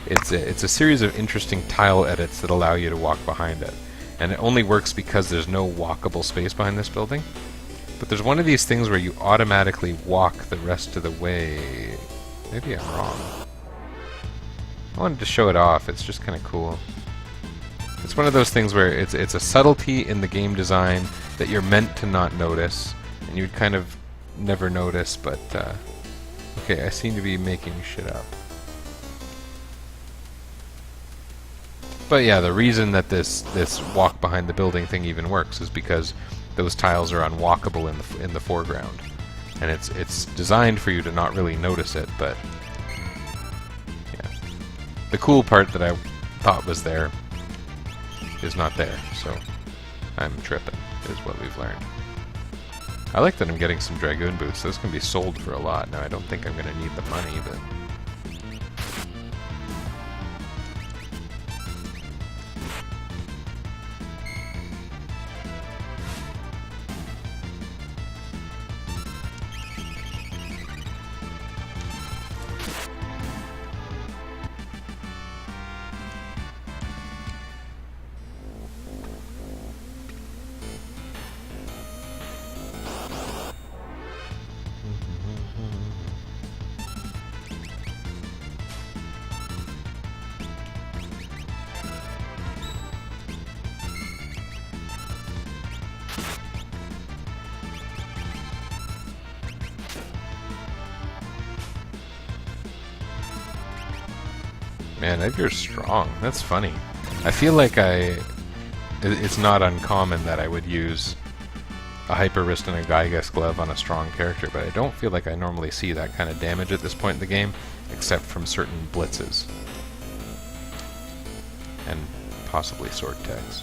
it's a series of interesting tile edits that allow you to walk behind it. And it only works because there's no walkable space behind this building. But there's one of these things where you automatically walk the rest of the way. Maybe I'm wrong. I wanted to show it off. It's just kind of cool. It's one of those things where it's a subtlety in the game design that you're meant to not notice, and you'd kind of never notice, but okay, I seem to be making shit up. But yeah, the reason that this walk behind the building thing even works is because those tiles are unwalkable in the foreground, and it's designed for you to not really notice it. But yeah, the cool part that I thought was there is not there, so I'm tripping, is what we've learned. I like that I'm getting some Dragoon boots. Those can be sold for a lot. Now, I don't think I'm going to need the money, but... Man, Edgar's strong. That's funny. I feel like it's not uncommon that I would use a Hyper Wrist and a Gygas Glove on a strong character, but I don't feel like I normally see that kind of damage at this point in the game, except from certain blitzes. And possibly sword tags.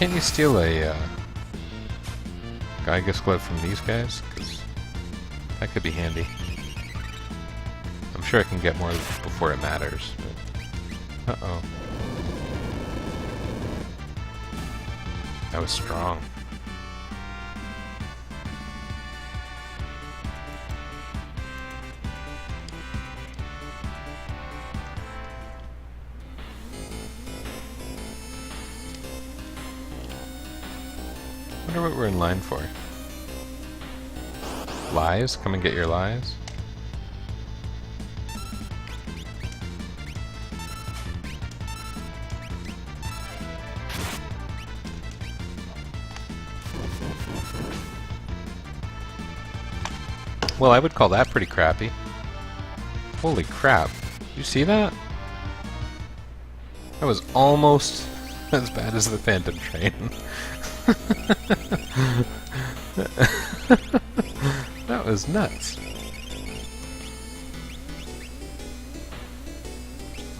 can't you steal a Gygus glove from these guys? 'Cause that could be handy. I'm sure I can get more before it matters. But uh-oh. That was strong. I wonder what we're in line for. Lies? Come and get your lies? Well, I would call that pretty crappy. Holy crap. You see that? That was almost as bad as the Phantom Train. That was nuts.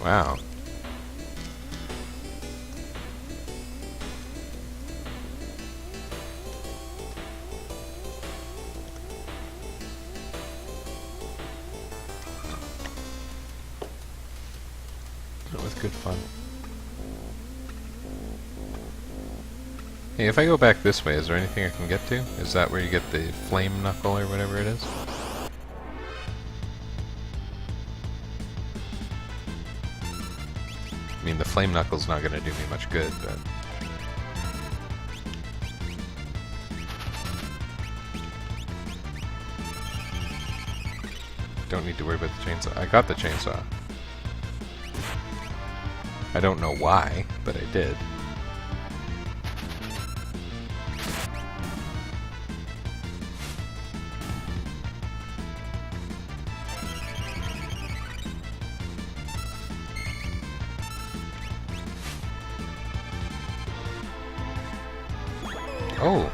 Wow. That was good fun. Hey, if I go back this way, is there anything I can get to? Is that where you get the flame knuckle or whatever it is? I mean, the flame knuckle's not going to do me much good, but... Don't need to worry about the chainsaw. I got the chainsaw. I don't know why, but I did. Oh!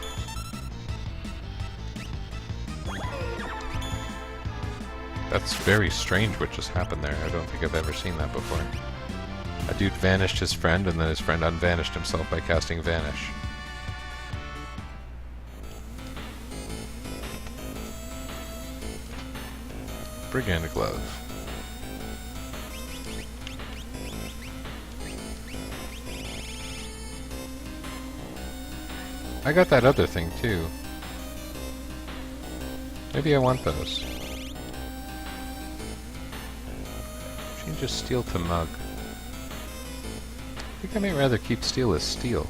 That's very strange what just happened there. I don't think I've ever seen that before. A dude vanished his friend, and then his friend unvanished himself by casting Vanish. Brigand Glove. I got that other thing too. Maybe I want those. Change just steel to mug. I think I may rather keep steel as steel.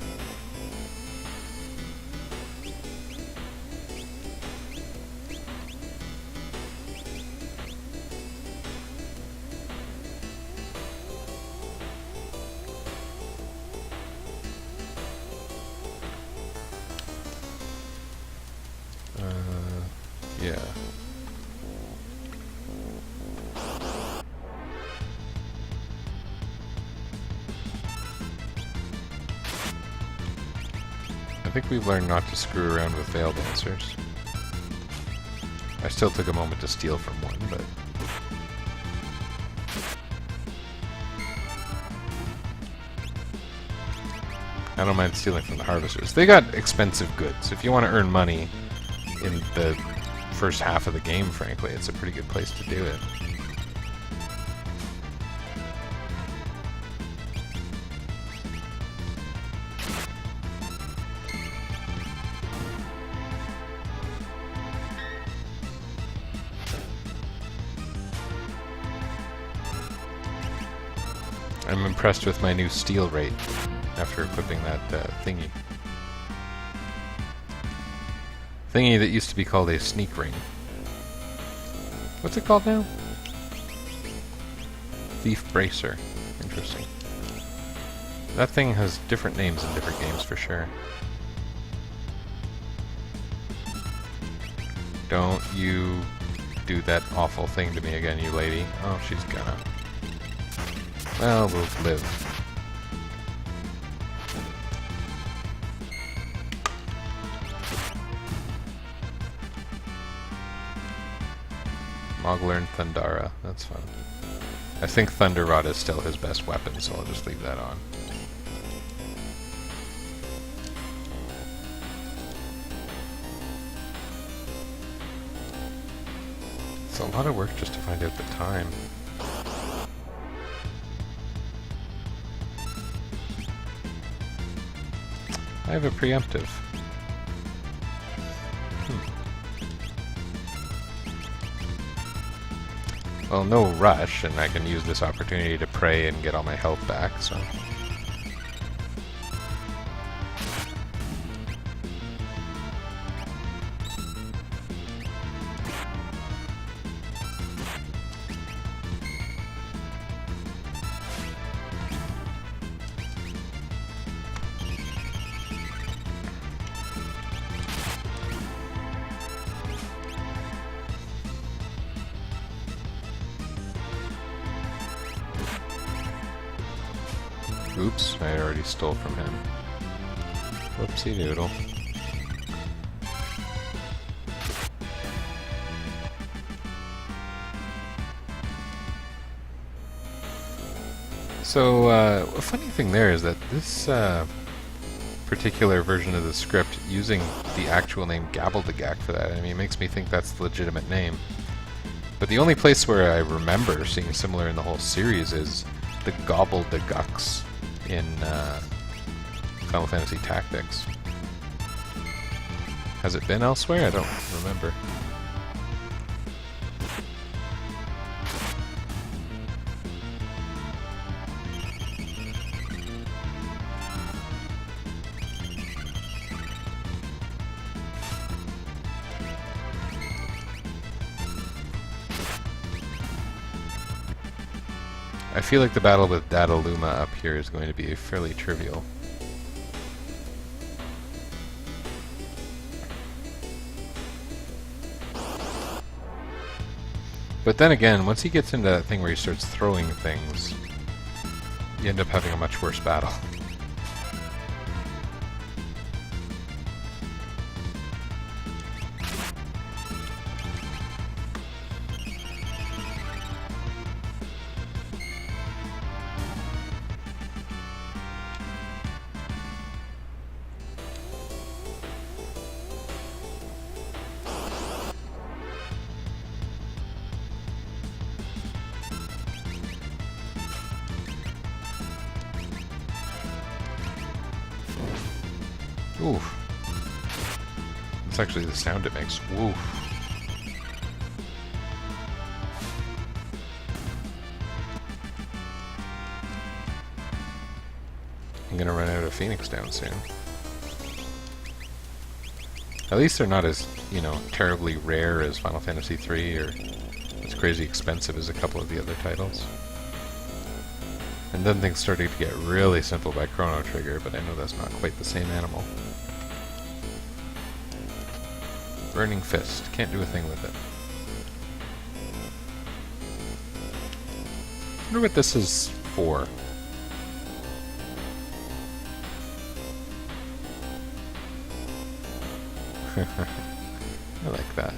Yeah. I think we've learned not to screw around with Veil Dancers. I still took a moment to steal from one, but... I don't mind stealing from the Harvesters. They got expensive goods. If you want to earn money in the first half of the game, frankly, it's a pretty good place to do it. I'm impressed with my new steal rate after equipping that thingy. Thingy that used to be called a sneak ring. What's it called now? Thief Bracer. Interesting. That thing has different names in different games for sure. Don't you do that awful thing to me again, you lady. Oh, she's gonna. Well, we'll live. Mogler and Thundara. That's fun. I think Thunder Rod is still his best weapon, so I'll just leave that on. It's a lot of work just to find out the time. I have a preemptive. Well, no rush, and I can use this opportunity to pray and get all my health back, so... Oops, I already stole from him. Whoopsie doodle. So, a funny thing there is that this particular version of the script, using the actual name Gabbledygak for that, I mean, it makes me think that's the legitimate name. But the only place where I remember seeing similar in the whole series is the Gobbledygoks in Final Fantasy Tactics. Has it been elsewhere? I don't remember. I feel like the battle with Dataluma up here is going to be fairly trivial. But then again, once he gets into that thing where he starts throwing things, you end up having a much worse battle. Oof. That's actually the sound it makes. Woof. I'm gonna run out of Phoenix down soon. At least they're not as, you know, terribly rare as Final Fantasy III or as crazy expensive as a couple of the other titles. And then things started to get really simple by Chrono Trigger, but I know that's not quite the same animal. Burning Fist. Can't do a thing with it. I wonder what this is for. I like that.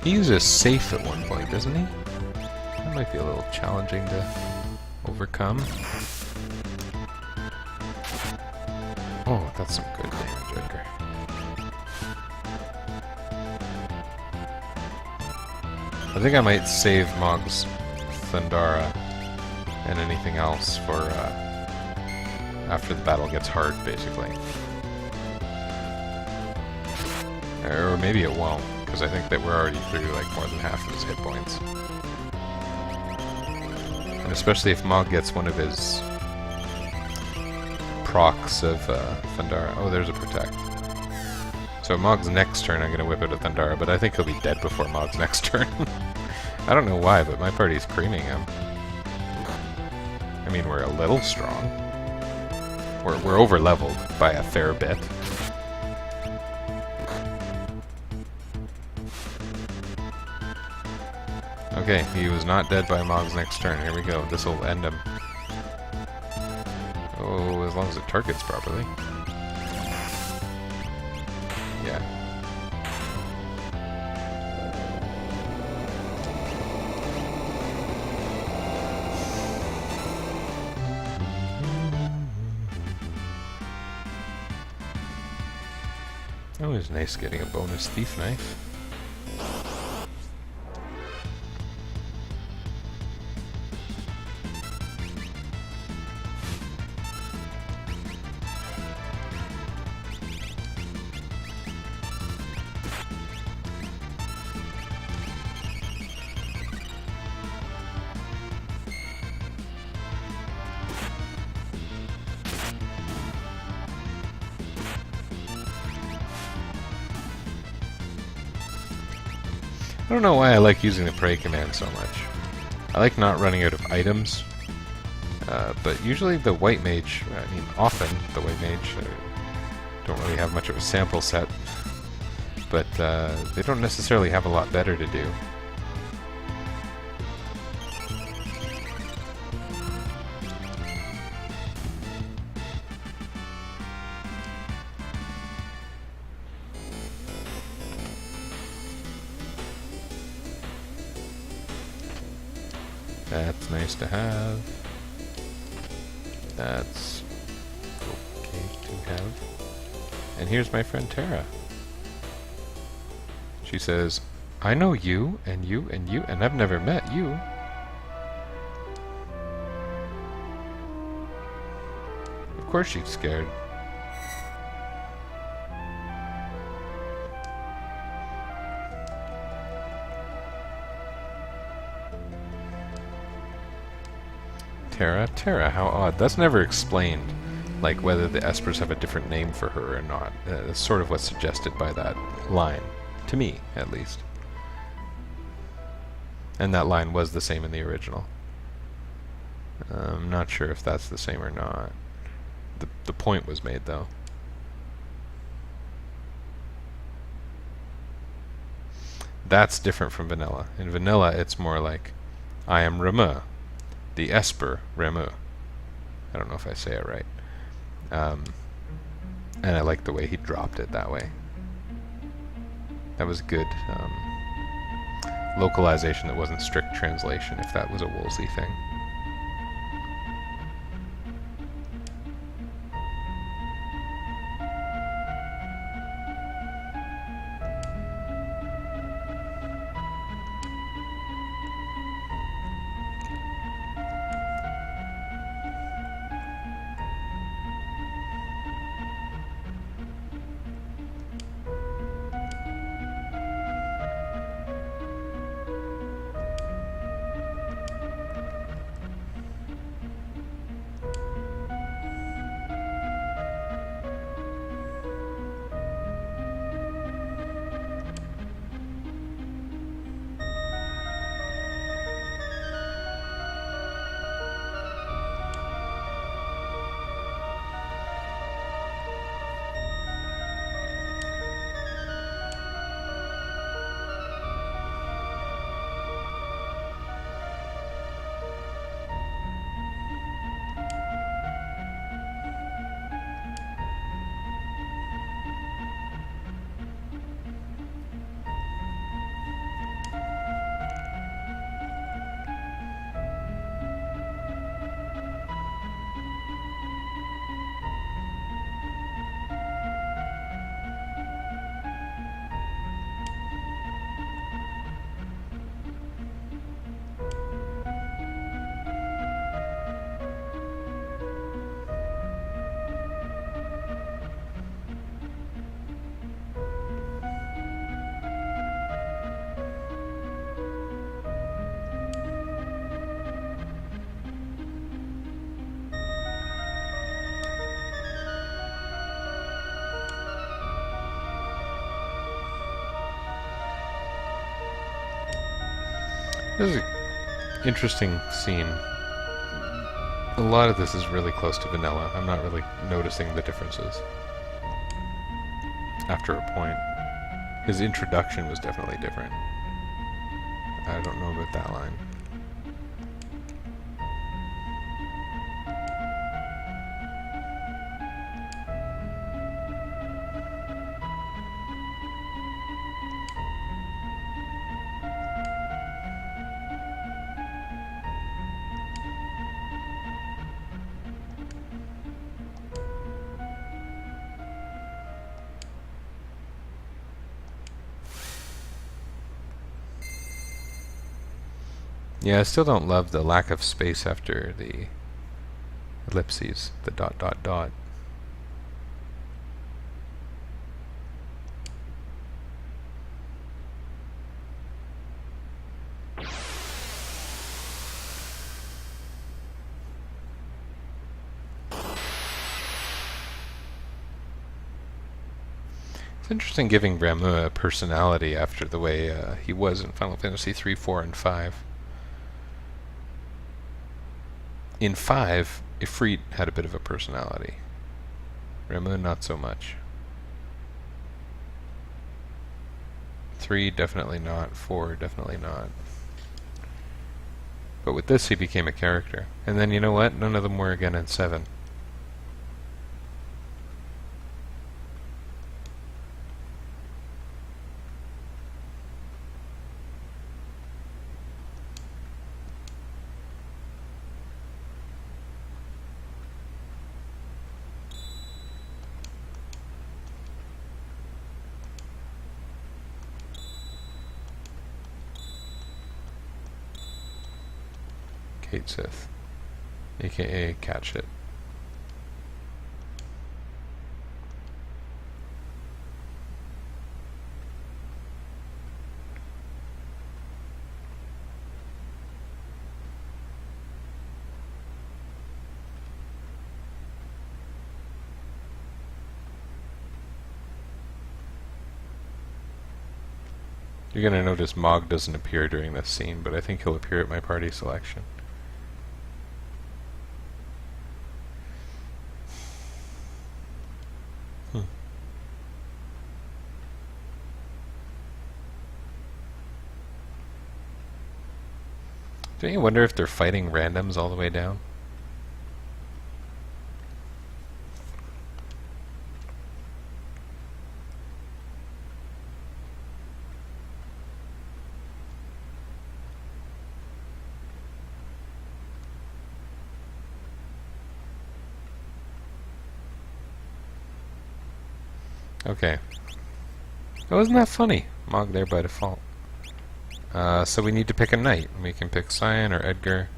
He uses safe at one point, doesn't he? That might be a little challenging to overcome. Oh, that's some good damage, Edgar. I think I might save Mog's Thundara and anything else for after the battle gets hard, basically. Or maybe it won't, because I think that we're already through like more than half of his hit points. And especially if Mog gets one of his procs of Thundara. Oh, there's a Protect. So Mog's next turn I'm going to whip out a Thundara, but I think he'll be dead before Mog's next turn. I don't know why, but my party's creaming him. I mean, we're a little strong. We're over-leveled by a fair bit. Okay, he was not dead by Mog's next turn. Here we go. This'll end him. Oh, as long as it targets properly. Yeah. Always nice getting a bonus thief knife. I don't know why I like using the pray command so much. I like not running out of items, but usually the white mage, I mean often the white mage, don't really have much of a sample set, but they don't necessarily have a lot better to do. That's nice to have. That's okay to have. And here's my friend Terra. She says, I know you, and you, and you, and I've never met you. Of course she's scared. Terra, how odd. That's never explained, like whether the Espers have a different name for her or not. That's sort of what's suggested by that line, to me, at least. And that line was the same in the original. I'm not sure if that's the same or not. The point was made, though. That's different from vanilla. In vanilla, it's more like, I am Remu. The Esper Remu. I don't know if I say it right. And I like the way he dropped it that way. That was good localization that wasn't strict translation, if that was a Woolsey thing. This is an interesting scene. A lot of this is really close to vanilla. I'm not really noticing the differences. After a point. His introduction was definitely different. I don't know about that line. Yeah, I still don't love the lack of space after the ellipses, the dot dot dot. It's interesting giving Ramu a personality after the way he was in Final Fantasy 3, 4, and 5. In 5, Ifrit had a bit of a personality. Ramu, not so much. 3, definitely not. 4, definitely not. But with this, he became a character. And then, you know what? None of them were again in 7. Kate Sith, aka Catch It. You're gonna notice Mog doesn't appear during this scene, but I think he'll appear at my party selection. Don't you wonder if they're fighting randoms all the way down? Okay. Oh, isn't that funny? Mog there by default. So we need to pick a knight. We can pick Cyan or Edgar.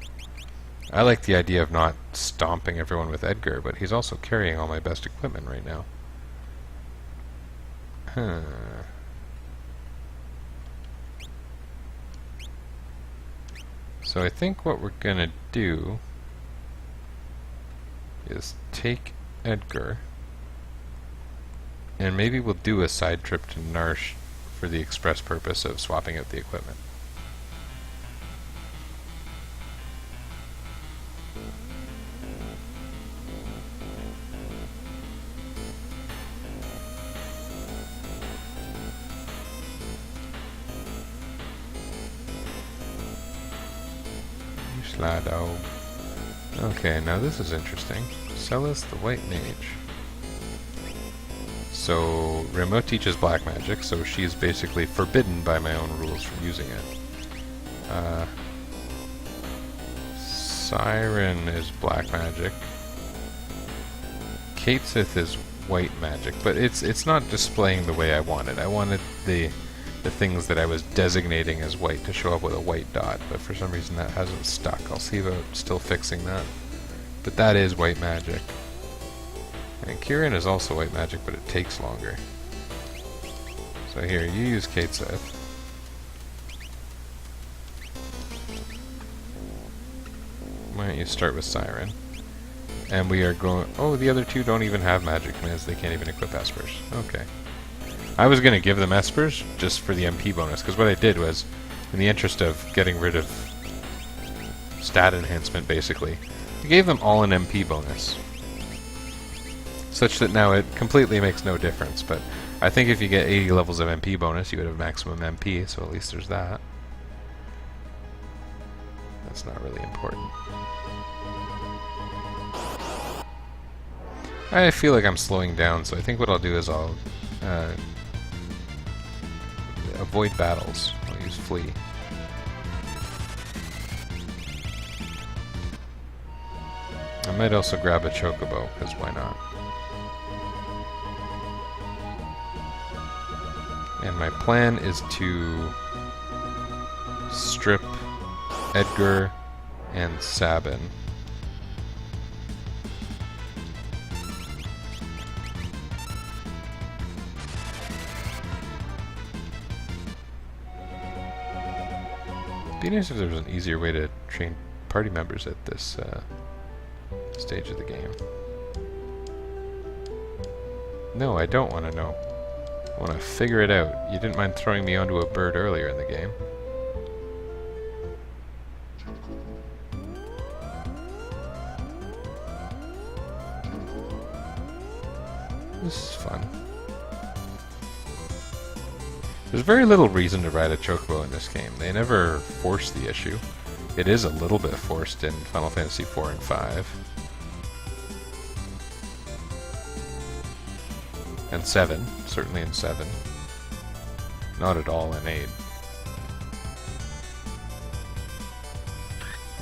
I like the idea of not stomping everyone with Edgar, but he's also carrying all my best equipment right now. Huh. So I think what we're gonna do is take Edgar, and maybe we'll do a side trip to Narshe for the express purpose of swapping out the equipment. Slado. Okay, now this is interesting. Celis the White Mage. So, Remo teaches black magic, so she's basically forbidden by my own rules from using it. Siren is black magic. Kate Sith is white magic, but it's not displaying the way I wanted. I wanted the things that I was designating as white to show up with a white dot, but for some reason that hasn't stuck. I'll see about still fixing that. But that is white magic. And Kieran is also white magic, but it takes longer. So here, you use Kate Sith. Why don't you start with Siren? And we are going... Oh, the other two don't even have magic commands. They can't even equip Espers. Okay. I was going to give them Espers just for the MP bonus, because what I did was, in the interest of getting rid of stat enhancement, basically, I gave them all an MP bonus. Such that now it completely makes no difference, but I think if you get 80 levels of MP bonus, you would have maximum MP, so at least there's that. That's not really important. I feel like I'm slowing down, so I think what I'll do is I'll avoid battles. I'll use Flee. I might also grab a Chocobo, because why not? And my plan is to strip Edgar, and Sabin. It'd be nice if there was an easier way to train party members at this stage of the game. No, I don't want to know. I want to figure it out. You didn't mind throwing me onto a bird earlier in the game. This is fun. There's very little reason to ride a chocobo in this game. They never force the issue. It is a little bit forced in Final Fantasy 4 and 5. And 7. Certainly in 7. Not at all in 8.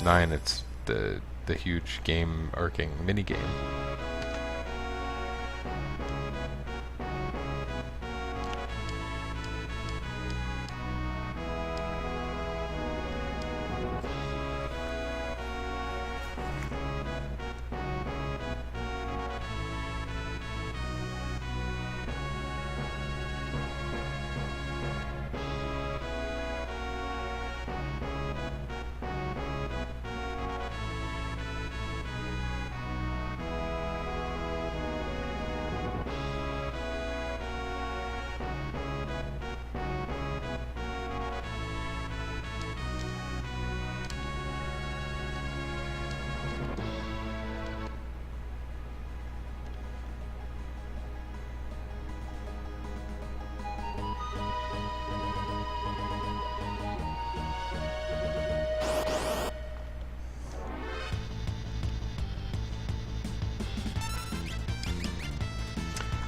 9, it's the huge game-arcing minigame.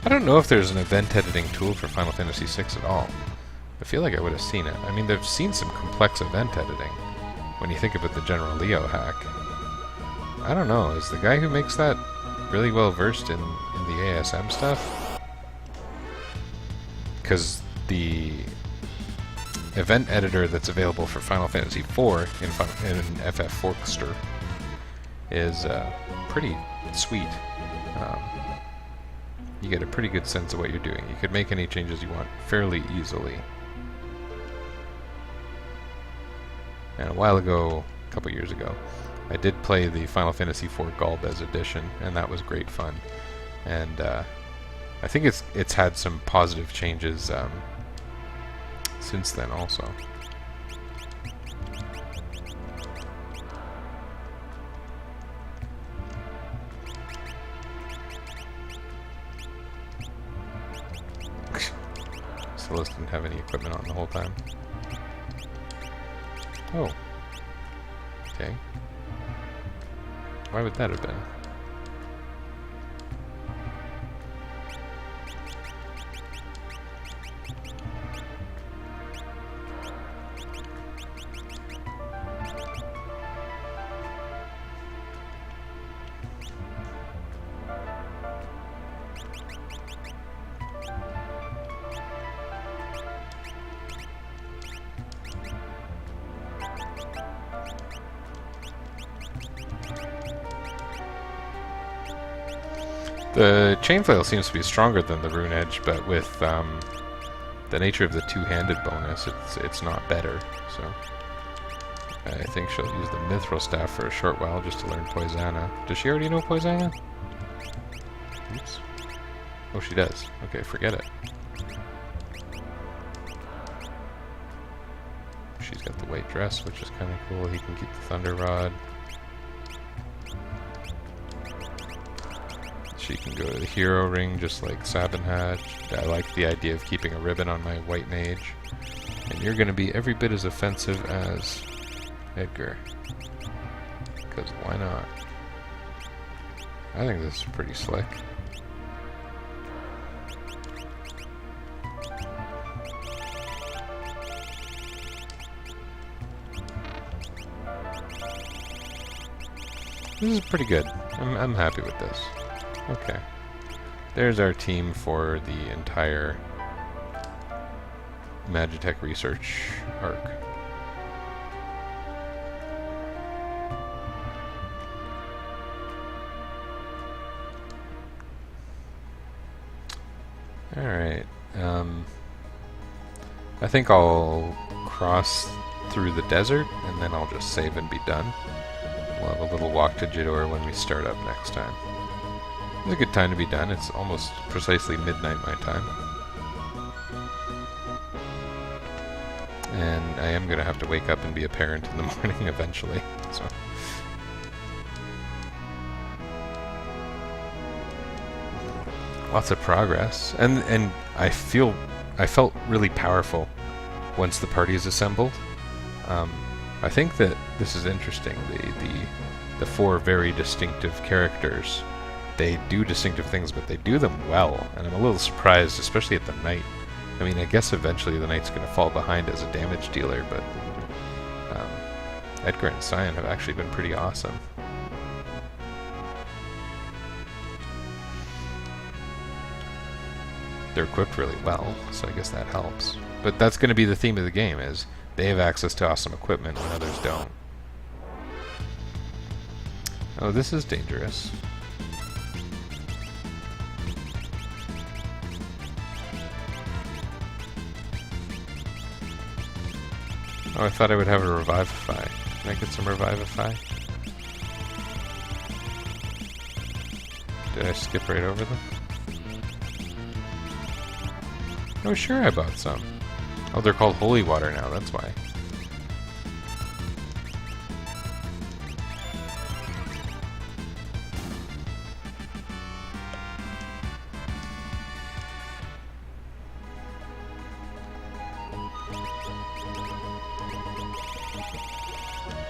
I don't know if there's an event editing tool for Final Fantasy VI at all. I feel like I would have seen it. I mean, they've seen some complex event editing when you think about the General Leo hack. I don't know, is the guy who makes that really well versed in the ASM stuff? Because the event editor that's available for Final Fantasy IV in FF Forkster is pretty sweet. You get a pretty good sense of what you're doing. You could make any changes you want fairly easily. And a while ago, a couple years ago, I did play the Final Fantasy IV Galbez edition, and that was great fun. And I think it's had some positive changes since then also. Celeste didn't have any equipment on the whole time. Oh. Okay. Why would that have been? The chain flail seems to be stronger than the rune edge, but with the nature of the two-handed bonus, it's not better. So I think she'll use the mithril staff for a short while just to learn Poisana. Does she already know Poisana? Oops. Oh, she does. Okay, forget it. She's got the white dress, which is kind of cool. He can keep the thunder rod. She can go to the hero ring just like Sabin had. I like the idea of keeping a ribbon on my white mage. And you're going to be every bit as offensive as Edgar. Because why not? I think this is pretty slick. This is pretty good. I'm happy with this. Okay. There's our team for the entire Magitech research arc. Alright. I think I'll cross through the desert, and then I'll just save and be done. We'll have a little walk to Jador when we start up next time. It's a good time to be done. It's almost precisely midnight my time. And I am going to have to wake up and be a parent in the morning eventually. So. Lots of progress. And I felt really powerful once the party is assembled. I think that this is interesting. The four very distinctive characters, they do distinctive things, but they do them well. And I'm a little surprised, especially at the knight. I mean, I guess eventually the knight's going to fall behind as a damage dealer, but Edgar and Cyan have actually been pretty awesome. They're equipped really well, so I guess that helps. But that's going to be the theme of the game, is they have access to awesome equipment when others don't. Oh, this is dangerous. Oh, I thought I would have a Revivify. Can I get some Revivify? Did I skip right over them? Oh, sure, I bought some. Oh, they're called Holy Water now, that's why.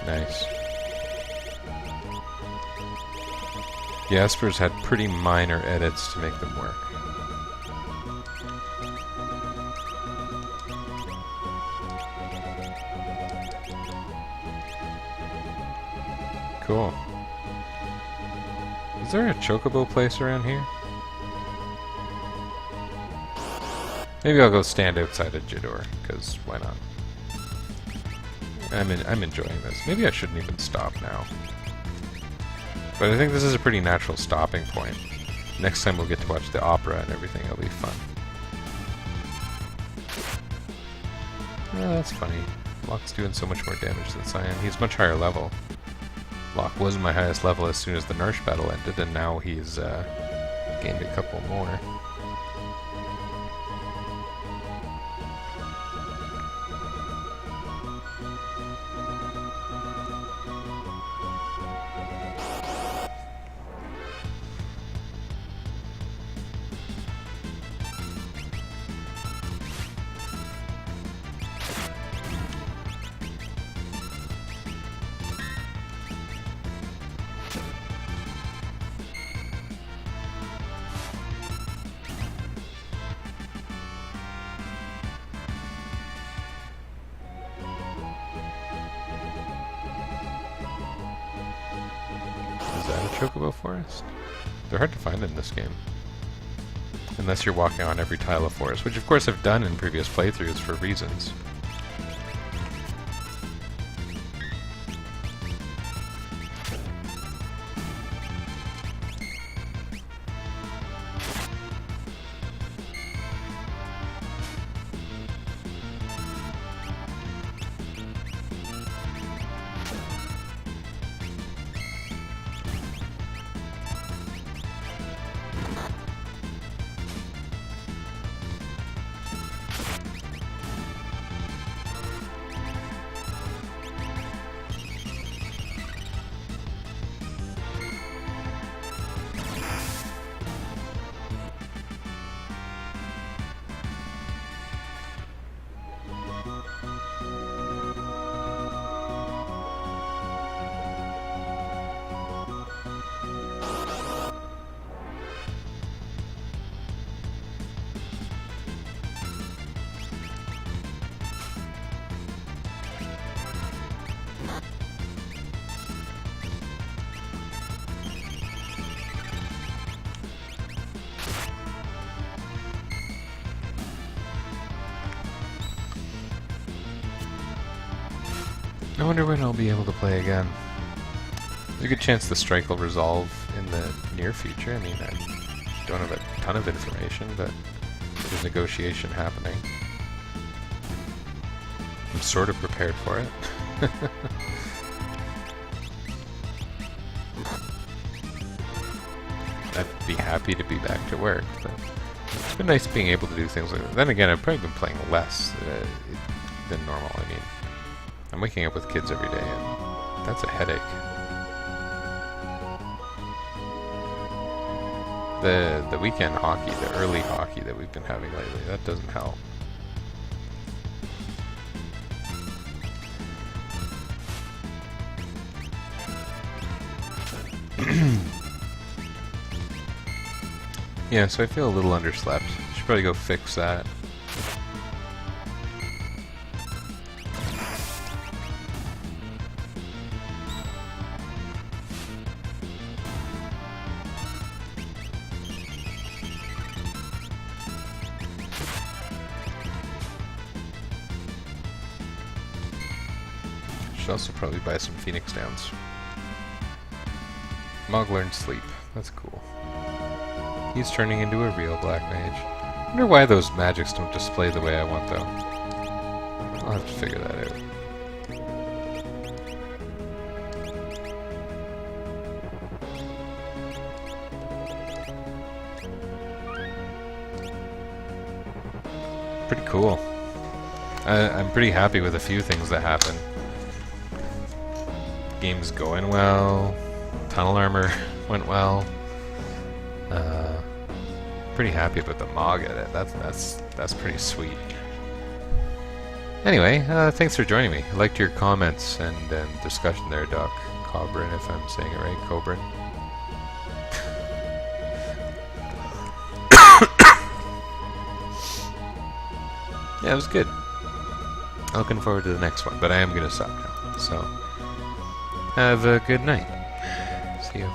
Nice. Jasper's had pretty minor edits to make them work. Cool. Is there a chocobo place around here? Maybe I'll go stand outside of Jador, because why not? I'm enjoying this. Maybe I shouldn't even stop now. But I think this is a pretty natural stopping point. Next time we'll get to watch the opera and everything. It'll be fun. Oh, that's funny. Locke's doing so much more damage than Cyan. He's much higher level. Locke was my highest level as soon as the Narshe battle ended, and now he's gained a couple more. Is that a chocobo forest? They're hard to find in this game. Unless you're walking on every tile of forest, which of course I've done in previous playthroughs for reasons. I wonder when I'll be able to play again. There's a good chance the strike will resolve in the near future. I mean, I don't have a ton of information, but bit of negotiation happening. I'm sort of prepared for it. I'd be happy to be back to work, but it's been nice being able to do things like that. Then again, I've probably been playing less than normal. I mean, I'm waking up with kids every day, and that's a headache. The weekend hockey, the early hockey that we've been having lately, that doesn't help. Yeah, so I feel a little underslept. Should probably go fix that. Should also probably buy some Phoenix Downs. Mog learned sleep. That's cool. He's turning into a real black mage. I wonder why those magics don't display the way I want though. I'll have to figure that out. Pretty cool. I'm pretty happy with a few things that happen. Game's going well. Tunnel armor went well. Pretty happy about the Mog edit. That's pretty sweet. Anyway, thanks for joining me. I liked your comments and discussion there, Doc Cobrin, if I'm saying it right, Cobrin. Yeah, it was good. Looking forward to the next one, but I am gonna stop now. So, have a good night. See you.